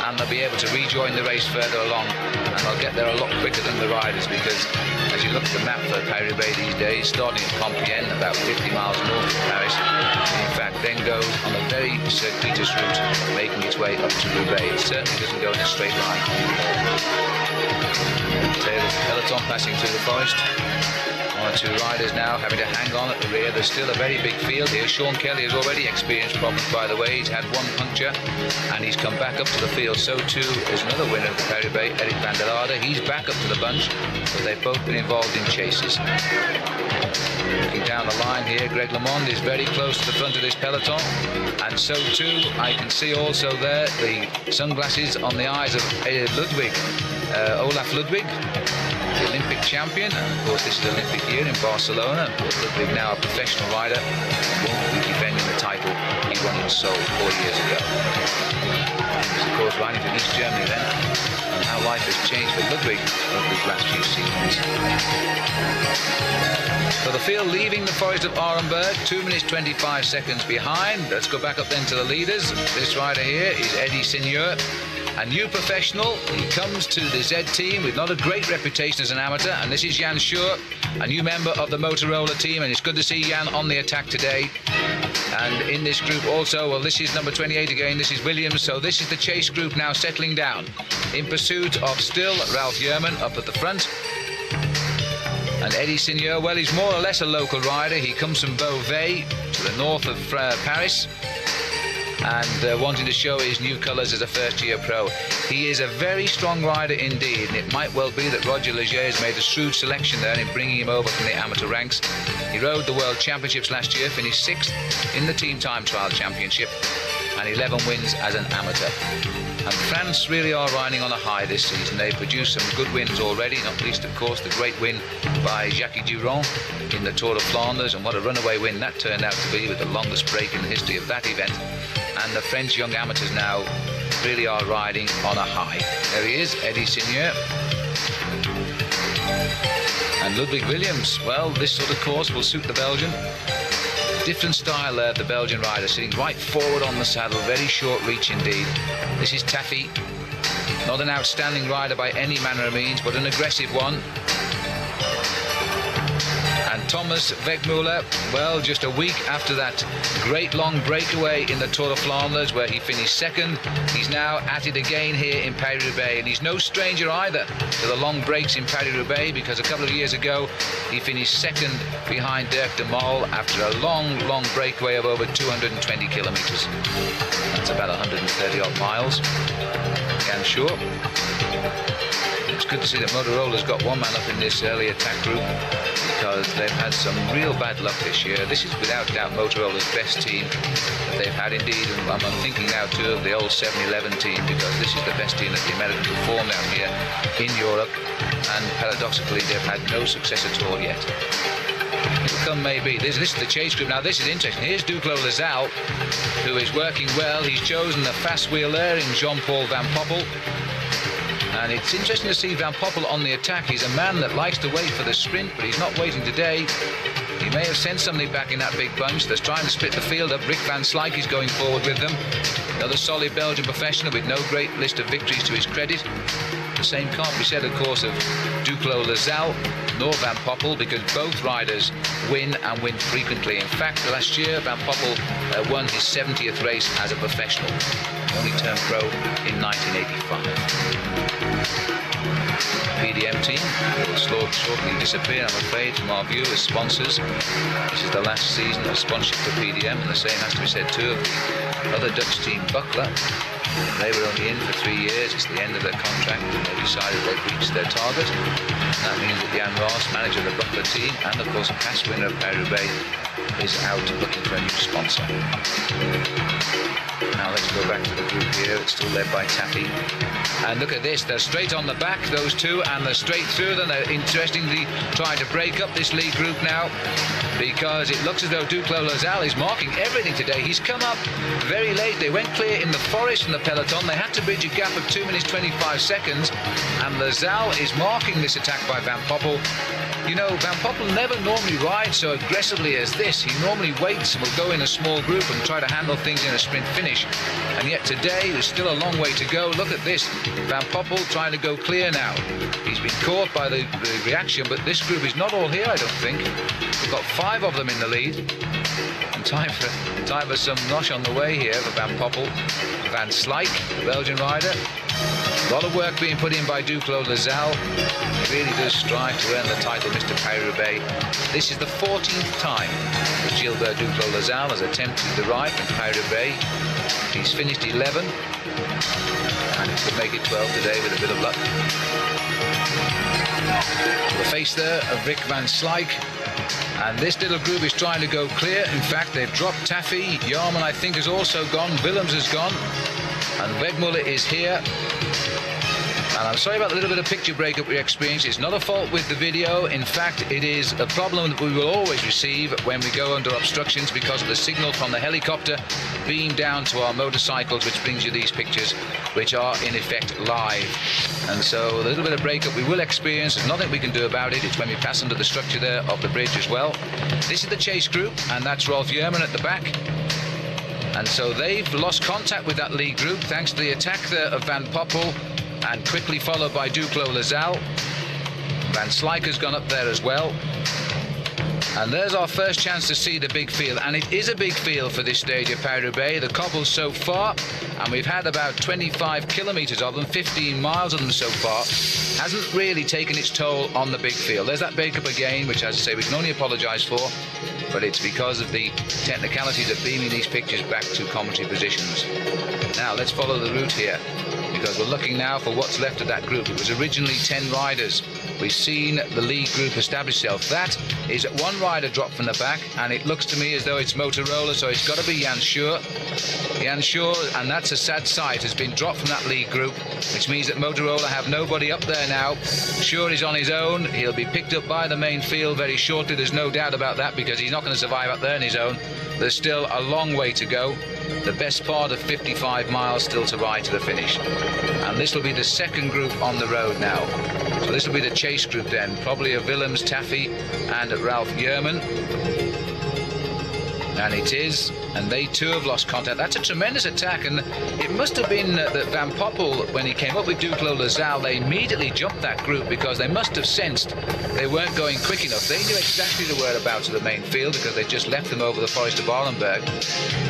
And they'll be able to rejoin the race further along, and they'll get there a lot quicker than the riders, because as you look at the map for Paris-Roubaix these days, starting at Compiègne, about 50 miles north of Paris, in fact then goes on a very circuitous route, making its way up to Roubaix. It certainly doesn't go in a straight line. Tail of the peloton passing through the forest. 1 or 2 riders now having to hang on at the rear. There's still a very big field here. Sean Kelly has already experienced problems, by the way. He's had 1 puncture and he's come back up to the field. So too is another winner of the Paris-Roubaix, Eric van der Lade. He's back up to the bunch, but they've both been involved in chases. Looking down the line here, Greg LeMond is very close to the front of this peloton, and so too I can see also there the sunglasses on the eyes of Ludwig, Olaf Ludwig, the Olympic champion, and of course this is the Olympic year in Barcelona. Ludwig, now a professional rider, won't be defending the title he won in Seoul 4 years ago. He's of course riding for East Germany then, and how life has changed for Ludwig over these last few seasons. So the field leaving the forest of Arenberg, 2 minutes 25 seconds behind. Let's go back up then to the leaders. This rider here is Eddie Seigneur, a new professional. He comes to the Z team with not a great reputation as an amateur, and this is Jan Schur, a new member of the Motorola team, and it's good to see Jan on the attack today. And in this group also, well, this is number 28 again, this is Williams, so this is the chase group now settling down in pursuit of still Ralph Yerman up at the front. And Eddie Seigneur, well, he's more or less a local rider. He comes from Beauvais, to the north of Paris, and wanting to show his new colours as a first-year pro. He is a very strong rider indeed, and it might well be that Roger Leger has made a shrewd selection there in bringing him over from the amateur ranks. He rode the World Championships last year, finished 6th in the Team Time Trial Championship, and 11 wins as an amateur. And France really are riding on a high this season. They've produced some good wins already, not least, of course, the great win by Jacques Durand in the Tour of Flanders, and what a runaway win that turned out to be, with the longest break in the history of that event. And the French young amateurs now really are riding on a high. There he is, Eddie Seigneur. And Ludwig Williams, well, this sort of course will suit the Belgian. Different style there, the Belgian rider, sitting right forward on the saddle, very short reach indeed. This is Taffy, not an outstanding rider by any manner of means, but an aggressive one. And Thomas Wegmuller, well, just a week after that great long breakaway in the Tour of Flanders where he finished second, he's now at it again here in Paris-Roubaix. And he's no stranger either to the long breaks in Paris-Roubaix, because a couple of years ago he finished second behind Dirk de Mol after a long breakaway of over 220 kilometers. That's about 130 odd miles. Jan Sure. It's good to see that Motorola's got one man up in this early attack group, because they've had some real bad luck this year. This is without doubt Motorola's best team that they've had indeed, and I'm thinking now too of the old 7-11 team, because this is the best team that the Americans have formed down here in Europe, and paradoxically they've had no success at all yet. It'll come maybe. This is the chase group. Now this is interesting. Here's Duclos Lazal, who is working well. He's chosen the fast wheeler in Jean-Paul Van Poppel. And it's interesting to see Van Poppel on the attack. He's a man that likes to wait for the sprint, but he's not waiting today. He may have sent somebody back in that big bunch that's trying to split the field up. Rick van Slyke is going forward with them. Another solid Belgian professional with no great list of victories to his credit. The same can't be said, of course, of Duclos Lazal nor Van Poppel, because both riders win and win frequently. In fact, last year Van Poppel won his 70th race as a professional. He only turned pro in 1985. PDM team will shortly disappear, I'm afraid, from our view as sponsors. This is the last season of sponsorship for PDM, and the same has to be said too of the other Dutch team, Buckler. They were only in for 3 years. It's the end of their contract, and they decided they'd reached their target. And that means that Jan Ross, manager of the Buckler team, and of course a past winner of Paris-Roubaix, is out looking for a new sponsor. Now let's go back to the group here. It's still led by Taffy. And look at this, they're straight on the back, those two, and they're straight through them. They're interestingly trying to break up this lead group now, because it looks as though Duclos Lazal is marking everything today. He's come up very late. They went clear in the forest in the peloton. They had to bridge a gap of 2 minutes 25 seconds, and Lazal is marking this attack by Van Poppel. You know, Van Poppel never normally rides so aggressively as this. He normally waits and will go in a small group and try to handle things in a sprint finish. And yet today, there's still a long way to go. Look at this. Van Poppel trying to go clear now. He's been caught by the reaction, but this group is not all here, I don't think. We've got 5 of them in the lead. And time for some nosh on the way here for Van Poppel. Van Slyke, the Belgian rider. A lot of work being put in by Duclos Lazal. He really does strive to earn the title, Mr. Paris-Roubaix. This is the 14th time that Gilbert Duclos Lazal has attempted to ride in Paris-Roubaix. He's finished 11, and he could make it 12 today with a bit of luck. The face there of Rick van Slyke. And this little group is trying to go clear. In fact, they've dropped Taffy. Jarman, I think, has also gone. Willems has gone. And Wegmuller is here. And I'm sorry about the little bit of picture breakup we experienced. It's not a fault with the video. In fact, it is a problem that we will always receive when we go under obstructions because of the signal from the helicopter beamed down to our motorcycles, which brings you these pictures, which are in effect live. And so the little bit of breakup we will experience, there's nothing we can do about it. It's when we pass under the structure there of the bridge as well. This is the chase group, and that's Rolf Jerman at the back. And so they've lost contact with that lead group thanks to the attack there of Van Poppel, and quickly followed by Duclos Lazal. Van Slyke has gone up there as well. And there's our first chance to see the big field, and it is a big field for this stage of Paris-Roubaix. The cobbles so far, and we've had about 25 kilometres of them, 15 miles of them so far, hasn't really taken its toll on the big field. There's that breakup again, which, as I say, we can only apologise for, but it's because of the technicalities of beaming these pictures back to commentary positions. Now let's follow the route here, because we're looking now for what's left of that group. It was originally 10 riders. We've seen the lead group establish itself. That is one rider dropped from the back, and it looks to me as though it's Motorola, so it's got to be Jan Sure. Jan Sure, and that's a sad sight, has been dropped from that lead group, which means that Motorola have nobody up there now. Sure is on his own. He'll be picked up by the main field very shortly. There's no doubt about that, because he's not going to survive up there on his own. There's still a long way to go. The best part of 55 miles still to ride to the finish. And this will be the second group on the road now. So this will be the chase group then, probably of Willems, Taffy and Ralph Jerman. And it is, and they too have lost contact. That's a tremendous attack, and it must have been that Van Poppel, when he came up with Duclos Lasalle, they immediately jumped that group because they must have sensed they weren't going quick enough. They knew exactly the whereabouts of the main field because they just left them over the Forest of Arlenberg.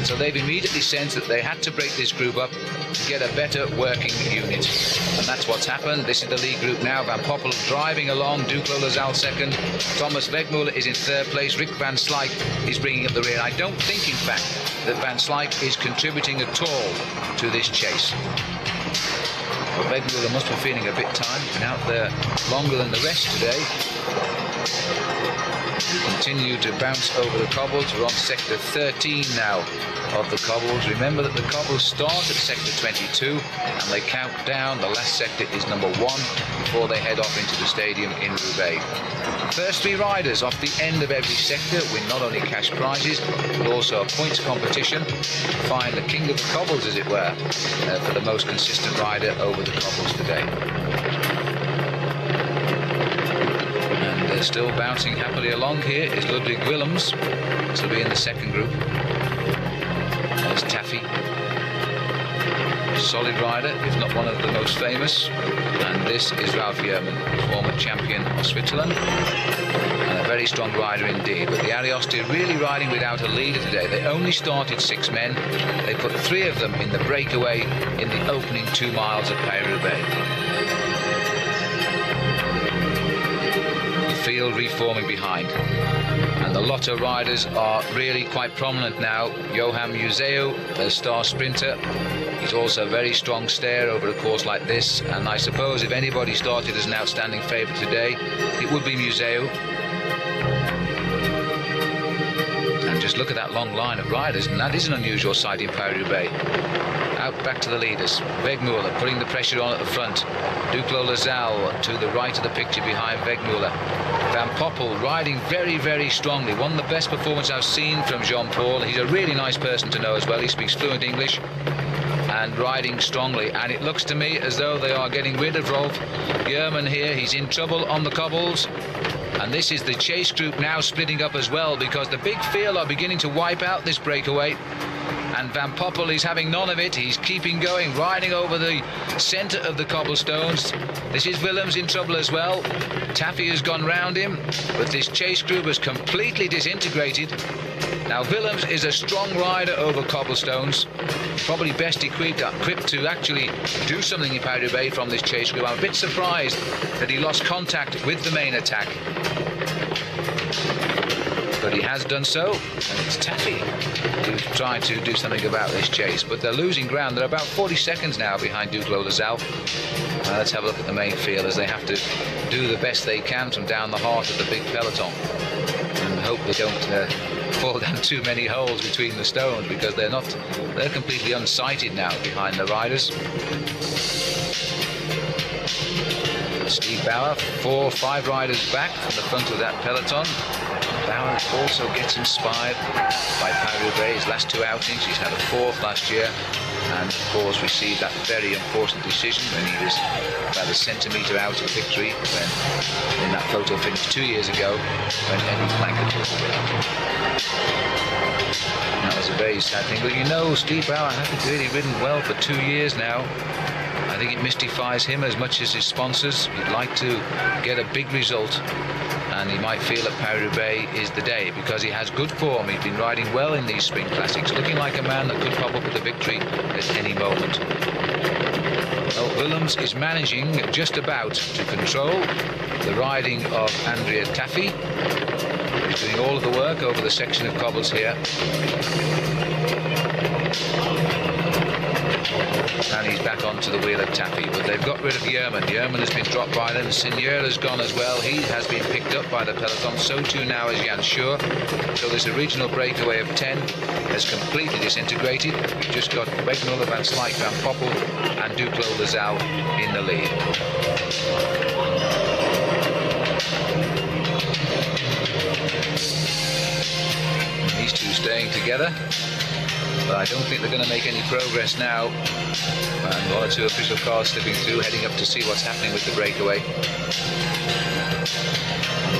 So they've immediately sensed that they had to break this group up to get a better working unit. And that's what's happened. This is the lead group now. Van Poppel driving along, Duclos Lasalle second. Thomas Wegmuller is in third place. Rick Van Slyke is bringing up the rear. I don't think, in fact, that Van Slyke is contributing at all to this chase. Well, Wegmuller must be feeling a bit tired. He's been out there longer than the rest today. We continue to bounce over the cobbles. We're on sector 13 now of the cobbles. Remember that the cobbles start at sector 22 and they count down. The last sector is number 1 before they head off into the stadium in Roubaix. First 3 riders off the end of every sector win not only cash prizes but also a points competition to find the king of the cobbles, as it were, for the most consistent rider over the cobbles today. Still bouncing happily along here is Ludwig Willems. This will be in the second group. There's Taffy. Solid rider, if not one of the most famous. And this is Ralph Yerman, former champion of Switzerland. And a very strong rider indeed. But the Ariosti are really riding without a leader today. They only started 6 men. They put 3 of them in the breakaway in the opening 2 miles of Paris-Roubaix. Field reforming behind, and the Lotto riders are really quite prominent now. Johan Museo, the star sprinter, he's also a very strong stayer over a course like this, and I suppose if anybody started as an outstanding favourite today, it would be Museo. And just look at that long line of riders, and that is an unusual sight in Paris-Roubaix. Out back to the leaders. Wegmuller putting the pressure on at the front. Duclos Lasalle to the right of the picture behind Wegmuller. Van Poppel riding very, very strongly. One of the best performances I've seen from Jean-Paul. He's a really nice person to know as well. He speaks fluent English and riding strongly. And it looks to me as though they are getting rid of Rolf Yerman here. He's in trouble on the cobbles. And this is the chase group now splitting up as well because the big field are beginning to wipe out this breakaway. And Van Poppel is having none of it. He's keeping going, riding over the centre of the cobblestones. This is Willems in trouble as well. Taffy has gone round him, but this chase group has completely disintegrated. Now Willems is a strong rider over cobblestones, probably best equipped to actually do something in Paris-Roubaix from this chase group. I'm a bit surprised that he lost contact with the main attack. But he has done so, and it's Taffy who's trying to do something about this chase. But they're losing ground. They're about 40 seconds now behind Duclos Lasalle. Let's have a look at the main field as they have to do the best they can from down the heart of the big peloton. And hope they don't fall down too many holes between the stones because they're completely unsighted now behind the riders. Steve Bauer, 4 or 5 riders back from the front of that peloton. Bauer also gets inspired by Paris-Roubaix. His last 2 outings, he's had a 4th last year, and of course received that very important decision when he was about a centimetre out of victory when in that photo finish 2 years ago when Henry Plankett took the win. That was a very sad thing. But you know, Steve Bauer hasn't really ridden well for 2 years now. I think it mystifies him as much as his sponsors. He'd like to get a big result, and he might feel that Paris-Roubaix is the day because he has good form. He's been riding well in these spring classics, looking like a man that could pop up with a victory at any moment. Well, Willems is managing just about to control the riding of Andrea Taffy. He's doing all of the work over the section of cobbles here. And he's back onto the wheel of Taffy, but they've got rid of Yerman. Yerman has been dropped by them. Seigneur has gone as well. He has been picked up by the peloton. So too now is Jan Schur. So this original breakaway of 10 has completely disintegrated. We've just got Wegmuller, Van Slyke, Van Poppel and Duclos Lasalle in the lead. And these two staying together. But I don't think they're going to make any progress now. And 1 or 2 official cars slipping through, heading up to see what's happening with the breakaway.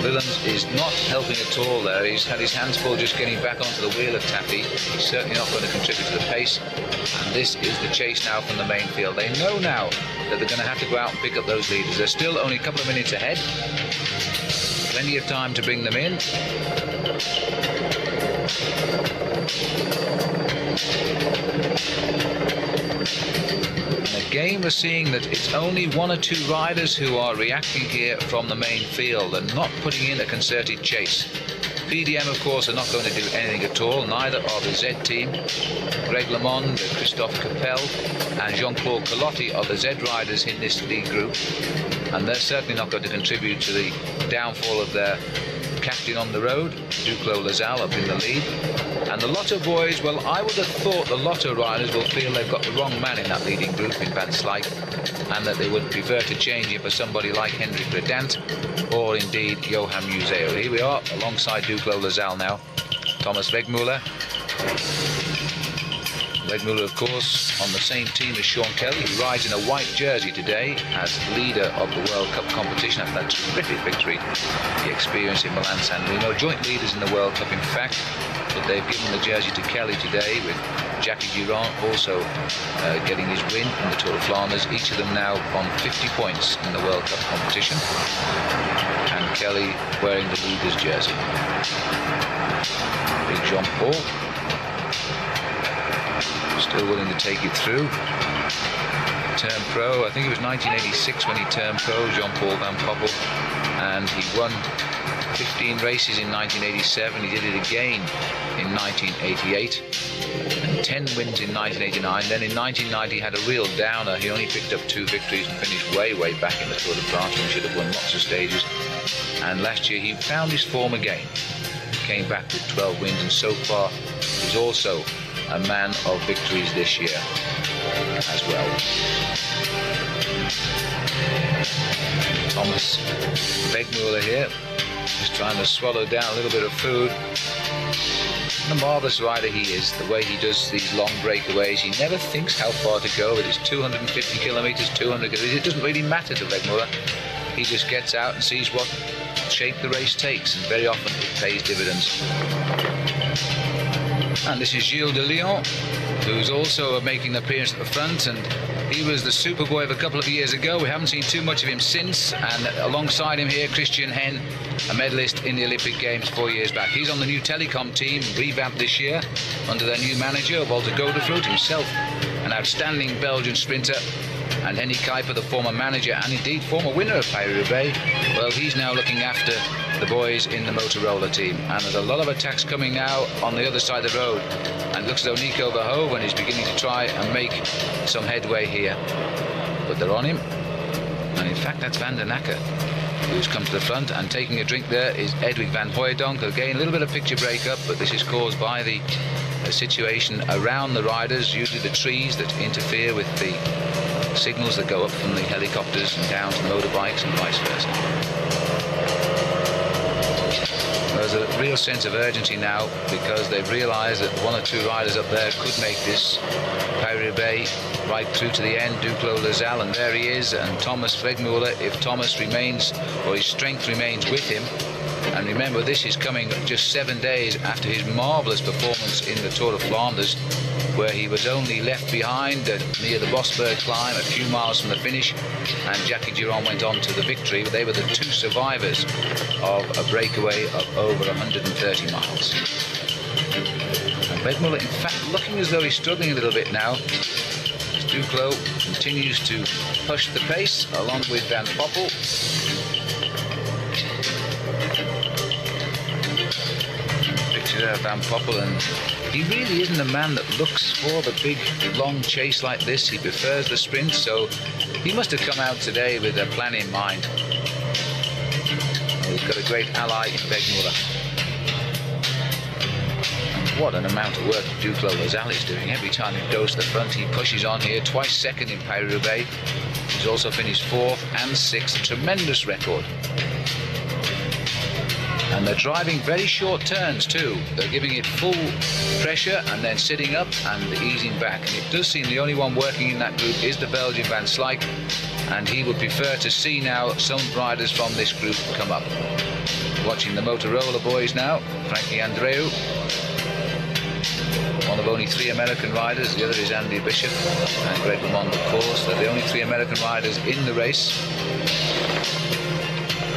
Willems is not helping at all there. He's had his hands full just getting back onto the wheel of Taffy. He's certainly not going to contribute to the pace. And this is the chase now from the main field. They know now that they're going to have to go out and pick up those leaders. They're still only a couple of minutes ahead. Plenty of time to bring them in. And again, we're seeing that it's only one or two riders who are reacting here from the main field and not putting in a concerted chase. PDM, of course, are not going to do anything at all. Neither are the Z team. Greg LeMond, Christophe Capel, and Jean-Claude Calotti are the Z riders in this lead group, and they're certainly not going to contribute to the downfall of their captain on the road, Duclos Lazal, up in the lead. And the Lotto boys, well, I would have thought the Lotto riders will feel they've got the wrong man in that leading group in Van Slyke, and that they would prefer to change him for somebody like Henrik Redant or indeed Johan Museo. Here we are alongside Duclos Lazal now. Thomas Wegmuller. Wegmuller, of course, on the same team as Sean Kelly, who rides in a white jersey today as leader of the World Cup competition after that terrific victory he experienced in Milan-San Remo. Joint leaders in the World Cup, in fact, but they've given the jersey to Kelly today, with Jackie Durand also getting his win in the Tour of Flanders. Each of them now on 50 points in the World Cup competition, and Kelly wearing the leader's jersey. Big Jean-Paul, still willing to take it through. Turned pro, I think it was 1986 when he turned pro, Jean-Paul Van Poppel, and he won 15 races in 1987. He did it again in 1988, and 10 wins in 1989. Then in 1990 he had a real downer. He only picked up 2 victories and finished way back in the Tour de France, when he should have won lots of stages. And last year he found his form again, came back with 12 wins, and so far he's also a man of victories this year as well. Thomas Wegmuller here, just trying to swallow down a little bit of food. The marvellous rider he is, the way he does these long breakaways. He never thinks how far to go. It is 250 kilometres, 200 kilometres. It doesn't really matter to Wegmuller. He just gets out and sees what shape the race takes, and very often it pays dividends. And this is Gilles de Lyon, who's also making an appearance at the front, and he was the Superboy of a couple of years ago. We haven't seen too much of him since, and alongside him here, Christian Hen, a medalist in the Olympic Games 4 years back. He's on the new Telecom team, revamped this year under their new manager, Walter Godefroot, himself an outstanding Belgian sprinter, and Henny Kuiper, the former manager and indeed former winner of Paris-Roubaix, well, he's now looking after the boys in the Motorola team. And there's a lot of attacks coming now on the other side of the road, and it looks as though Nico Verhoeven is beginning to try and make some headway here, but they're on him. And in fact, that's Van der Nacker who's come to the front, and taking a drink there is Edwig van Hooijdonk. Again, a little bit of picture breakup, but this is caused by the situation around the riders, usually the trees that interfere with the signals that go up from the helicopters and down to the motorbikes and vice versa. There's a real sense of urgency now, because they've realised that 1 or 2 riders up there could make this Paris-Roubaix right through to the end. Duclos Lazal, and there he is, and Thomas Wegmuller, if Thomas remains, or his strength remains with him. And remember, this is coming just 7 days after his marvellous performance in the Tour of Flanders, where he was only left behind near the Bosberg climb, a few miles from the finish, and Jackie Durand went on to the victory. They were the 2 survivors of a breakaway of over 130 miles. And Wegmuller, in fact, looking as though he's struggling a little bit now. Duclos continues to push the pace along with Van Poppel. Picture there of Van Poppel, and he really isn't a man that looks for the big long chase like this. He prefers the sprint, so he must have come out today with a plan in mind. He's got a great ally in Wegmuller. What an amount of work Duclos Lazal is doing. Every time he goes to the front, he pushes on here. Twice second in Paris-Roubaix. He's also finished 4th and 6th. A tremendous record. And they're driving very short turns too. They're giving it full pressure and then sitting up and easing back. And it does seem the only one working in that group is the Belgian Van Slyke, and he would prefer to see now some riders from this group come up. Watching the Motorola boys now. Frankie Andreu, one of only 3 American riders. The other is Andy Bishop and Greg LeMond, of course. They're the only 3 American riders in the race.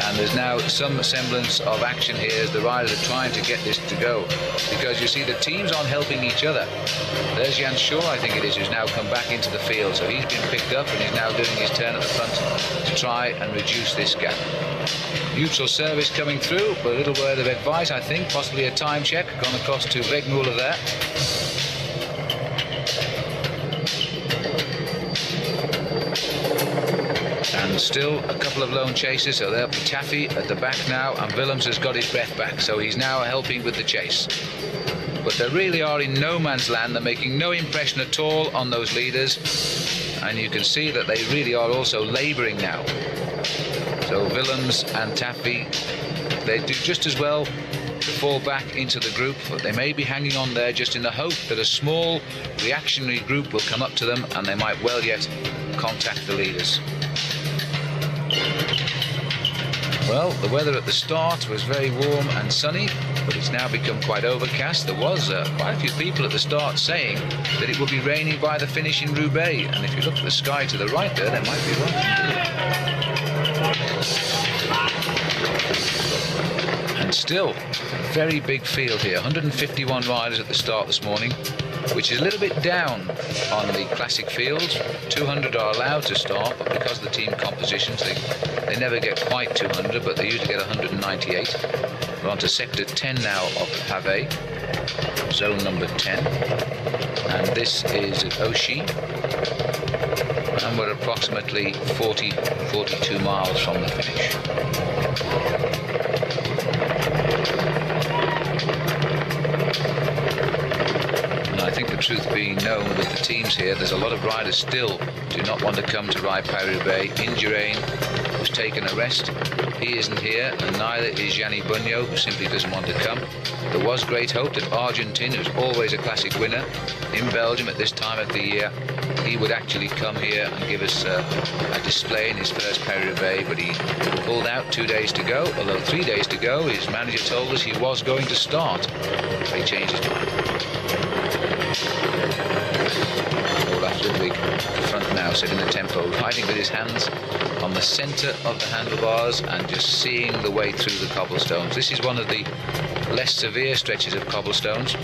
And there's now some semblance of action here as the riders are trying to get this to go, because you see the teams aren't helping each other. There's Jan Shaw, I think it is, who's now come back into the field, so he's been picked up and he's now doing his turn at the front to try and reduce this gap. Neutral service coming through, but a little word of advice, I think, possibly a time check gone across to Wegmuller there. And still a couple of lone chasers, so there'll be Taffy at the back now, and Willems has got his breath back, so he's now helping with the chase. But they really are in no man's land. They're making no impression at all on those leaders, and you can see that they really are also labouring now. So Willems and Taffy, they do just as well to fall back into the group, but they may be hanging on there just in the hope that a small reactionary group will come up to them and they might well yet contact the leaders. Well, the weather at the start was very warm and sunny, but it's now become quite overcast. There was quite a few people at the start saying that it would be raining by the finish in Roubaix, and if you look at the sky to the right there, they might be right. And still, a very big field here. 151 riders at the start this morning, which is a little bit down on the classic fields. 200 are allowed to start, but because of the team compositions, they never get quite 200, but they usually get 198. We're on to sector 10 now of the pavé, zone number 10, and this is at Oshie, and we're approximately 42 miles from the finish. I think the truth being known with the teams here, there's a lot of riders still do not want to come to ride Paris-Roubaix. Indurain, who's taken a rest, he isn't here, and neither is Gianni Bugno, who simply doesn't want to come. There was great hope that Argentin, who's always a classic winner in Belgium at this time of the year, he would actually come here and give us a display in his first Paris-Roubaix, but he pulled out 2 days to go, although 3 days to go. His manager told us he was going to start, but he changed his mind. Olaf Ludwig at the front now, setting the tempo, riding with his hands on the centre of the handlebars and just seeing the way through the cobblestones. This is one of the less severe stretches of cobblestones.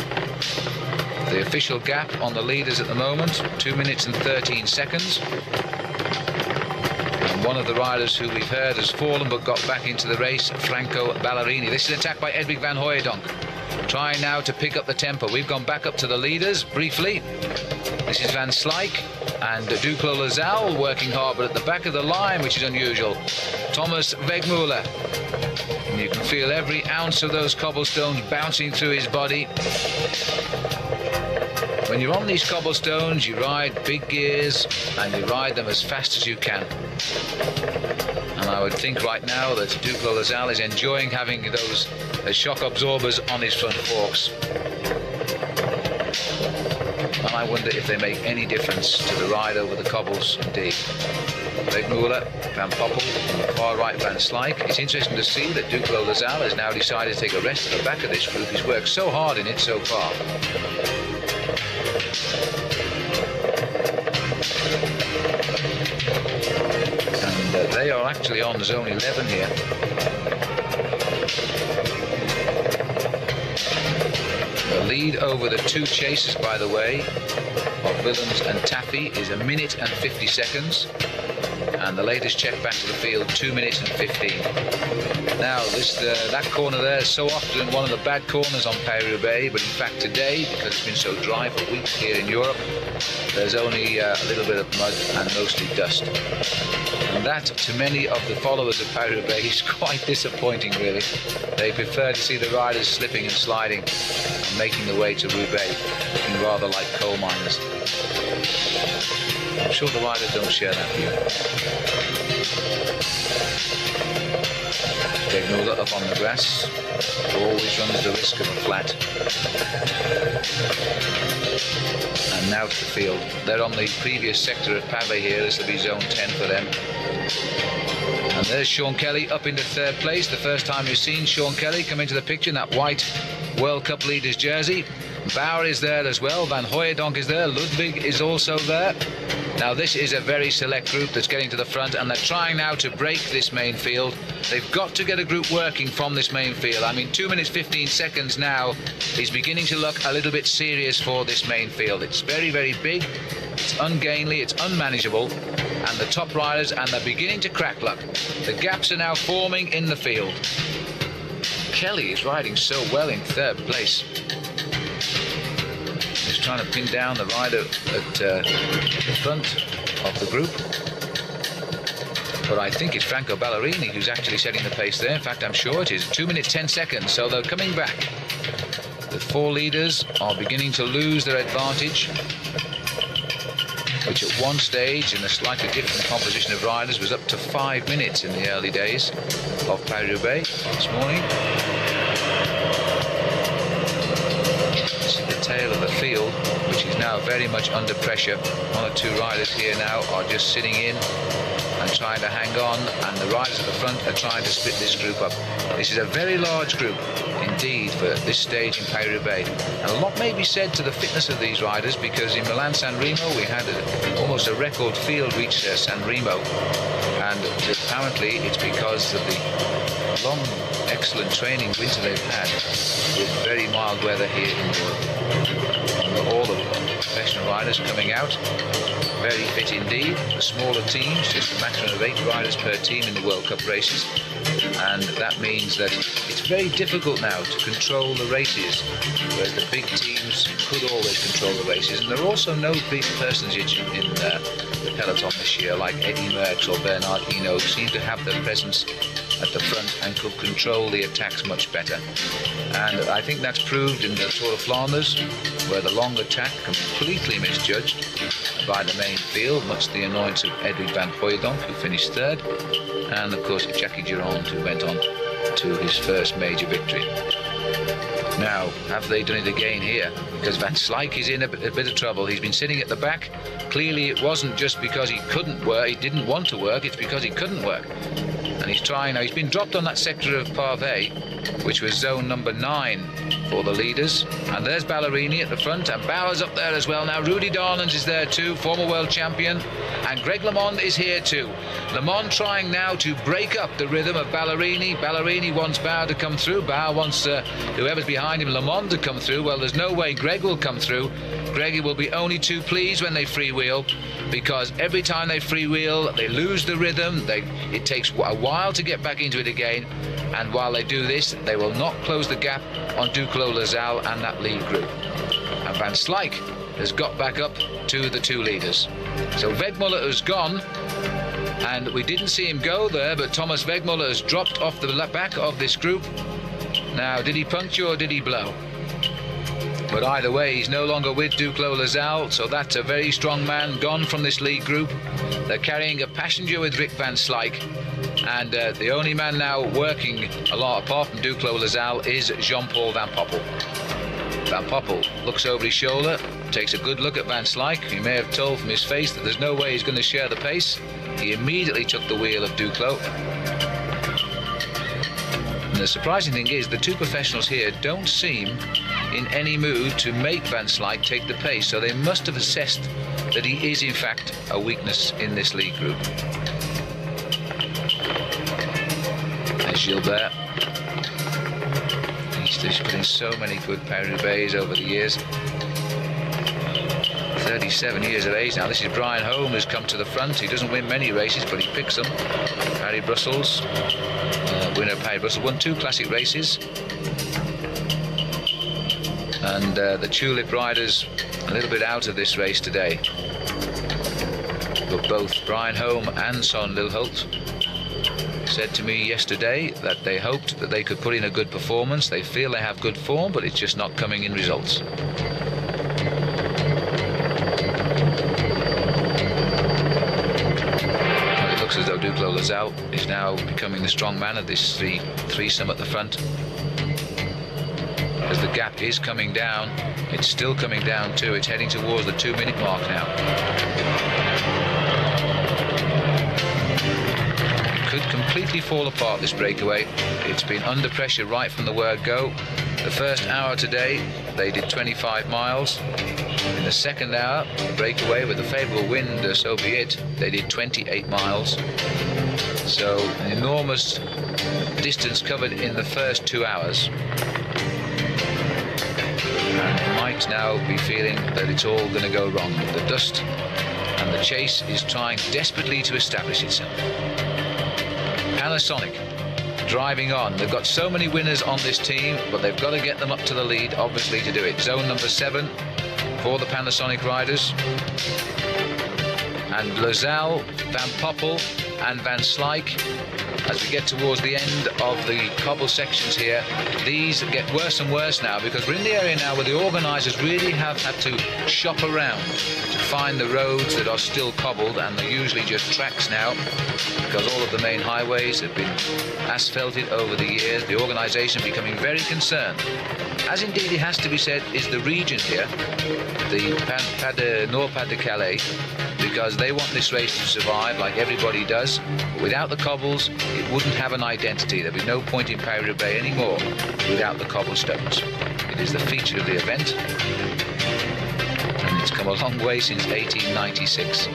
The official gap on the leaders at the moment, 2 minutes and 13 seconds. And one of the riders who we've heard has fallen but got back into the race, Franco Ballerini. This is an attack by Edwig van Hooijdonk, trying now to pick up the tempo. We've gone back up to the leaders briefly. This is Van Slyke and Duclos Lasalle working hard, but at the back of the line, which is unusual, Thomas Wegmuller. And you can feel every ounce of those cobblestones bouncing through his body. When you're on these cobblestones, you ride big gears and you ride them as fast as you can. And I would think right now that Duclos Lasalle is enjoying having those shock absorbers on his front forks. And I wonder if they make any difference to the ride over the cobbles indeed. Wegmuller, Van Poppel, and the far right Van Slyke. It's interesting to see that Duclos Lasalle has now decided to take a rest at the back of this group. He's worked so hard in it so far. And they are actually on zone 11 here. The lead over the two chasers, by the way, of Willems and Taffy is 1 minute and 50 seconds. And the latest check back to the field, 2 minutes and 15. Now, that corner there is so often one of the bad corners on Paris-Roubaix, but in fact today, because it's been so dry for weeks here in Europe, there's only a little bit of mud and mostly dust. And that, to many of the followers of Paris-Roubaix, is quite disappointing, really. They prefer to see the riders slipping and sliding and making the way to Roubaix, looking rather like coal miners. I'm sure the riders don't share that view. Wegmuller up on the grass, always runs the risk of a flat. And now to the field. They're on the previous sector of pavé here. This will be zone 10 for them. And there's Sean Kelly up into third place. The first time you've seen Sean Kelly come into the picture in that white World Cup leaders jersey. Bauer is there as well. Van Hooijdonk is there. Ludwig is also there. Now this is a very select group that's getting to the front, and they're trying now to break this main field. They've got to get a group working from this main field. I mean, 2 minutes 15 seconds now is beginning to look a little bit serious for this main field. It's very, very big. It's ungainly. It's unmanageable. And the top riders, and they're beginning to crack luck. The gaps are now forming in the field. Kelly is riding so well in third place. He's trying to pin down the rider at the front of the group. But I think it's Franco Ballerini who's actually setting the pace there. In fact, I'm sure it is. 2 minutes 10 seconds, so they're coming back. The four leaders are beginning to lose their advantage, which at one stage, in a slightly different composition of riders, was up to 5 minutes in the early days of Paris-Roubaix this morning. This is the tail of the field, which is now very much under pressure. One or two riders here now are just sitting in and trying to hang on, and the riders at the front are trying to split this group up. This is a very large group indeed for this stage in Paris-Roubaix, and a lot may be said to the fitness of these riders, because in Milan-San Remo we had almost a record field reach San Remo, and apparently it's because of the long excellent training winter they've had with very mild weather here in Europe. All the professional riders coming out very fit indeed. The smaller teams, just a maximum of 8 riders per team in the World Cup races, and that means that it's very difficult now to control the races, whereas the big teams could always control the races. And there are also no big personages in the peloton this year, like Eddie Merckx or Bernard Hinault, who seem to have their presence at the front and could control the attacks much better. And I think that's proved in the Tour of Flanders, where the long attack completely misjudged by the main field, much to the annoyance of Edwin van Hooijdonk, who finished third, and of course Jackie Gironde, who went on to his first major victory. Now, have they done it again here? Because Van Slyke is in a bit of trouble. He's been sitting at the back. Clearly it wasn't just because he couldn't work, he didn't want to work, it's because he couldn't work. And he's trying now. He's been dropped on that sector of Pavé, which was zone number 9 for the leaders. And there's Ballerini at the front, and Bauer's up there as well now. Rudy Darlens is there too, former world champion. And Greg LeMond is here too. LeMond trying now to break up the rhythm of Ballerini. Ballerini wants Bauer to come through. Bauer wants whoever's behind him, LeMond, to come through. Well, there's no way Greg will come through. Greg will be only too pleased when they freewheel, because every time they freewheel, they lose the rhythm. It takes a while to get back into it again. And while they do this, they will not close the gap on Duclos, Lasalle and that lead group. And Van Slyke has got back up to the 2 leaders. So Wegmuller has gone, and we didn't see him go there, but Thomas Wegmuller has dropped off the back of this group. Now, did he puncture or did he blow? But either way, he's no longer with Duclos, Lasalle, so that's a very strong man gone from this lead group. They're carrying a passenger with Rick Van Slyke, and the only man now working a lot apart from Duclos, Lasalle is Jean-Paul Van Poppel. Van Poppel looks over his shoulder, takes a good look at Van Slyke. You may have told from his face that there's no way he's going to share the pace. He immediately took the wheel of Duclos. And the surprising thing is the 2 professionals here don't seem in any mood to make Van Slyke take the pace, so they must have assessed that he is in fact a weakness in this lead group. There's Gilbert. He's put in so many good Paris-Roubaix over the years. 37 years of age now. This is Brian Holm, who's come to the front. He doesn't win many races, but he picks them. Harry Brussels, winner of Paris-Brussels, won 2 classic races. And the Tulip riders a little bit out of this race today. But both Brian Holm and Son Lilholt said to me yesterday that they hoped that they could put in a good performance. They feel they have good form, but it's just not coming in results. Well, it looks as though Duclos Lasalle is now becoming the strong man of this threesome at the front. As the gap is coming down, it's still coming down too. It's heading towards the 2-minute mark now. It could completely fall apart, this breakaway. It's been under pressure right from the word go. The first hour today, they did 25 miles. In the second hour, breakaway with a favourable wind, so be it, they did 28 miles. So an enormous distance covered in the first 2 hours. And they might now be feeling that it's all going to go wrong. The dust and the chase is trying desperately to establish itself. Panasonic driving on. They've got so many winners on this team, but they've got to get them up to the lead, obviously, to do it. Zone number 7 for the Panasonic riders. And Lazalle, Van Poppel and Van Slyke, as we get towards the end of the cobble sections here, these get worse and worse now, because we're in the area now where the organisers really have had to shop around to find the roads that are still cobbled, and they're usually just tracks now, because all of the main highways have been asphalted over the years. The organisation becoming very concerned, as indeed it has to be said is the region here, the Nord Pas de Calais, because they want this race to survive like everybody does. But without the cobbles, it wouldn't have an identity. There'd be no point in Paris-Roubaix anymore without the cobblestones. It is the feature of the event, and it's come a long way since 1896.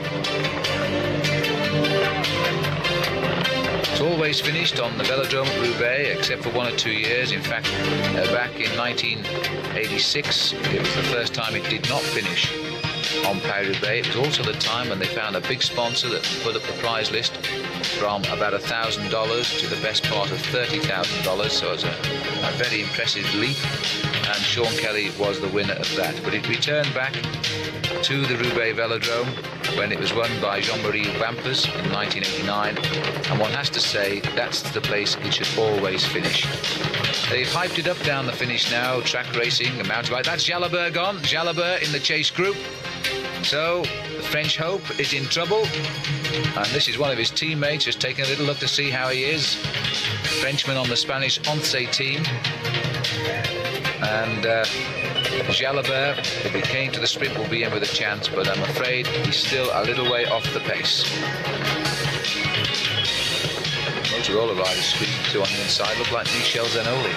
It's always finished on the Velodrome at Roubaix, except for 1 or 2 years. In fact, back in 1986, it was the first time it did not finish on Paris-Roubaix. It was also the time when they found a big sponsor that put up the prize list from about $1,000 to the best part of $30,000, so it was a very impressive leap, and Sean Kelly was the winner of that. But it returned back to the Roubaix Velodrome when it was won by Jean-Marie Wampers in 1989, and one has to say that's the place it should always finish. They've hyped it up down the finish now, track racing, a mountain bike. That's Jalabert gone, Jalabert in the chase group. So the French hope is in trouble, and this is one of his teammates just taking a little look to see how he is. Frenchman on the Spanish Once team, and Jalabert, if he came to the sprint, will be in with a chance, but I'm afraid he's still a little way off the pace. Motorola riders speaking to on the inside look like Michel Zanoli.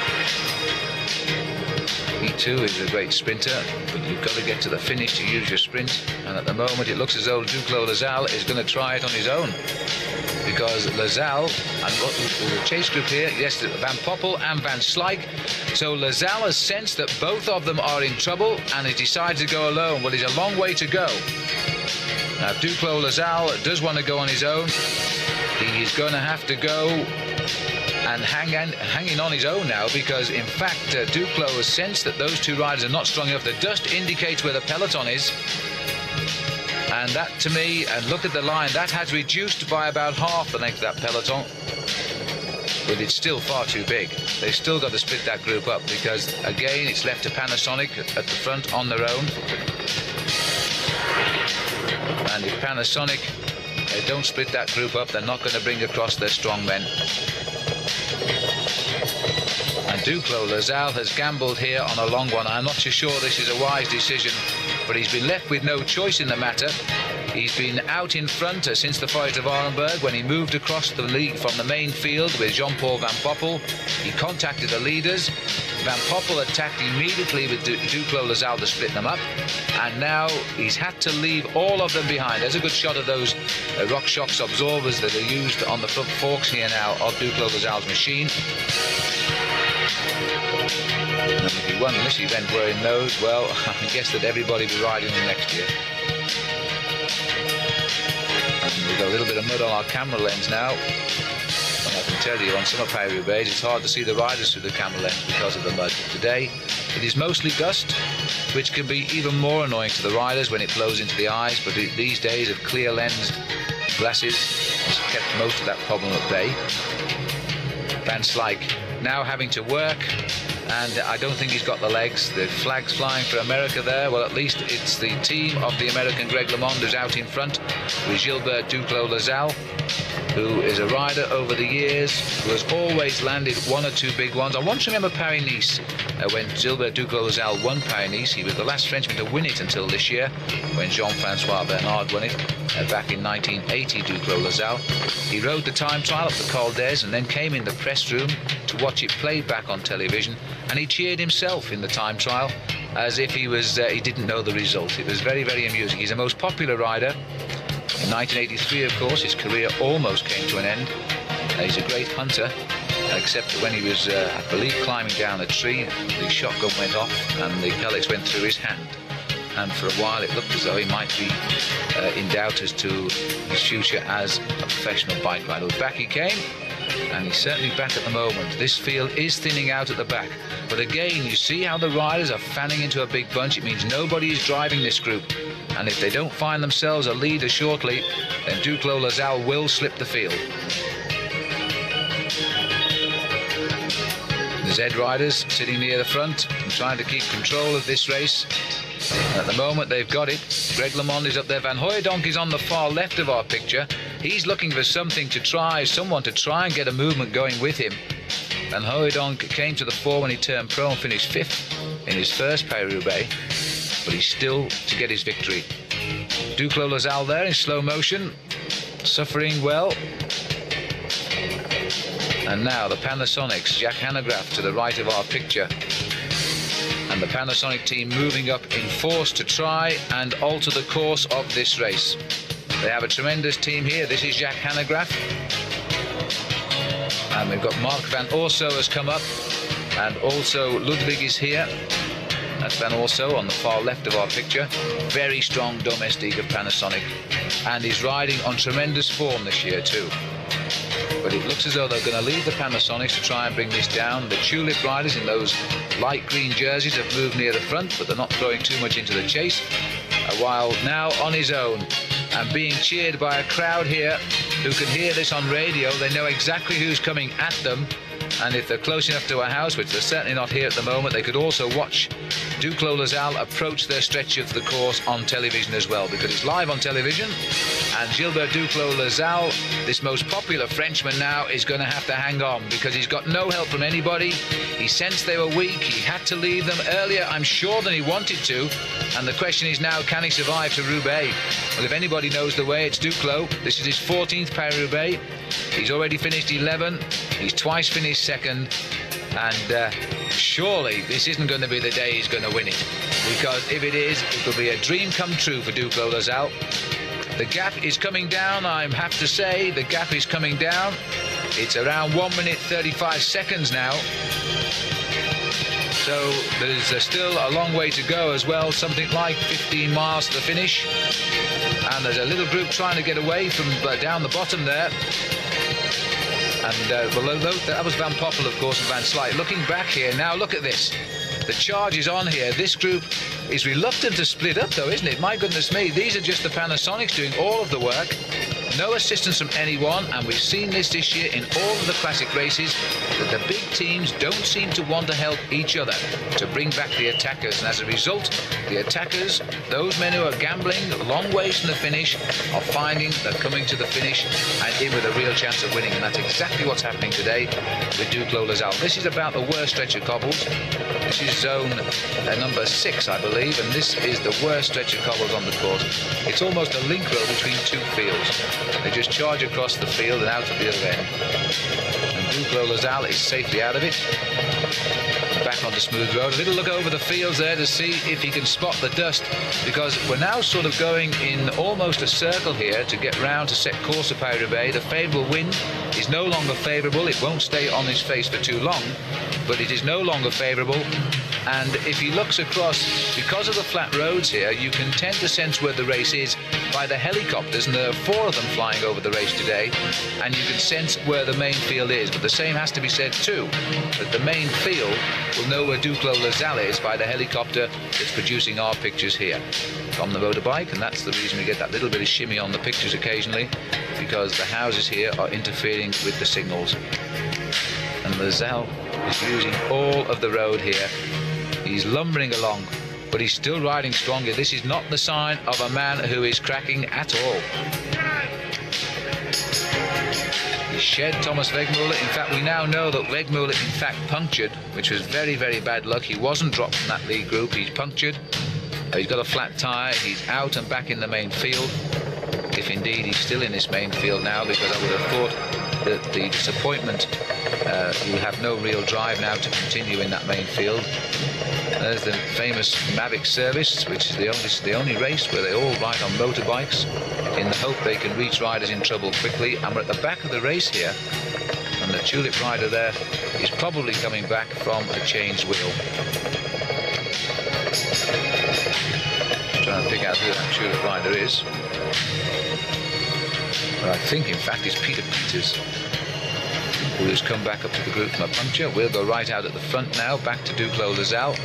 He too is a great sprinter, but you've got to get to the finish to use your sprint, and at the moment it looks as though Duclos Lazalle is going to try it on his own, because Lazalle, and what the chase group here, yes, Van Poppel and Van Slyke, so Lazalle has sensed that both of them are in trouble and has decided to go alone. Well, he's a long way to go. Now, if Duclos Lazalle does want to go on his own, he is going to have to go and hanging on his own now, because in fact Duclos has sensed that those two riders are not strong enough. The dust indicates where the peloton is, and that to me, and look at the line, that has reduced by about half the length of that peloton, but it's still far too big. They've still got to split that group up, because again it's left to Panasonic at the front on their own, and if Panasonic they don't split that group up, they're not going to bring across their strong men. And Duclos Lazalle has gambled here on a long one. I'm not too sure this is a wise decision, but he's been left with no choice in the matter. He's been out in front since the Forest of Arenberg, when he moved across the lead from the main field with Jean-Paul Van Poppel. He contacted the leaders. Van Poppel attacked immediately with Duclos Lazalle to split them up, and now he's had to leave all of them behind. There's a good shot of those RockShox absorbers that are used on the front forks here now of Duclos Lazalle's machine. And if he won this event wearing those, well, I guess that everybody will be riding them next year. And we've got a little bit of mud on our camera lens now. And I can tell you, on some of Paris-Roubaix, it's hard to see the riders through the camera lens because of the mud. Today, it is mostly dust, which can be even more annoying to the riders when it blows into the eyes, but these days of clear lensed glasses has kept most of that problem at bay. Van Slyke now having to work, and I don't think he's got the legs. The flag's flying for America there. Well, at least it's the team of the American Greg LeMond who's out in front with Gilbert Duclos Lazalle. who is a rider over the years who has always landed one or two big ones. I once remember Paris-Nice, when Gilbert Duclos-Lazare won Paris-Nice. He was the last Frenchman to win it until this year, when Jean-Francois Bernard won it back in 1980, Duclos-Lazare. He rode the time trial up the Col d'Ez and then came in the press room to watch it played back on television, and he cheered himself in the time trial as if he didn't know the result. It was very, very amusing. He's the most popular rider. In 1983, of course, his career almost came to an end. He's a great hunter, except that when he was, I believe, climbing down a tree, the shotgun went off and the pellets went through his hand. And for a while it looked as though he might be in doubt as to his future as a professional bike rider. But back he came, and he's certainly back at the moment. This field is thinning out at the back, but again, you see how the riders are fanning into a big bunch. It means nobody is driving this group, and if they don't find themselves a leader shortly, then Duclos-Lazare will slip the field. The Z riders sitting near the front and trying to keep control of this race. At the moment they've got it. Greg LeMond is up there. Van Hooijdonk is on the far left of our picture. He's looking for someone to try and get a movement going with him. Van Hooijdonk came to the fore when he turned pro and finished 5th in his first Paris-Roubaix, but he's still to get his victory. Duclos-Lazare there in slow motion, suffering well. And now the Panasonics, Jacques Hanegraaff to the right of our picture. And the Panasonic team moving up in force to try and alter the course of this race. They have a tremendous team here. This is Jacques Hanegraaff. And we've got Mark van Orso has come up. And also Ludwig is here. That's Van Orso on the far left of our picture. Very strong domestique of Panasonic. And he's riding on tremendous form this year too. But it looks as though they're going to leave the Panasonics to try and bring this down. The Tulip riders in those light green jerseys have moved near the front, but they're not throwing too much into the chase. While now on his own and being cheered by a crowd here who can hear this on radio. They know exactly who's coming at them. And if they're close enough to a house, which they're certainly not here at the moment, they could also watch Duclos-Lazare approach their stretch of the course on television as well, because it's live on television. And Gilbert Duclos-Lazare, this most popular Frenchman now, is going to have to hang on because he's got no help from anybody. He sensed they were weak. He had to leave them earlier, I'm sure, than he wanted to. And the question is now, can he survive to Roubaix? Well, if anybody knows the way, it's Duclos. This is his 14th Paris-Roubaix. He's already finished 11. He's twice finished second. And surely this isn't going to be the day he's going to win it. Because if it is, it will be a dream come true for Duclos-Lazare. The gap is coming down, I have to say. The gap is coming down. It's around 1 minute 35 seconds now. So there's still a long way to go as well, something like 15 miles to the finish. And there's a little group trying to get away from down the bottom there. And well, that was Van Poppel, of course, and Van Slyke. Looking back here, now look at this. The charge is on here. This group is reluctant to split up, though, isn't it? My goodness me, these are just the Panasonics doing all of the work. No assistance from anyone, and we've seen this year in all of the classic races, that the big teams don't seem to want to help each other to bring back the attackers. And as a result, the attackers, those men who are gambling a long ways from the finish, are finding they're coming to the finish and in with a real chance of winning. And that's exactly what's happening today with Duclos-Lazare. This is about the worst stretch of cobbles. This is zone number 6, I believe, and this is the worst stretch of cobbles on the course. It's almost a link road between two fields. They just charge across the field and out at the other end. And Duclos-Lazare is safely out of it. Back on the smooth road. A little look over the fields there to see if he can spot the dust, because we're now sort of going in almost a circle here to get round to set course of Paris-Roubaix. The favourable wind is no longer favourable. It won't stay on his face for too long, but it is no longer favourable. And if he looks across, because of the flat roads here, you can tend to sense where the race is by the helicopters, and there are 4 of them flying over the race today, and you can sense where the main field is. But the same has to be said too, that the main field will know where Duclos-Lazare is by the helicopter that's producing our pictures here from the motorbike, and that's the reason we get that little bit of shimmy on the pictures occasionally, because the houses here are interfering with the signals. And Lazare is using all of the road here. He's lumbering along, but he's still riding strongly. This is not the sign of a man who is cracking at all. shed Thomas Wegmuller. In fact, we now know that Wegmuller in fact punctured, which was very, very bad luck. He wasn't dropped from that lead group. He's punctured. He's got a flat tyre. He's out and back in the main field. If indeed he's still in this main field now, because I would have thought that the disappointment will have no real drive now to continue in that main field. There's the famous Mavic service, which is the only race where they all ride on motorbikes in the hope they can reach riders in trouble quickly. And we're at the back of the race here, and the Tulip rider there is probably coming back from a changed wheel. Trying to pick out who that Tulip rider is. But I think in fact it's Peter Peters, who has come back up to the group from a puncture. We'll go right out at the front now, back to Duclos-Lassalle.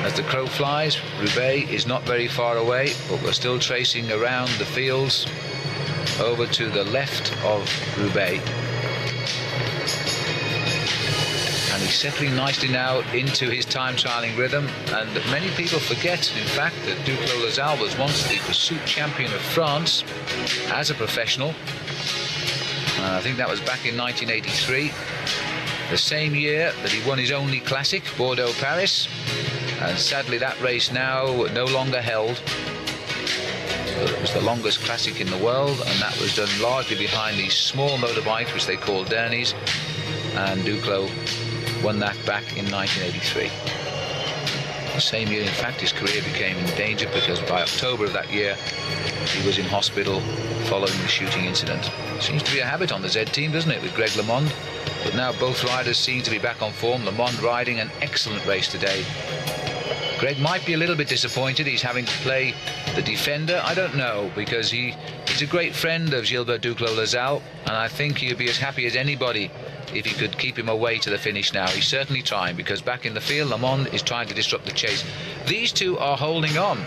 As the crow flies, Roubaix is not very far away, but we're still tracing around the fields over to the left of Roubaix. And he's settling nicely now into his time trialing rhythm, and many people forget in fact that Duclos-Lassalle was once the pursuit champion of France as a professional. I think that was back in 1983, the same year that he won his only classic, Bordeaux-Paris, and sadly that race now no longer held. It was the longest classic in the world, and that was done largely behind these small motorbikes which they call Dernies, and Duclos won that back in 1983. The same year in fact his career became in danger, because by October of that year he was in hospital following the shooting incident. Seems to be a habit on the Z team, doesn't it, with Greg LeMond? But now both riders seem to be back on form. LeMond riding an excellent race today. Greg might be a little bit disappointed he's having to play the defender. I don't know, because he's a great friend of Gilbert Duclos-Lassalle, and I think he'd be as happy as anybody if he could keep him away to the finish now. He's certainly trying, because back in the field LeMond is trying to disrupt the chase. These two are holding on.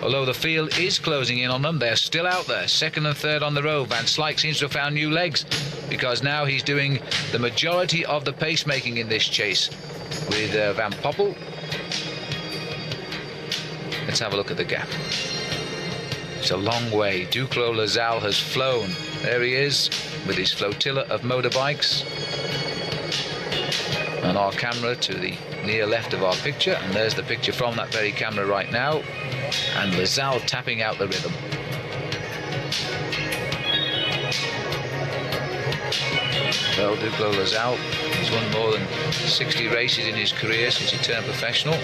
Although the field is closing in on them, they're still out there, second and third on the road. Van Slyke seems to have found new legs, because now he's doing the majority of the pacemaking in this chase with Van Poppel. Let's have a look at the gap. It's a long way. Duclos-Lassalle has flown. There he is with his flotilla of motorbikes. And our camera to the near left of our picture, and there's the picture from that very camera right now, and Lassalle tapping out the rhythm. Well, Duclos-Lassalle has won more than 60 races in his career since he turned professional.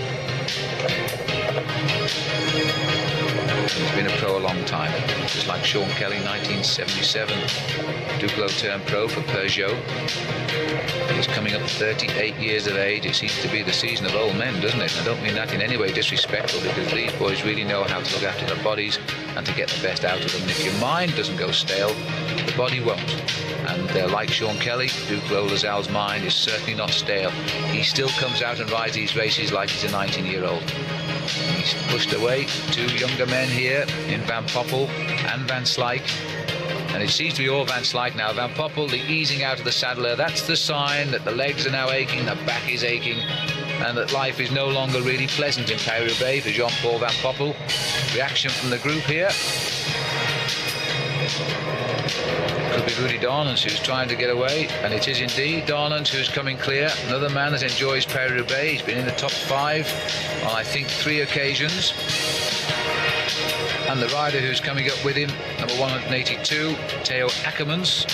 He's been a pro a long time, just like Sean Kelly, 1977. Duclos turned pro for Peugeot. He's coming up 38 years of age. It seems to be the season of old men, doesn't it? I don't mean that in any way disrespectful, because these boys really know how to look after their bodies and to get the best out of them. And if your mind doesn't go stale, the body won't. And like Sean Kelly, Duclos-Lassalle's mind is certainly not stale. He still comes out and rides these races like he's a 19-year-old. He's pushed away two younger men here in Van Poppel and Van Slyke. And it seems to be all Van Slyke now. Van Poppel, the easing out of the saddler, that's the sign that the legs are now aching, the back is aching, and that life is no longer really pleasant in Paris-Roubaix for Jean-Paul Van Poppel. Reaction from the group here. Could be Rudy Darnans who's trying to get away, and it is indeed Darnans who's coming clear. Another man that enjoys Paris-Roubaix. He's been in the top 5 on I think 3 occasions. And the rider who's coming up with him, number 182, Theo Ackermans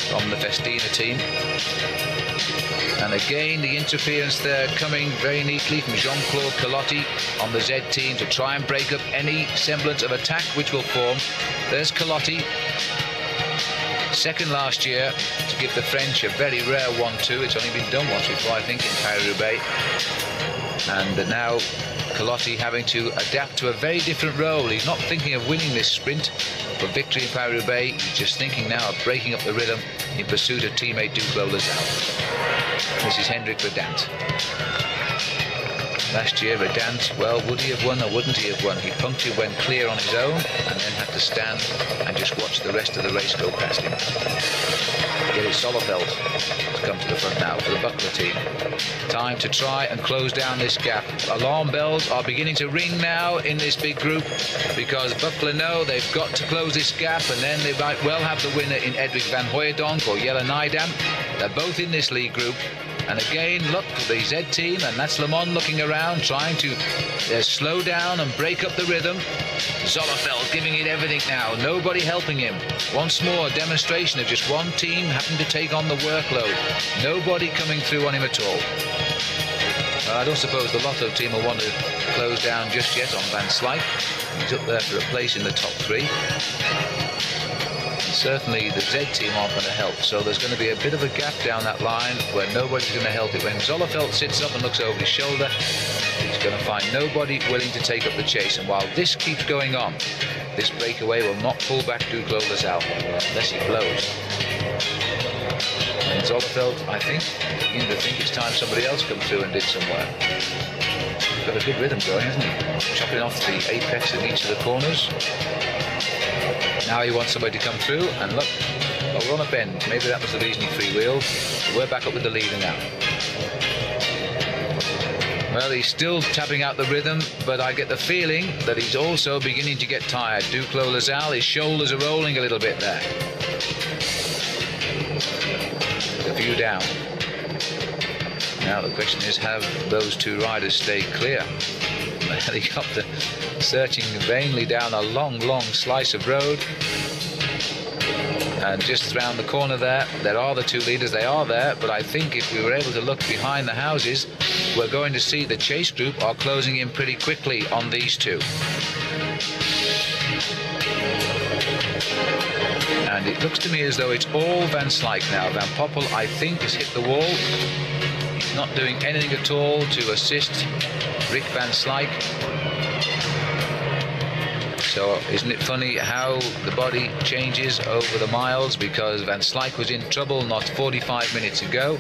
from the Festina team. And again the interference there coming very neatly from Jean-Claude Calotti on the Z team to try and break up any semblance of attack which will form. There's Calotti, second last year, to give the French a very rare 1-2. It's only been done once before, I think, in Paris-Roubaix. And now Calotti having to adapt to a very different role. He's not thinking of winning this sprint for victory in Paris-Roubaix. He's just thinking now of breaking up the rhythm in pursuit of teammate Duclos-Lassalle. This is Hendrik Verdant. Last year, Redant, well, would he have won or wouldn't he have won? He punctured, went clear on his own, and then had to stand and just watch the rest of the race go past him. Here is Zolleveld to come to the front now for the Buckler team. Time to try and close down this gap. Alarm bells are beginning to ring now in this big group, because Buckler know they've got to close this gap, and then they might well have the winner in Edwig van Hooijdonk or Jelle Nijdam. They're both in this lead group. And again, look, the Z team, and that's Le Mans looking around, trying to slow down and break up the rhythm. Zolleveld giving it everything now, nobody helping him. Once more, a demonstration of just one team having to take on the workload. Nobody coming through on him at all. I don't suppose the Lotto team will want to close down just yet on Van Slyke. He's up there for a place in the top 3. Certainly the Z team aren't going to help, so there's going to be a bit of a gap down that line where nobody's going to help it. When Zolleveld sits up and looks over his shoulder, he's going to find nobody willing to take up the chase. And while this keeps going on, this breakaway will not pull back Duclos Lasal unless he blows. And Zolleveld, I think, beginning to think it's time somebody else come through and did some work. He's got a good rhythm going, hasn't he? Chopping off the apex of each of the corners. Now he wants somebody to come through, and look, well, we're on a bend. Maybe that was the reason he freewheeled. We're back up with the leader now. Well, he's still tapping out the rhythm, but I get the feeling that he's also beginning to get tired. Duclos Lasal, his shoulders are rolling a little bit there. A few down. Now the question is, have those two riders stayed clear? The helicopter searching vainly down a long slice of road, and just round the corner there are the two leaders. They are there, but I think if we were able to look behind the houses, we're going to see the chase group are closing in pretty quickly on these two. And it looks to me as though it's all Van Slyke now. Van Poppel, I think, has hit the wall. He's not doing anything at all to assist Rick Van Slyke. So isn't it funny how the body changes over the miles, because Van Slyke was in trouble not 45 minutes ago,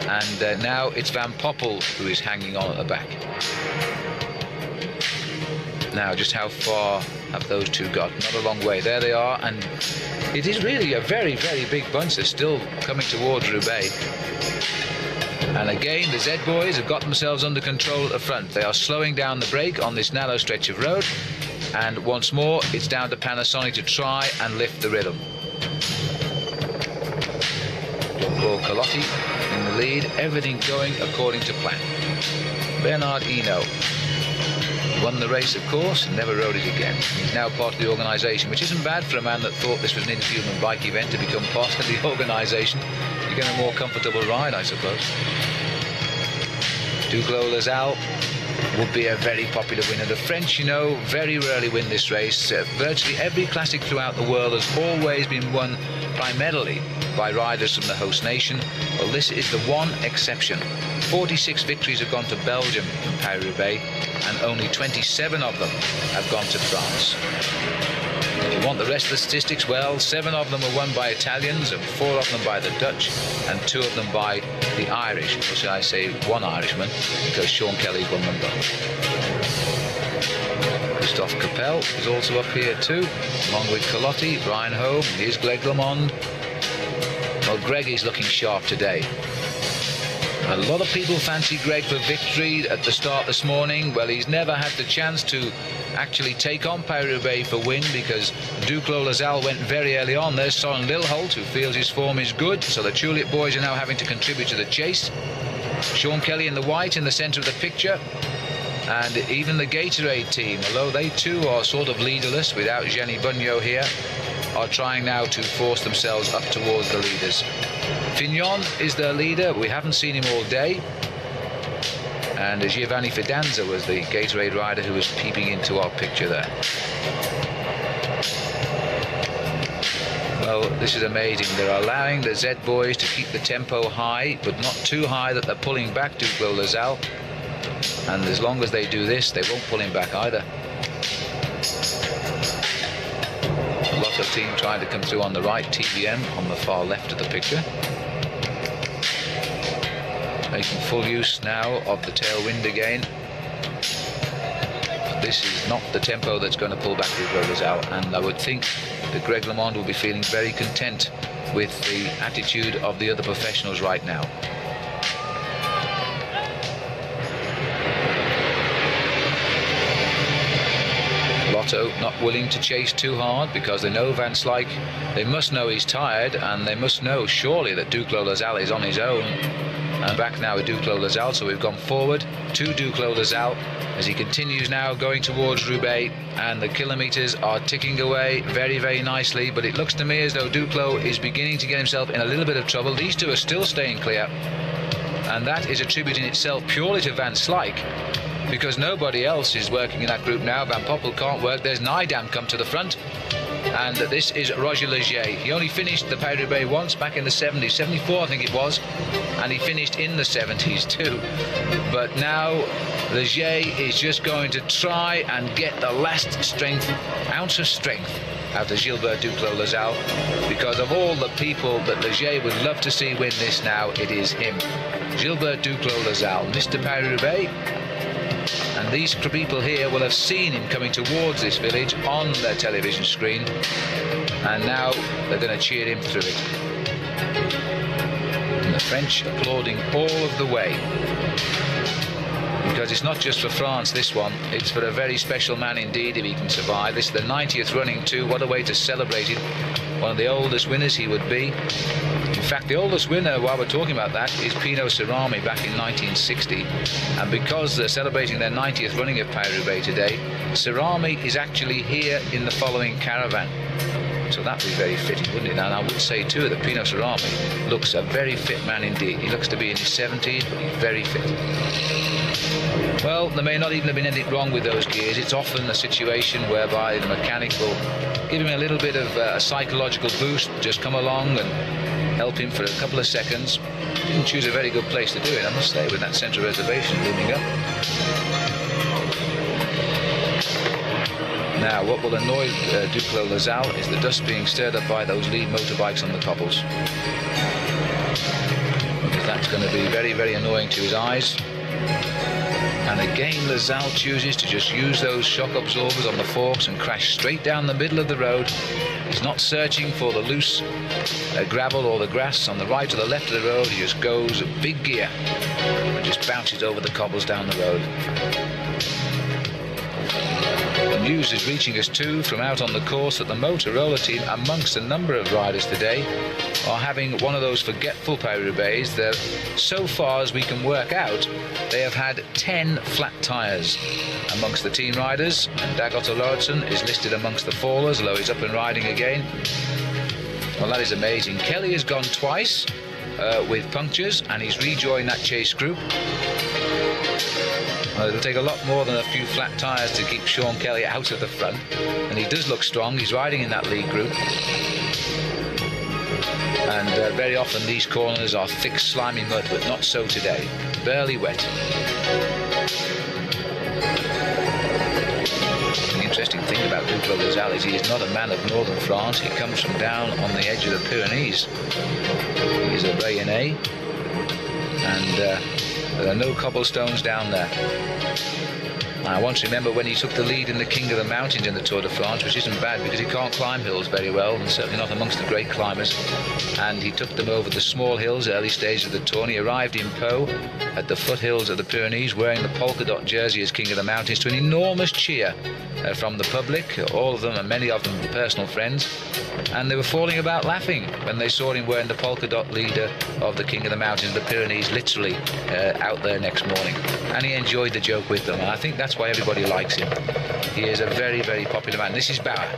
and now it's Van Poppel who is hanging on at the back. Now just how far have those two got? Not a long way. There they are, and it is really a very big bunch. They're still coming towards Roubaix. And again, the Z boys have got themselves under control at the front. They are slowing down the brake on this narrow stretch of road. And once more, it's down to Panasonic to try and lift the rhythm. Paul Calotti in the lead, everything going according to plan. Bernard Hinault won the race, of course, and never rode it again. He's now part of the organisation, which isn't bad for a man that thought this was an inhuman bike event to become part of the organisation. You get a more comfortable ride, I suppose. Duclos Lasal would be a very popular winner. The French, you know, very rarely win this race. Virtually every classic throughout the world has always been won primarily by riders from the host nation. Well, this is the one exception. 46 victories have gone to Belgium in Paris-Roubaix, and only 27 of them have gone to France. If you want the rest of the statistics, well, 7 of them were won by Italians, and 4 of them by the Dutch, and 2 of them by the Irish. Or should I say 1 Irishman, because Sean Kelly's won them both. Christophe Capel is also up here too, along with Calotti, Brian Home. Here's Greg LeMond. Well, Greg is looking sharp today. A lot of people fancy Greg for victory at the start this morning. Well, he's never had the chance to actually take on Paris-Roubaix for win, because Duclos Lasal went very early on. There's Soren Lilholt, who feels his form is good, so the Tulip boys are now having to contribute to the chase. Sean Kelly in the white in the centre of the picture, and even the Gatorade team, although they too are sort of leaderless without Gianni Bugno here, are trying now to force themselves up towards the leaders. Fignon is their leader. We haven't seen him all day. And Giovanni Fidanza was the Gatorade rider who was peeping into our picture there. Well, this is amazing. They're allowing the Z boys to keep the tempo high, but not too high that they're pulling back Duclos Lasal. And as long as they do this, they won't pull him back either. A lot of team trying to come through on the right, TVM on the far left of the picture. Making full use now of the tailwind again. this is not the tempo that's going to pull back Duclos Lazal, and I would think that Greg LeMond will be feeling very content with the attitude of the other professionals right now. Lotto not willing to chase too hard because they know Van Slyke, they must know he's tired, and they must know surely that Duclos Lazal is on his own. And back now with Duclos Lazal, so we've gone forward to Duclos Lazal as he continues now going towards Roubaix, and the kilometres are ticking away very, very nicely, but it looks to me as though Duclos is beginning to get himself in a little bit of trouble. These two are still staying clear, and that is a tribute in itself purely to Van Slyke, because nobody else is working in that group now. Van Poppel can't work. There's Nydam come to the front, and this is Roger Leger. He only finished the Paris-Roubaix once back in the 70s, 74 I think it was, and he finished in the 70s too. But now Leger is just going to try and get the last ounce of strength out of Gilbert Duclos Lazal, because of all the people that Leger would love to see win this now, it is him. Gilbert Duclos Lazal, Mr. Paris-Roubaix. And these people here will have seen him coming towards this village on their television screen, and now they're going to cheer him through it. And the French applauding all of the way, because it's not just for France, this one, it's for a very special man indeed if he can survive. This is the 90th running too. What a way to celebrate it. One of the oldest winners he would be. In fact, the oldest winner, while we're talking about that, is Pino Cerami back in 1960. And because they're celebrating their 90th running of Paris-Roubaix today, Cerami is actually here in the following caravan. So that would be very fitting, wouldn't it? And I would say too that Pino Cerami looks a very fit man indeed. He looks to be in his 70s, but he's very fit. Well, there may not even have been anything wrong with those gears. It's often a situation whereby the mechanic will give him a little bit of a psychological boost, just come along and help him for a couple of seconds. Didn't choose a very good place to do it, I must say, with that centre reservation looming up. Now, what will annoy Duclos Lazal is the dust being stirred up by those lead motorbikes on the cobbles, because that's going to be very, very annoying to his eyes. And again, Lazal chooses to just use those shock absorbers on the forks and crash straight down the middle of the road. He's not searching for the loose gravel or the grass on the right or the left of the road. He just goes a big gear and just bounces over the cobbles down the road. The news is reaching us too from out on the course that the Motorola team, amongst a number of riders today, are having one of those forgetful Paris-Roubaix. That so far as we can work out, they have had 10 flat tyres amongst the team riders, and Dagot Lauritsen is listed amongst the fallers, although he's up and riding again. Well, that is amazing. Kelly has gone twice with punctures, and he's rejoined that chase group. Well, it'll take a lot more than a few flat tyres to keep Sean Kelly out of the front, and he does look strong. He's riding in that lead group, and very often these corners are thick slimy mud, but not so today, barely wet. The interesting thing about Duclos Lazal is he is not a man of northern France. He comes from down on the edge of the Pyrenees. He is a Rayonnais, and there are no cobblestones down there. I once remember when he took the lead in the King of the Mountains in the Tour de France, which isn't bad because he can't climb hills very well, and certainly not amongst the great climbers. And he took them over the small hills, early stage of the tour, and he arrived in Pau at the foothills of the Pyrenees wearing the polka dot jersey as King of the Mountains, to an enormous cheer from the public, all of them and many of them personal friends. And they were falling about laughing when they saw him wearing the polka dot leader of the King of the Mountains, the Pyrenees, literally out there next morning. And he enjoyed the joke with them, and I think that's why everybody likes him. He is a very, very popular man. This is Bauer.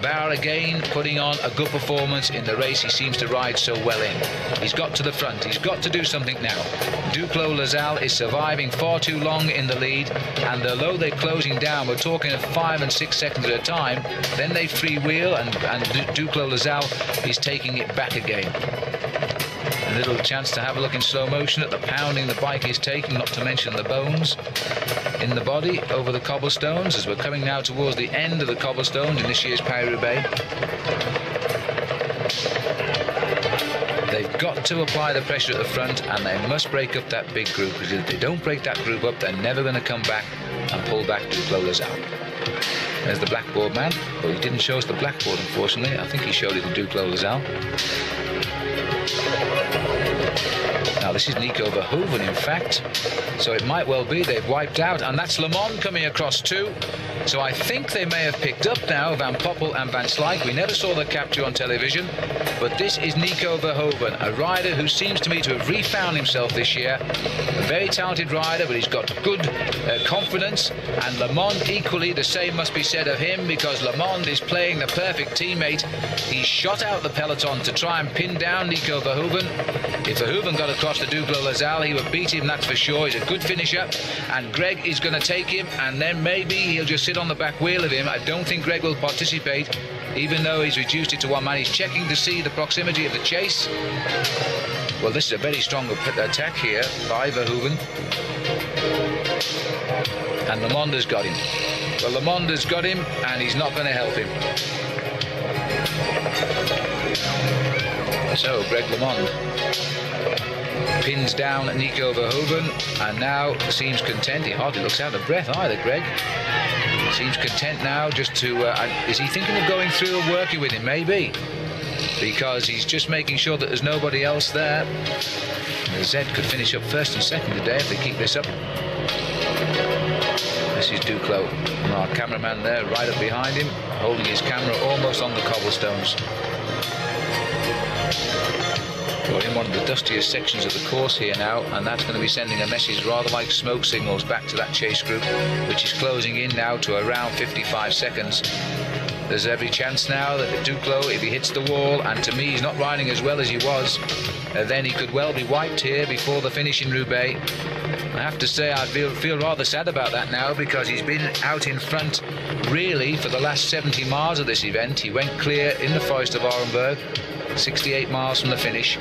Bauer again putting on a good performance in the race he seems to ride so well in. He's got to the front. He's got to do something now. Duclos Lazal is surviving far too long in the lead, and although they're closing down, we're talking of 5 and 6 seconds at a time, then they freewheel, and Duclos Lazal is taking it back again. A little chance to have a look in slow motion at the pounding the bike is taking, not to mention the bones in the body over the cobblestones, as we're coming now towards the end of the cobblestones in this year's Paris-Roubaix. They've got to apply the pressure at the front, and they must break up that big group, because if they don't break that group up, they're never going to come back and pull back Duclos Lazal. There's the blackboard man, but he didn't show us the blackboard, unfortunately. I think he showed it to Duclos Lazal. Now this is Nico Verhoeven, in fact, so it might well be they've wiped out, and that's Le Monde coming across too. So I think they may have picked up now Van Poppel and Van Slyke. We never saw the capture on television, but this is Nico Verhoeven, a rider who seems to me to have refound himself this year. A very talented rider, but he's got good confidence, and Le Monde equally, the same must be said of him, because Le Monde is playing the perfect teammate. He shot out the peloton to try and pin down Nico Verhoeven. If Verhoeven got across to Duclos Lazal, he would beat him, that's for sure. He's a good finisher, and Greg is going to take him, and then maybe he'll just sit on the back wheel of him. I don't think Greg will participate, even though he's reduced it to one man. He's checking to see the proximity of the chase. Well, this is a very strong attack here by Verhoeven, and Le Monde has got him. Well, Le Monde has got him, and he's not going to help him. So Greg Le Monde pins down Nico Verhoeven, and now seems content. He hardly looks out of breath either, Greg. Seems content now just to... is he thinking of going through and working with him? Maybe. Because he's just making sure that there's nobody else there. Zed could finish up first and second today if they keep this up. This is Duclos, our cameraman there, right up behind him, holding his camera almost on the cobblestones. We're in one of the dustiest sections of the course here now, and that's going to be sending a message rather like smoke signals back to that chase group, which is closing in now to around 55 seconds. There's every chance now that Duclos, if he hits the wall, and to me he's not riding as well as he was, then he could well be wiped here before the finish in Roubaix. I have to say I feel rather sad about that now, because he's been out in front really for the last 70 miles of this event. He went clear in the Forest of Orenburg, 68 miles from the finish,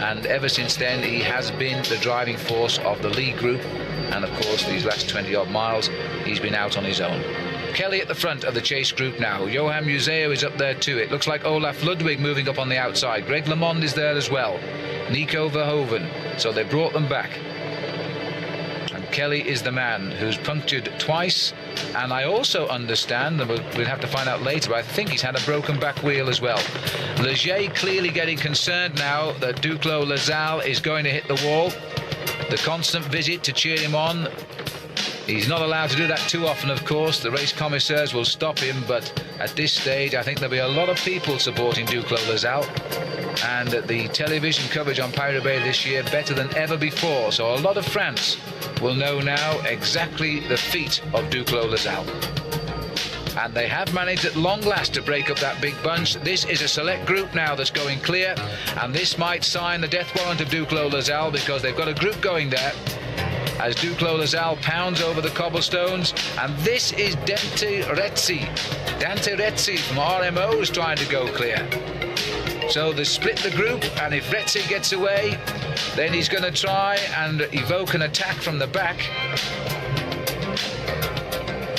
and ever since then he has been the driving force of the lead group, and of course these last 20 odd miles he's been out on his own. Kelly at the front of the chase group now. Johan Museo is up there too. It looks like Olaf Ludwig moving up on the outside. Greg Le Monde is there as well. Nico Verhoeven. So they brought them back. And Kelly is the man who's punctured twice. And I also understand, and we'll have to find out later, but I think he's had a broken back wheel as well. Leger clearly getting concerned now that Duclos Lazal is going to hit the wall. The constant visit to cheer him on. He's not allowed to do that too often, of course. The race commissaires will stop him, but at this stage I think there'll be a lot of people supporting Duclos Lazal, and the television coverage on Paris-Roubaix this year better than ever before, so a lot of France will know now exactly the feat of Duclos Lazal. And they have managed at long last to break up that big bunch. This is a select group now that's going clear, and this might sign the death warrant of Duclos Lazal, because they've got a group going there as Duclos Lazal pounds over the cobblestones. And this is Dante Rezzi. Dante Rezzi from RMO is trying to go clear. So they split the group, and if Rezzi gets away, then he's going to try and evoke an attack from the back.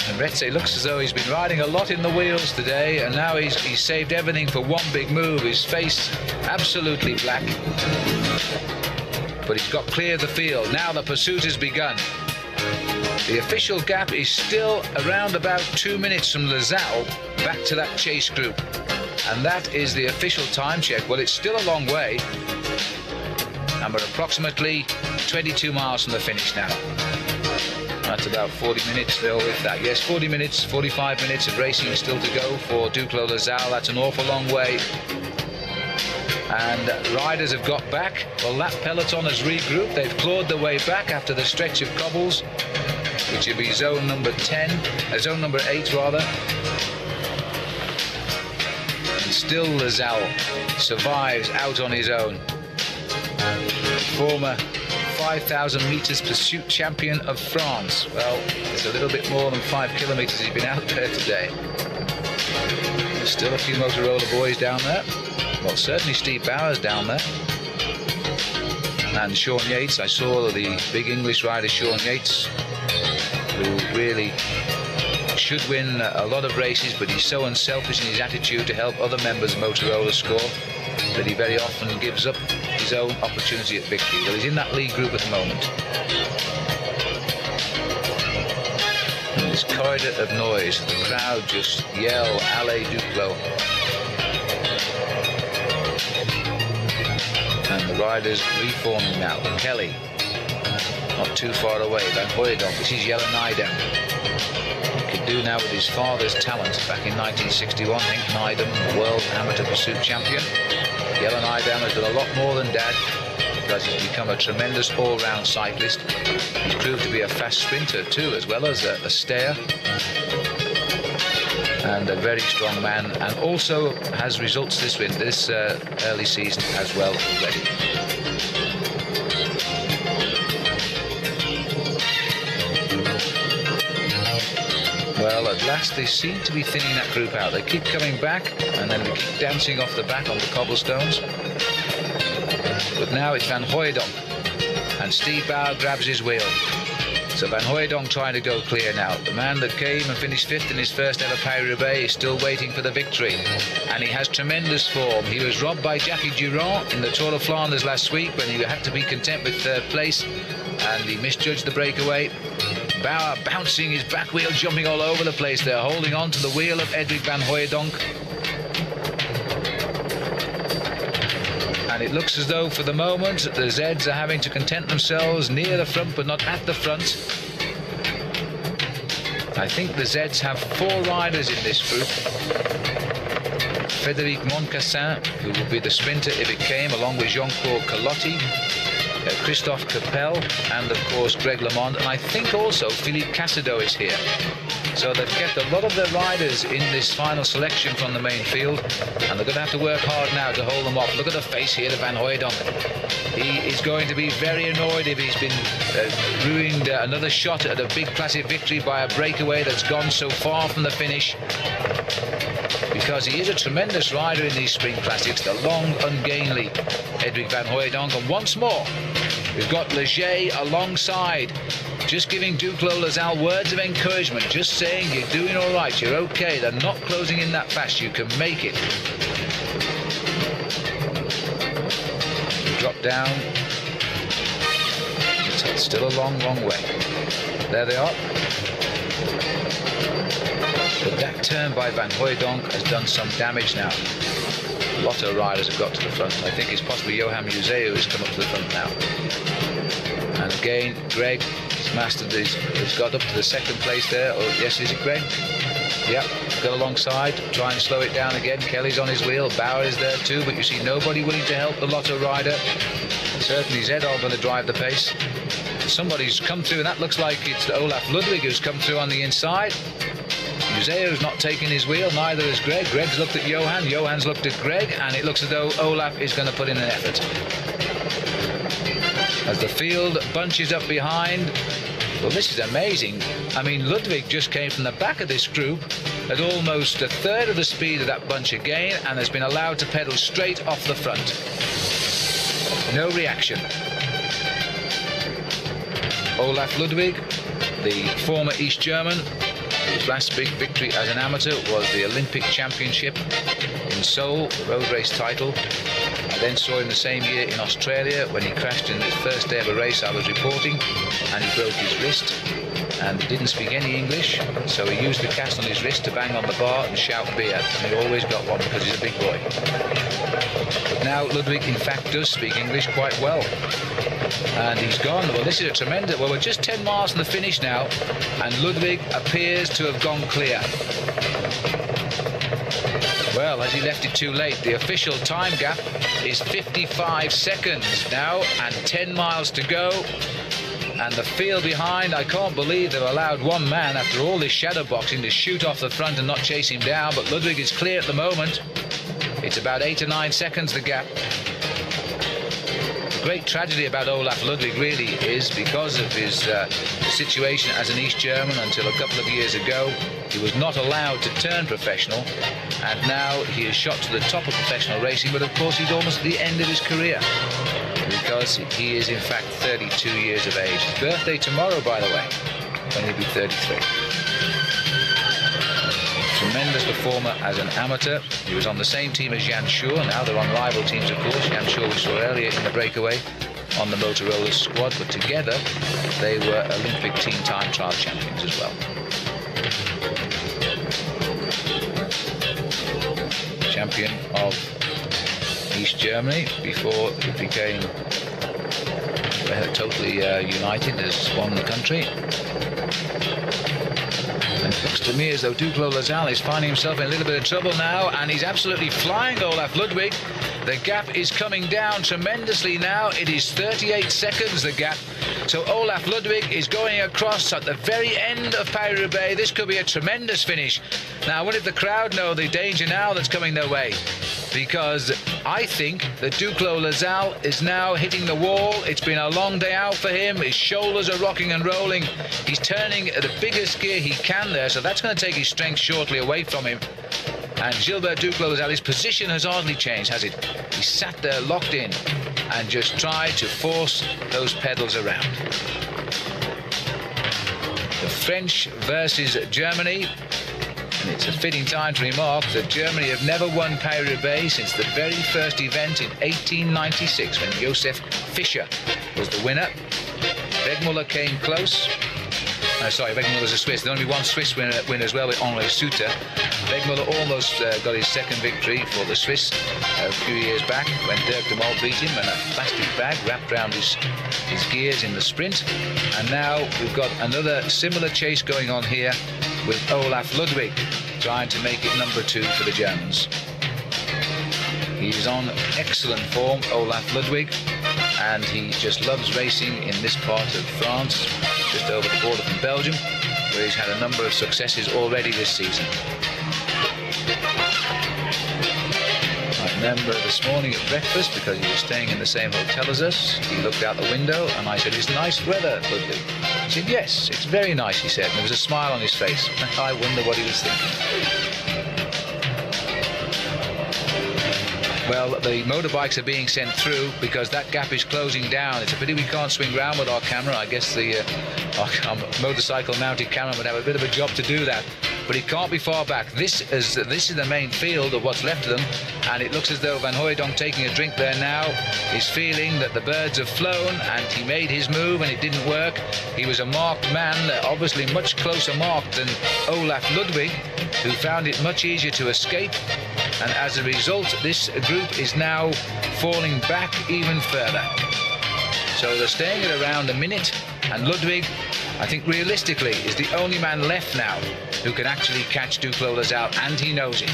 And Rezzi looks as though he's been riding a lot in the wheels today, and now he's saved everything for one big move. His face absolutely black. But he's got clear of the field. Now the pursuit has begun. The official gap is still around about 2 minutes from Lazal back to that chase group. And that is the official time check. Well, it's still a long way. And we're approximately 22 miles from the finish now. That's about 40 minutes though, if that. Yes, 40 minutes, 45 minutes of racing still to go for Duclos Lazal. That's an awful long way. And riders have got back. Well, that peloton has regrouped. They've clawed their way back after the stretch of cobbles, which will be zone number 8 rather. And still Lazal survives out on his own. Former 5,000 metres pursuit champion of France. Well, it's a little bit more than 5 kilometres he's been out there today. There's still a few Motorola boys down there. Well, certainly Steve Bowers down there. And Sean Yates. I saw the big English rider Sean Yates, who really should win a lot of races, but he's so unselfish in his attitude to help other members of Motorola score that he very often gives up his own opportunity at victory. Well, he's in that lead group at the moment. this corridor of noise. The crowd just yell, Allez Duclos. And the riders reforming now. Kelly, not too far away. Van Hooijdonk, this is Jelle Nijdam. Could do now with his father's talent. Back in 1961, Henk Nijdam, the world amateur pursuit champion. Jelle Nijdam has done a lot more than Dad, because he's become a tremendous all-round cyclist. He's proved to be a fast sprinter too, as well as a stayer. And a very strong man, and also has results this early season as well already. Well, at last they seem to be thinning that group out. They keep coming back, and then they keep dancing off the back on the cobblestones. But now it's Van Hooijdonk, and Steve Bauer grabs his wheel. So Van Hooijdonk trying to go clear now. The man that came and finished 5th in his first ever Paris-Roubaix is still waiting for the victory. And he has tremendous form. He was robbed by Jackie Durand in the Tour of Flanders last week when he had to be content with 3rd place, and he misjudged the breakaway. Bauer bouncing his back wheel, jumping all over the place there, holding on to the wheel of Edwig Van Hooijdonk. And it looks as though for the moment the Zeds are having to content themselves near the front but not at the front. I think the Zeds have 4 riders in this group. Frédéric Moncassin, who will be the sprinter if it came, along with Jean-Claude Calotti, Christophe Capel, and of course Greg LeMond, and I think also Philippe Casado is here. So they've kept a lot of their riders in this final selection from the main field, and they're going to have to work hard now to hold them off. Look at the face here of Van Hooijdonk. He is going to be very annoyed if he's been ruined another shot at a big classic victory by a breakaway that's gone so far from the finish, because he is a tremendous rider in these spring classics, the long, ungainly Edwig Van Hooijdonk. And once more, we've got Leger alongside, just giving Duclos Lazal words of encouragement, just saying you're doing all right, you're okay, they're not closing in that fast, you can make it. Drop down. It's still a long, long way. There they are. But that turn by Van Hooijdonk has done some damage now. A lot of riders have got to the front. I think it's possibly Johan Museu who's come up to the front now. And again, Greg has mastered this. He's got up to the 2nd place there. Oh, yes, is it Greg? Yeah, got alongside, try and slow it down again. Kelly's on his wheel, Bauer is there too, but you see nobody willing to help the Lotto rider. Certainly Zedal going to drive the pace. Somebody's come through, and that looks like it's Olaf Ludwig who's come through on the inside. Museu's not taking his wheel, neither is Greg. Greg's looked at Johan, Johan's looked at Greg, and it looks as though Olaf is going to put in an effort. As the field bunches up behind, well, this is amazing. I mean, Ludwig just came from the back of this group at almost 1/3 of the speed of that bunch again, and has been allowed to pedal straight off the front. No reaction. Olaf Ludwig, the former East German, his last big victory as an amateur was the Olympic Championship in Seoul, road race title. I then saw him the same year in Australia when he crashed in his first day of a race I was reporting, and he broke his wrist and didn't speak any English, so he used the cast on his wrist to bang on the bar and shout beer, and he always got one because he's a big boy. But now Ludwig in fact does speak English quite well, and he's gone. Well, this is a tremendous, well, we're just 10 miles from the finish now, and Ludwig appears to have gone clear. Well, has he left it too late? The official time gap is 55 seconds now, and 10 miles to go. And the field behind, I can't believe they've allowed one man, after all this shadow boxing, to shoot off the front and not chase him down. But Ludwig is clear at the moment. It's about 8 or 9 seconds, the gap. The great tragedy about Olaf Ludwig really is because of his situation as an East German until a couple of years ago. He was not allowed to turn professional, and now he is shot to the top of professional racing, but of course he's almost at the end of his career, because he is in fact 32 years of age. His birthday tomorrow, by the way, when he'll be 33. Tremendous performer as an amateur. He was on the same team as Jan Schuur. Now they're on rival teams, of course. Jan Schuur we saw earlier in the breakaway on the Motorola squad, but together they were Olympic team time trial champions as well. champion of East Germany before it became totally united as one country. And it looks to me as though Duclos Lazal is finding himself in a little bit of trouble now, and he's absolutely flying Olaf Ludwig. The gap is coming down tremendously now. It is 38 seconds, the gap. So Olaf Ludwig is going across at the very end of Paris-Roubaix. This could be a tremendous finish. Now, I wonder if the crowd know the danger now that's coming their way, because I think that Duclos Lazal is now hitting the wall. It's been a long day out for him. His shoulders are rocking and rolling. He's turning at the biggest gear he can there, so that's going to take his strength shortly away from him. And Gilbert Duclos Lazal, his position has hardly changed, has it? He sat there locked in and just tried to force those pedals around. The French versus Germany. And it's a fitting time to remark that Germany have never won Paris-Roubaix since the very first event in 1896, when Josef Fischer was the winner. Wegmuller came close. Sorry, Wegmuller's a Swiss. There's only one Swiss winner as well, with Henri Suter. Wegmuller almost got his second victory for the Swiss a few years back when Dirk de Mol beat him, and a plastic bag wrapped around his gears in the sprint. And now we've got another similar chase going on here with Olaf Ludwig trying to make it number 2 for the Germans. He's on excellent form, Olaf Ludwig, and he just loves racing in this part of France, just over the border from Belgium, where he's had a number of successes already this season. I remember this morning at breakfast, because he was staying in the same hotel as us, he looked out the window and I said, "It's nice weather, Ludwig." He said, "Yes, it's very nice," he said, and there was a smile on his face. I wonder what he was thinking. Well, the motorbikes are being sent through because that gap is closing down. It's a pity we can't swing round with our camera. I guess the our motorcycle-mounted camera would have a bit of a job to do that. But it can't be far back. This is the main field of what's left of them, and it looks as though Van Hooijdonk, taking a drink there now, is feeling that the birds have flown, and he made his move and it didn't work. He was a marked man, obviously much closer marked than Olaf Ludwig, who found it much easier to escape. And as a result, this group is now falling back even further. So they're staying at around a minute, and Ludwig, I think realistically, is the only man left now who can actually catch Duclos Lazal, and he knows it.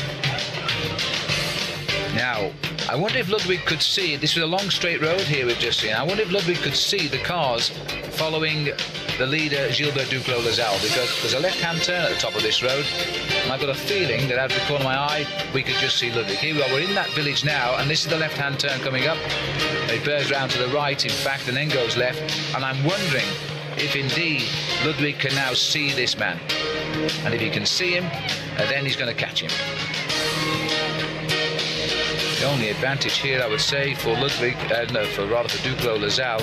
Now, I wonder if Ludwig could see, this was a long straight road here we've just seen, I wonder if Ludwig could see the cars following the leader Gilbert Duclos Lazal, because there's a left-hand turn at the top of this road, and I've got a feeling that out of the corner of my eye we could just see Ludwig. Here we are, we're in that village now, and this is the left-hand turn coming up. It bears round to the right, in fact, and then goes left, and I'm wondering if indeed Ludwig can now see this man, and if he can see him, then he's going to catch him. The only advantage here, I would say, for Ludwig, for Duclos Lazal,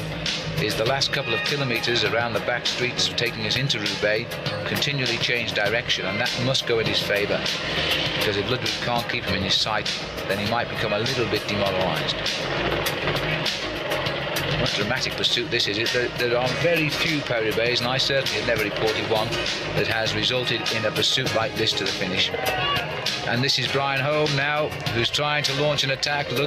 is the last couple of kilometres around the back streets taking us into Roubaix continually change direction, and that must go in his favour, because if Ludwig can't keep him in his sight, then he might become a little bit demoralised. What a dramatic pursuit this is. There are very few Paris-Roubaix, and I certainly have never reported one that has resulted in a pursuit like this to the finish. And this is Brian Holm now, who's trying to launch an attack. Van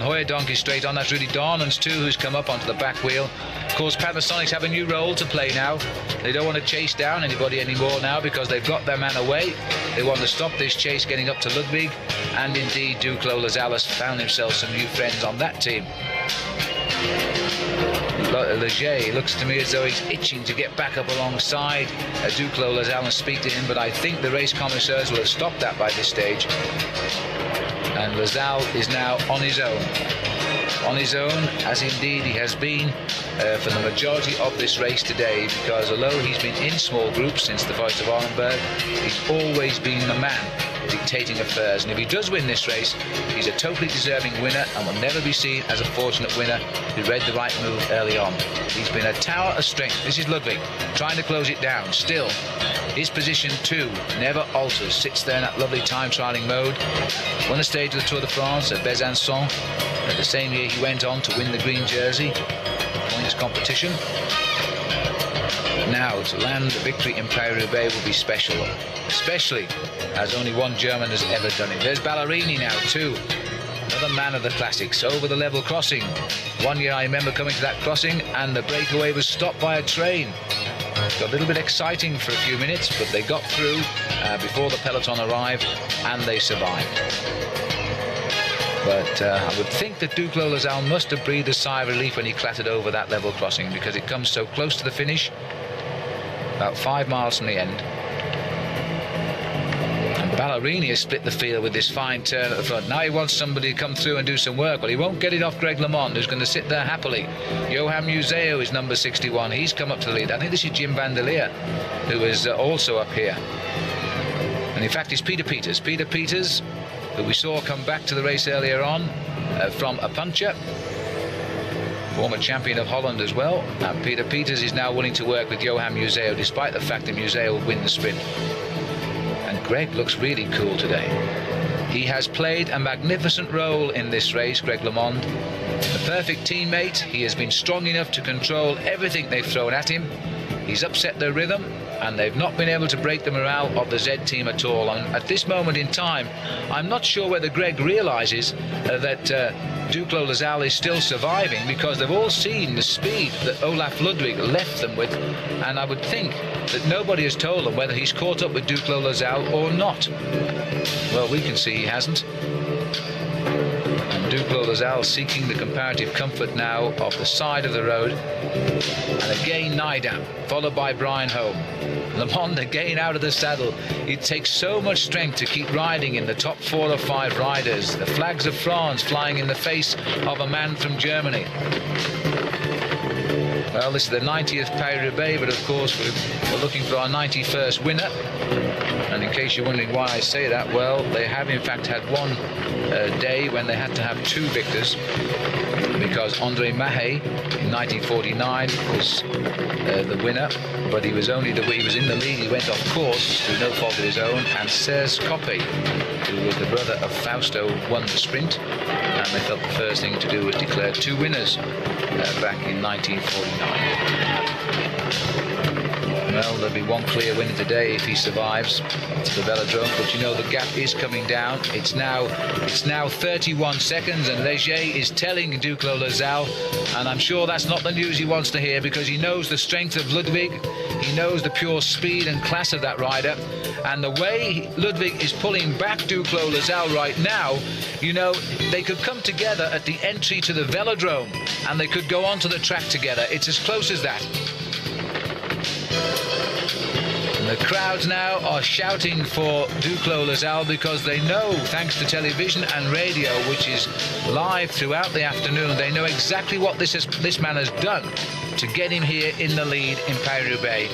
Hooijdonk is straight on. That's really Darnans too, who's come up onto the back wheel. Of course, Panasonics have a new role to play now. They don't want to chase down anybody anymore now, because they've got their man away. They want to stop this chase getting up to Ludwig, and indeed Duclos Lazal has found himself some new friends on that team. Leger looks to me as though he's itching to get back up alongside Duclos Lazal and speak to him, but I think the race commissaires will have stopped that by this stage. And Lazal is now on his own. On his own, as indeed he has been for the majority of this race today, because although he's been in small groups since the fight of Arenberg, he's always been the man dictating affairs, and if he does win this race, he's a totally deserving winner and will never be seen as a fortunate winner who read the right move early on. He's been a tower of strength. This is Ludwig trying to close it down. Still, his position too never alters. Sits there in that lovely time trialing mode. Won a stage of the Tour de France at Besançon. The same year he went on to win the green jersey, won his competition. Now, to land a victory in Paris-Roubaix will be special, especially as only one German has ever done it. There's Ballerini now too, another man of the classics, over the level crossing. One year I remember coming to that crossing and the breakaway was stopped by a train. It got a little bit exciting for a few minutes, but they got through before the peloton arrived and they survived. But I would think that Duclos-Lassalle must have breathed a sigh of relief when he clattered over that level crossing, because it comes so close to the finish, about 5 miles from the end. And Ballerini has split the field with this fine turn at the front. Now he wants somebody to come through and do some work. Well, he won't get it off Greg LeMond, who's going to sit there happily. Johan Museo is number 61. He's come up to the lead. I think this is Jim van der Leer, who is also up here. And in fact, it's Peter Peters. Peter Peters, who we saw come back to the race earlier on from a puncture, former champion of Holland as well. And Peter Peters is now willing to work with Johan Museo, despite the fact that Museo will win the sprint. And Greg looks really cool today. He has played a magnificent role in this race, Greg LeMond. The perfect teammate. He has been strong enough to control everything they've thrown at him. He's upset their rhythm, and they've not been able to break the morale of the Z team at all. And at this moment in time, I'm not sure whether Greg realises that Duclos-Lassalle is still surviving, because they've all seen the speed that Olaf Ludwig left them with, and I would think that nobody has told them whether he's caught up with Duclos-Lassalle or not. Well, we can see he hasn't. And Duclos-Lassalle seeking the comparative comfort now of the side of the road. And again Nidam, followed by Brian Home. LeMond again out of the saddle. It takes so much strength to keep riding in the top 4 or 5 riders. The flags of France flying in the face of a man from Germany. Well, this is the 90th Paris-Roubaix, but of course we're looking for our 91st winner. And in case you're wondering why I say that, well, they have in fact had one day when they had to have 2 victors, because André Mahé in 1949 was the winner, but he was only he was in the lead. He went off course through no fault of his own, and Serge Coppe, who was the brother of Fausto, won the sprint, and they felt the first thing to do was declare 2 winners back in 1949. Well, there'll be one clear winner today if he survives to the velodrome, but you know the gap is coming down. It's now 31 seconds, and Leger is telling Duclos-Lassalle, and I'm sure that's not the news he wants to hear, because he knows the strength of Ludwig, he knows the pure speed and class of that rider, and the way Ludwig is pulling back Duclos-Lassalle right now, you know, they could come together at the entry to the velodrome, and they could go onto the track together. It's as close as that. And the crowds now are shouting for Duclos-Lassalle, because they know, thanks to television and radio, which is live throughout the afternoon, they know exactly what this man has done to get him here in the lead in Paris-Roubaix.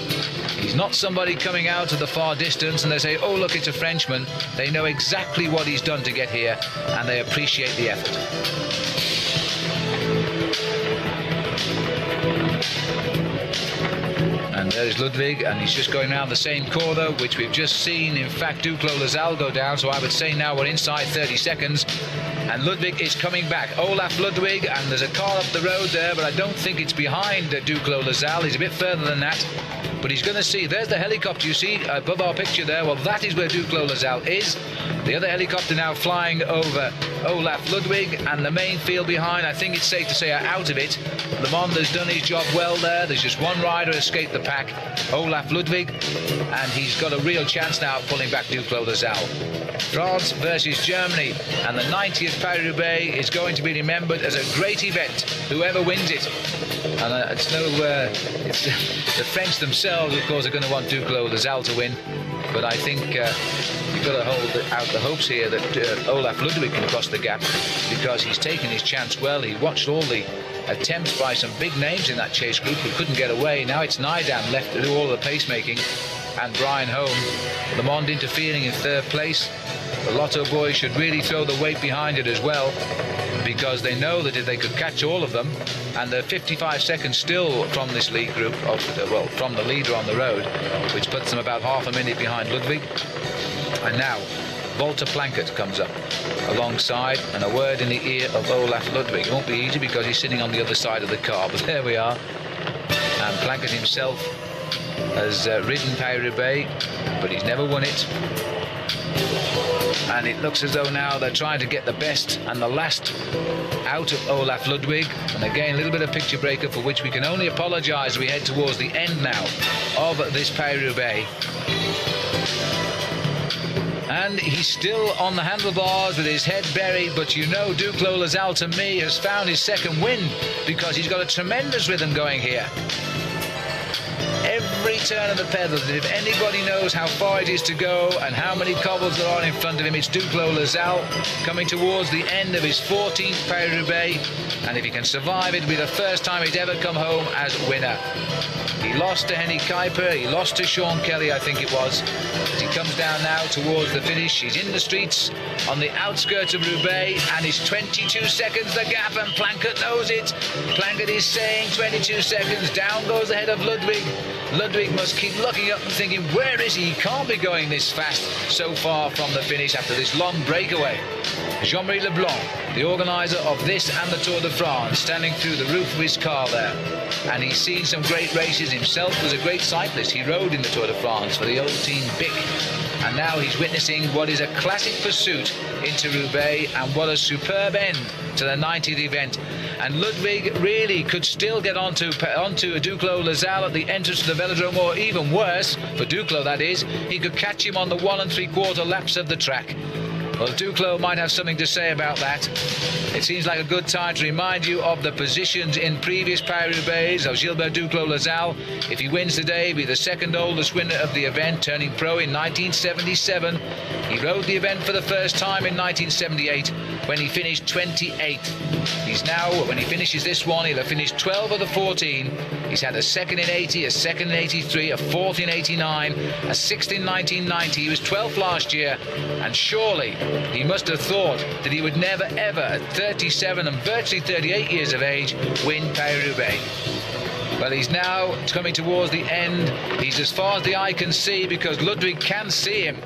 He's not somebody coming out of the far distance and they say, oh look, it's a Frenchman. They know exactly what he's done to get here, and they appreciate the effort. And there's Ludwig, and he's just going around the same corner, which we've just seen, in fact, Duclos-Lassalle go down, so I would say now we're inside 30 seconds. And Ludwig is coming back. Olaf Ludwig, and there's a car up the road there, but I don't think it's behind Duclos-Lassalle. He's a bit further than that, but he's going to see. There's the helicopter you see above our picture there. Well, that is where Duclos-Lassalle is. The other helicopter now flying over Olaf Ludwig, and the main field behind, I think it's safe to say, are out of it. LeMond has done his job well there. There's just one rider escaped the pack, Olaf Ludwig, and he's got a real chance now of pulling back Duclos-Lassalle. France versus Germany, and the 90th Paris-Roubaix is going to be remembered as a great event, whoever wins it. And it's the French themselves, of course, are going to want Duclos-Lassalle to win, but I think you've got to hold out the hopes here that Olaf Ludwig can cross the gap, because he's taken his chance well. He watched all the attempts by some big names in that chase group who couldn't get away. Now it's Nidam left to do all the pacemaking, and Brian Home. LeMond interfering in 3rd place. The Lotto boys should really throw the weight behind it as well, because they know that if they could catch all of them, and they're 55 seconds still from this lead group, from the leader on the road, which puts them about half a minute behind Ludwig. And now Walter Plankett comes up alongside, and a word in the ear of Olaf Ludwig. It won't be easy because he's sitting on the other side of the car, but there we are. And Plankett himself has ridden Paris-Roubaix, but he's never won it. And it looks as though now they're trying to get the best and the last out of Olaf Ludwig. And again, a little bit of picture breaker for which we can only apologise as we head towards the end now of this Paris-Roubaix. And he's still on the handlebars with his head buried, but you know Duclos Lasalle to me has found his second win because he's got a tremendous rhythm going here. Every turn of the pedals, and if anybody knows how far it is to go and how many cobbles there are in front of him, it's Duclos Lasalle coming towards the end of his 14th Paris-Roubaix, and if he can survive, it'll be the first time he's ever come home as winner. He lost to Henny Kuiper, he lost to Sean Kelly, I think it was. As he comes down now towards the finish, he's in the streets on the outskirts of Roubaix, and it's 22 seconds the gap, and Plankett knows it. Plankett is saying 22 seconds, down goes the head of Ludwig. Ludwig must keep looking up and thinking, where is he? He can't be going this fast so far from the finish after this long breakaway. Jean-Marie Leblanc, the organiser of this and the Tour de France, standing through the roof of his car there. And he's seen some great races himself, was a great cyclist. He rode in the Tour de France for the old team BIC. And now he's witnessing what is a classic pursuit into Roubaix, and what a superb end to the 90th event. And Ludwig really could still get onto Duclos Lasalle at the entrance to the velodrome, or even worse, for Duclos that is, he could catch him on the 1 3/4 laps of the track. Well, Duclos might have something to say about that. It seems like a good time to remind you of the positions in previous Paris-Roubaix of Gilbert Duclos Lasalle. If he wins today, he'll be the second oldest winner of the event, turning pro in 1977. He rode the event for the first time in 1978 when he finished 28th. He's now, when he finishes this one, he'll have finished 12 of the 14. He's had a second in 80, a second in 83, a fourth in 89, a sixth in 1990. He was 12th last year, and surely he must have thought that he would never ever, at 37 and virtually 38 years of age, win Paris-Roubaix. Well, he's now coming towards the end. He's as far as the eye can see because Ludwig can see him.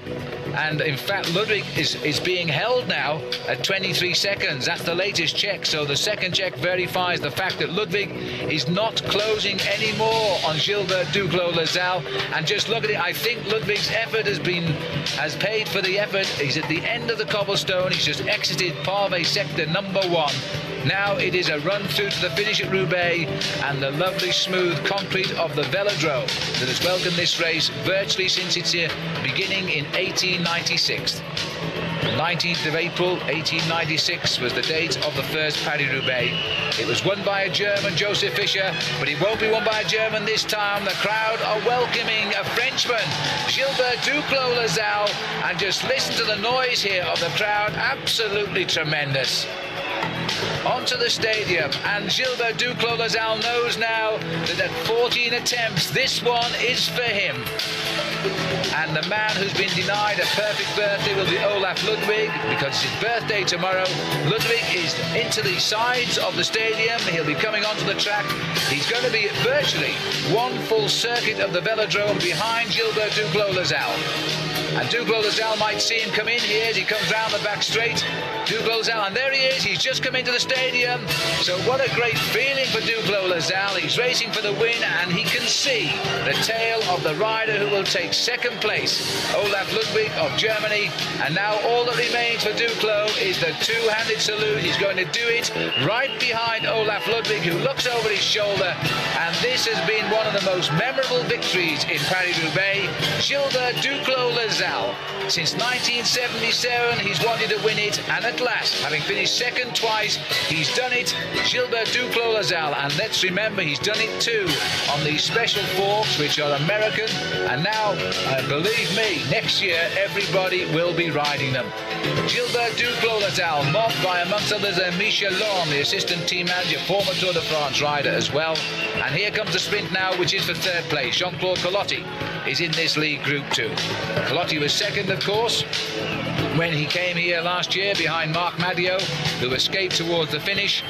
And in fact, Ludwig is being held now at 23 seconds. That's the latest check. So the second check verifies the fact that Ludwig is not closing anymore on Gilbert Duclos Lasalle. And just look at it. I think Ludwig's effort has paid for the effort. He's at the end of the cobblestone. He's just exited Pavé sector number 1. Now it is a run through to the finish at Roubaix and the lovely smooth concrete of the velodrome that has welcomed this race virtually since its beginning in 1896. The 19th of April 1896 was the date of the first Paris-Roubaix. It was won by a German, Joseph Fischer, but it won't be won by a German this time. The crowd are welcoming a Frenchman, Gilbert Duclos Lasalle, and just listen to the noise here of the crowd, absolutely tremendous. Onto the stadium, and Gilbert Duclos Lasalle knows now that at 14 attempts, this one is for him. And the man who's been denied a perfect birthday will be Olaf Ludwig, because it's his birthday tomorrow. Ludwig is into the sides of the stadium. He'll be coming onto the track. He's going to be virtually one full circuit of the velodrome behind Gilbert Duclos Lasalle. And Duclos Lasalle might see him come in here as he comes round the back straight. Duclos Lasalle, and there he is, he's just come into the stadium. So what a great feeling for Duclos Lasalle. He's racing for the win, and he can see the tail of the rider who will take second place, Olaf Ludwig of Germany. And now all that remains for Duclos is the two-handed salute. He's going to do it right behind Olaf Ludwig, who looks over his shoulder. And this has been one of the most memorable victories in Paris-Roubaix. Gilbert Duclos Lasalle. Since 1977, he's wanted to win it, and at last, having finished second twice, he's done it. Gilbert Duclos Lasalle, and let's remember, he's done it too on these special forks, which are American, and now, believe me, next year everybody will be riding them. Gilbert Duclos Lasalle, mobbed by, amongst others, Michel Lorme, the assistant team manager, former Tour de France rider as well. And here comes the sprint now, which is for third place. Jean-Claude Colotti is in this league group too. Colotti was second, of course, when he came here last year behind Marc Madio, who escaped towards the finish.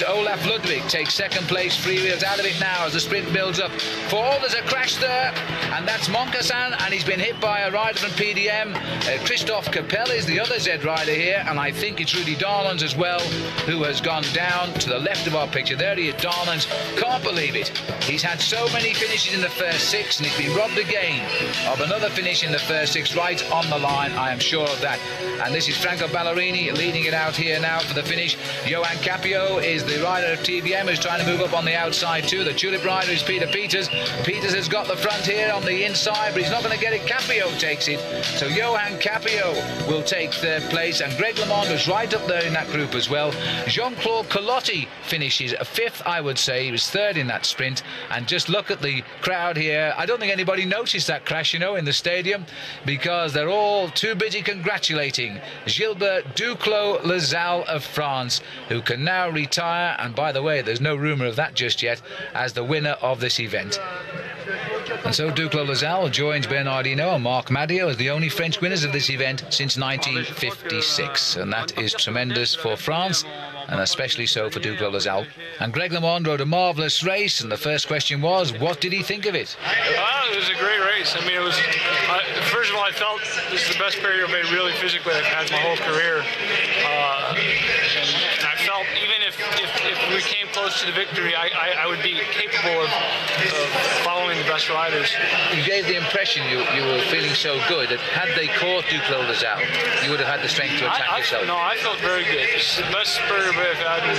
Olaf Ludwig takes second place, freewheels out of it now as the sprint builds up. There's a crash there, and that's Moncassin, and he's been hit by a rider from PDM. Christophe Capel is the other Z rider here, and I think it's Rudy Darlans as well, who has gone down to the left of our picture. There he is, Darlans. Can't believe it. He's had had so many finishes in the first 6, and he's been robbed again of another finish in the first 6 right on the line. I am sure of that. And this is Franco Ballerini leading it out here now for the finish. Johan Capio is the rider of TVM, who's trying to move up on the outside too. The tulip rider is Peter Peters. Peters has got the front here on the inside, but he's not going to get it. Capio takes it. So Johan Capio will take third place, and Greg LeMond was right up there in that group as well. Jean-Claude Colotti finishes 5th, I would say. He was 3rd in that sprint. And just look at the crowd here. I don't think anybody noticed that crash, you know, in the stadium, because they're all too busy congratulating Gilbert Duclos-Lasalle of France, who can now retire, and by the way, there's no rumour of that just yet, as the winner of this event. And so Duclos-Lasalle joins Bernardino and Marc Madiot as the only French winners of this event since 1956, and that is tremendous for France, and especially so for Duclos-Lasalle. And Greg LeMond rode a marvellous race, and the first question was, what did he think of it? It was a great race. I mean, it was, first of all, I felt this is the best Paris-Roubaix really physically I've had my whole career. And I felt even if we came close to the victory, I would be capable of following the best riders. You gave the impression you were feeling so good that had they caught Duclos-Lasalle, you would have had the strength to attack yourself. No, I felt very good. It's the best Paris-Roubaix I've had in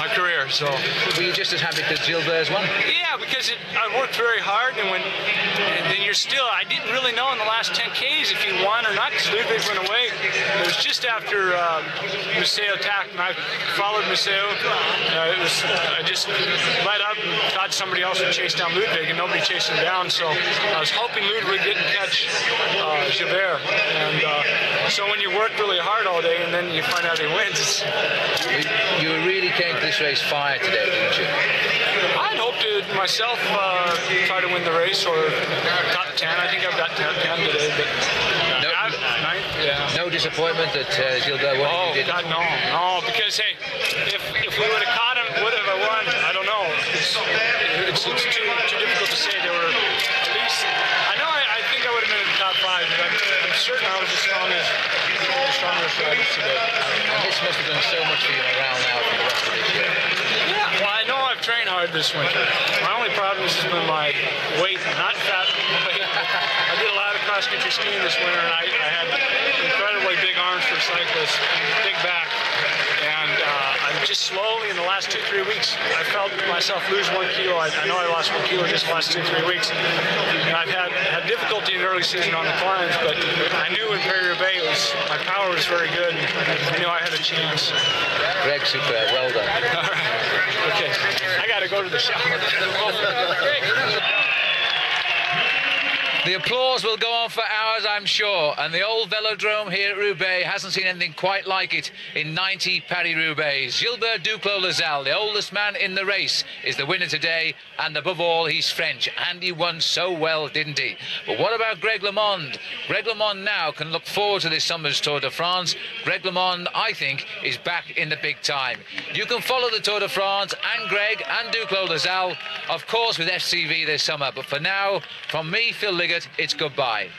my career. So. Were you just as happy because Gilbert's won? Yeah, because I worked very hard, and then you're still. I didn't really know in the last 10 Ks if he won or not, because Ludwig went away. It was just after Museo attacked, and I followed Museo. I just let up and thought somebody else would chase down Ludwig, and nobody chased him down. So I was hoping Ludwig didn't catch Gilbert. And so when you work really hard all day and then you find out he wins, you really came to this race fired today, didn't you? I'd hoped to myself try to win the race or top 10. I think I've got 10 today, but no disappointment that Gilbert won. Oh God, no, because hey, if we would have caught him, would have I won? I don't know. It's too difficult to say. There were at least I think I would have been in the top 5, but I'm certain I was the strongest riders today. And this must have done so much for you around now for the rest of this year. Yeah, well, I know I've trained hard this winter. My only problem has been my weight, not fat weight. I did a lot of cross-country skiing this winter, and I had incredibly big arms for cyclists, big back, and I'm just slowly in the last 2-3 weeks, I felt myself lose 1 kilo. I know I lost 1 kilo just the last 2-3 weeks, and I've had difficulty in the early season on the climbs, but I knew in Paris-Roubaix my power was very good, and I knew I had a chance. Greg, super, well done. All right, okay, I got to go to the shower. The applause will go on for hours, I'm sure, and the old velodrome here at Roubaix hasn't seen anything quite like it in 90 Paris-Roubaix. Gilbert Duclos-Lasalle, the oldest man in the race, is the winner today, and above all, he's French, and he won so well, didn't he? But what about Greg LeMond? Greg LeMond now can look forward to this summer's Tour de France. Greg LeMond, I think, is back in the big time. You can follow the Tour de France and Greg and Duclos-Lasalle, of course, with FCV this summer. But for now, from me, Phil Liggett, it's goodbye.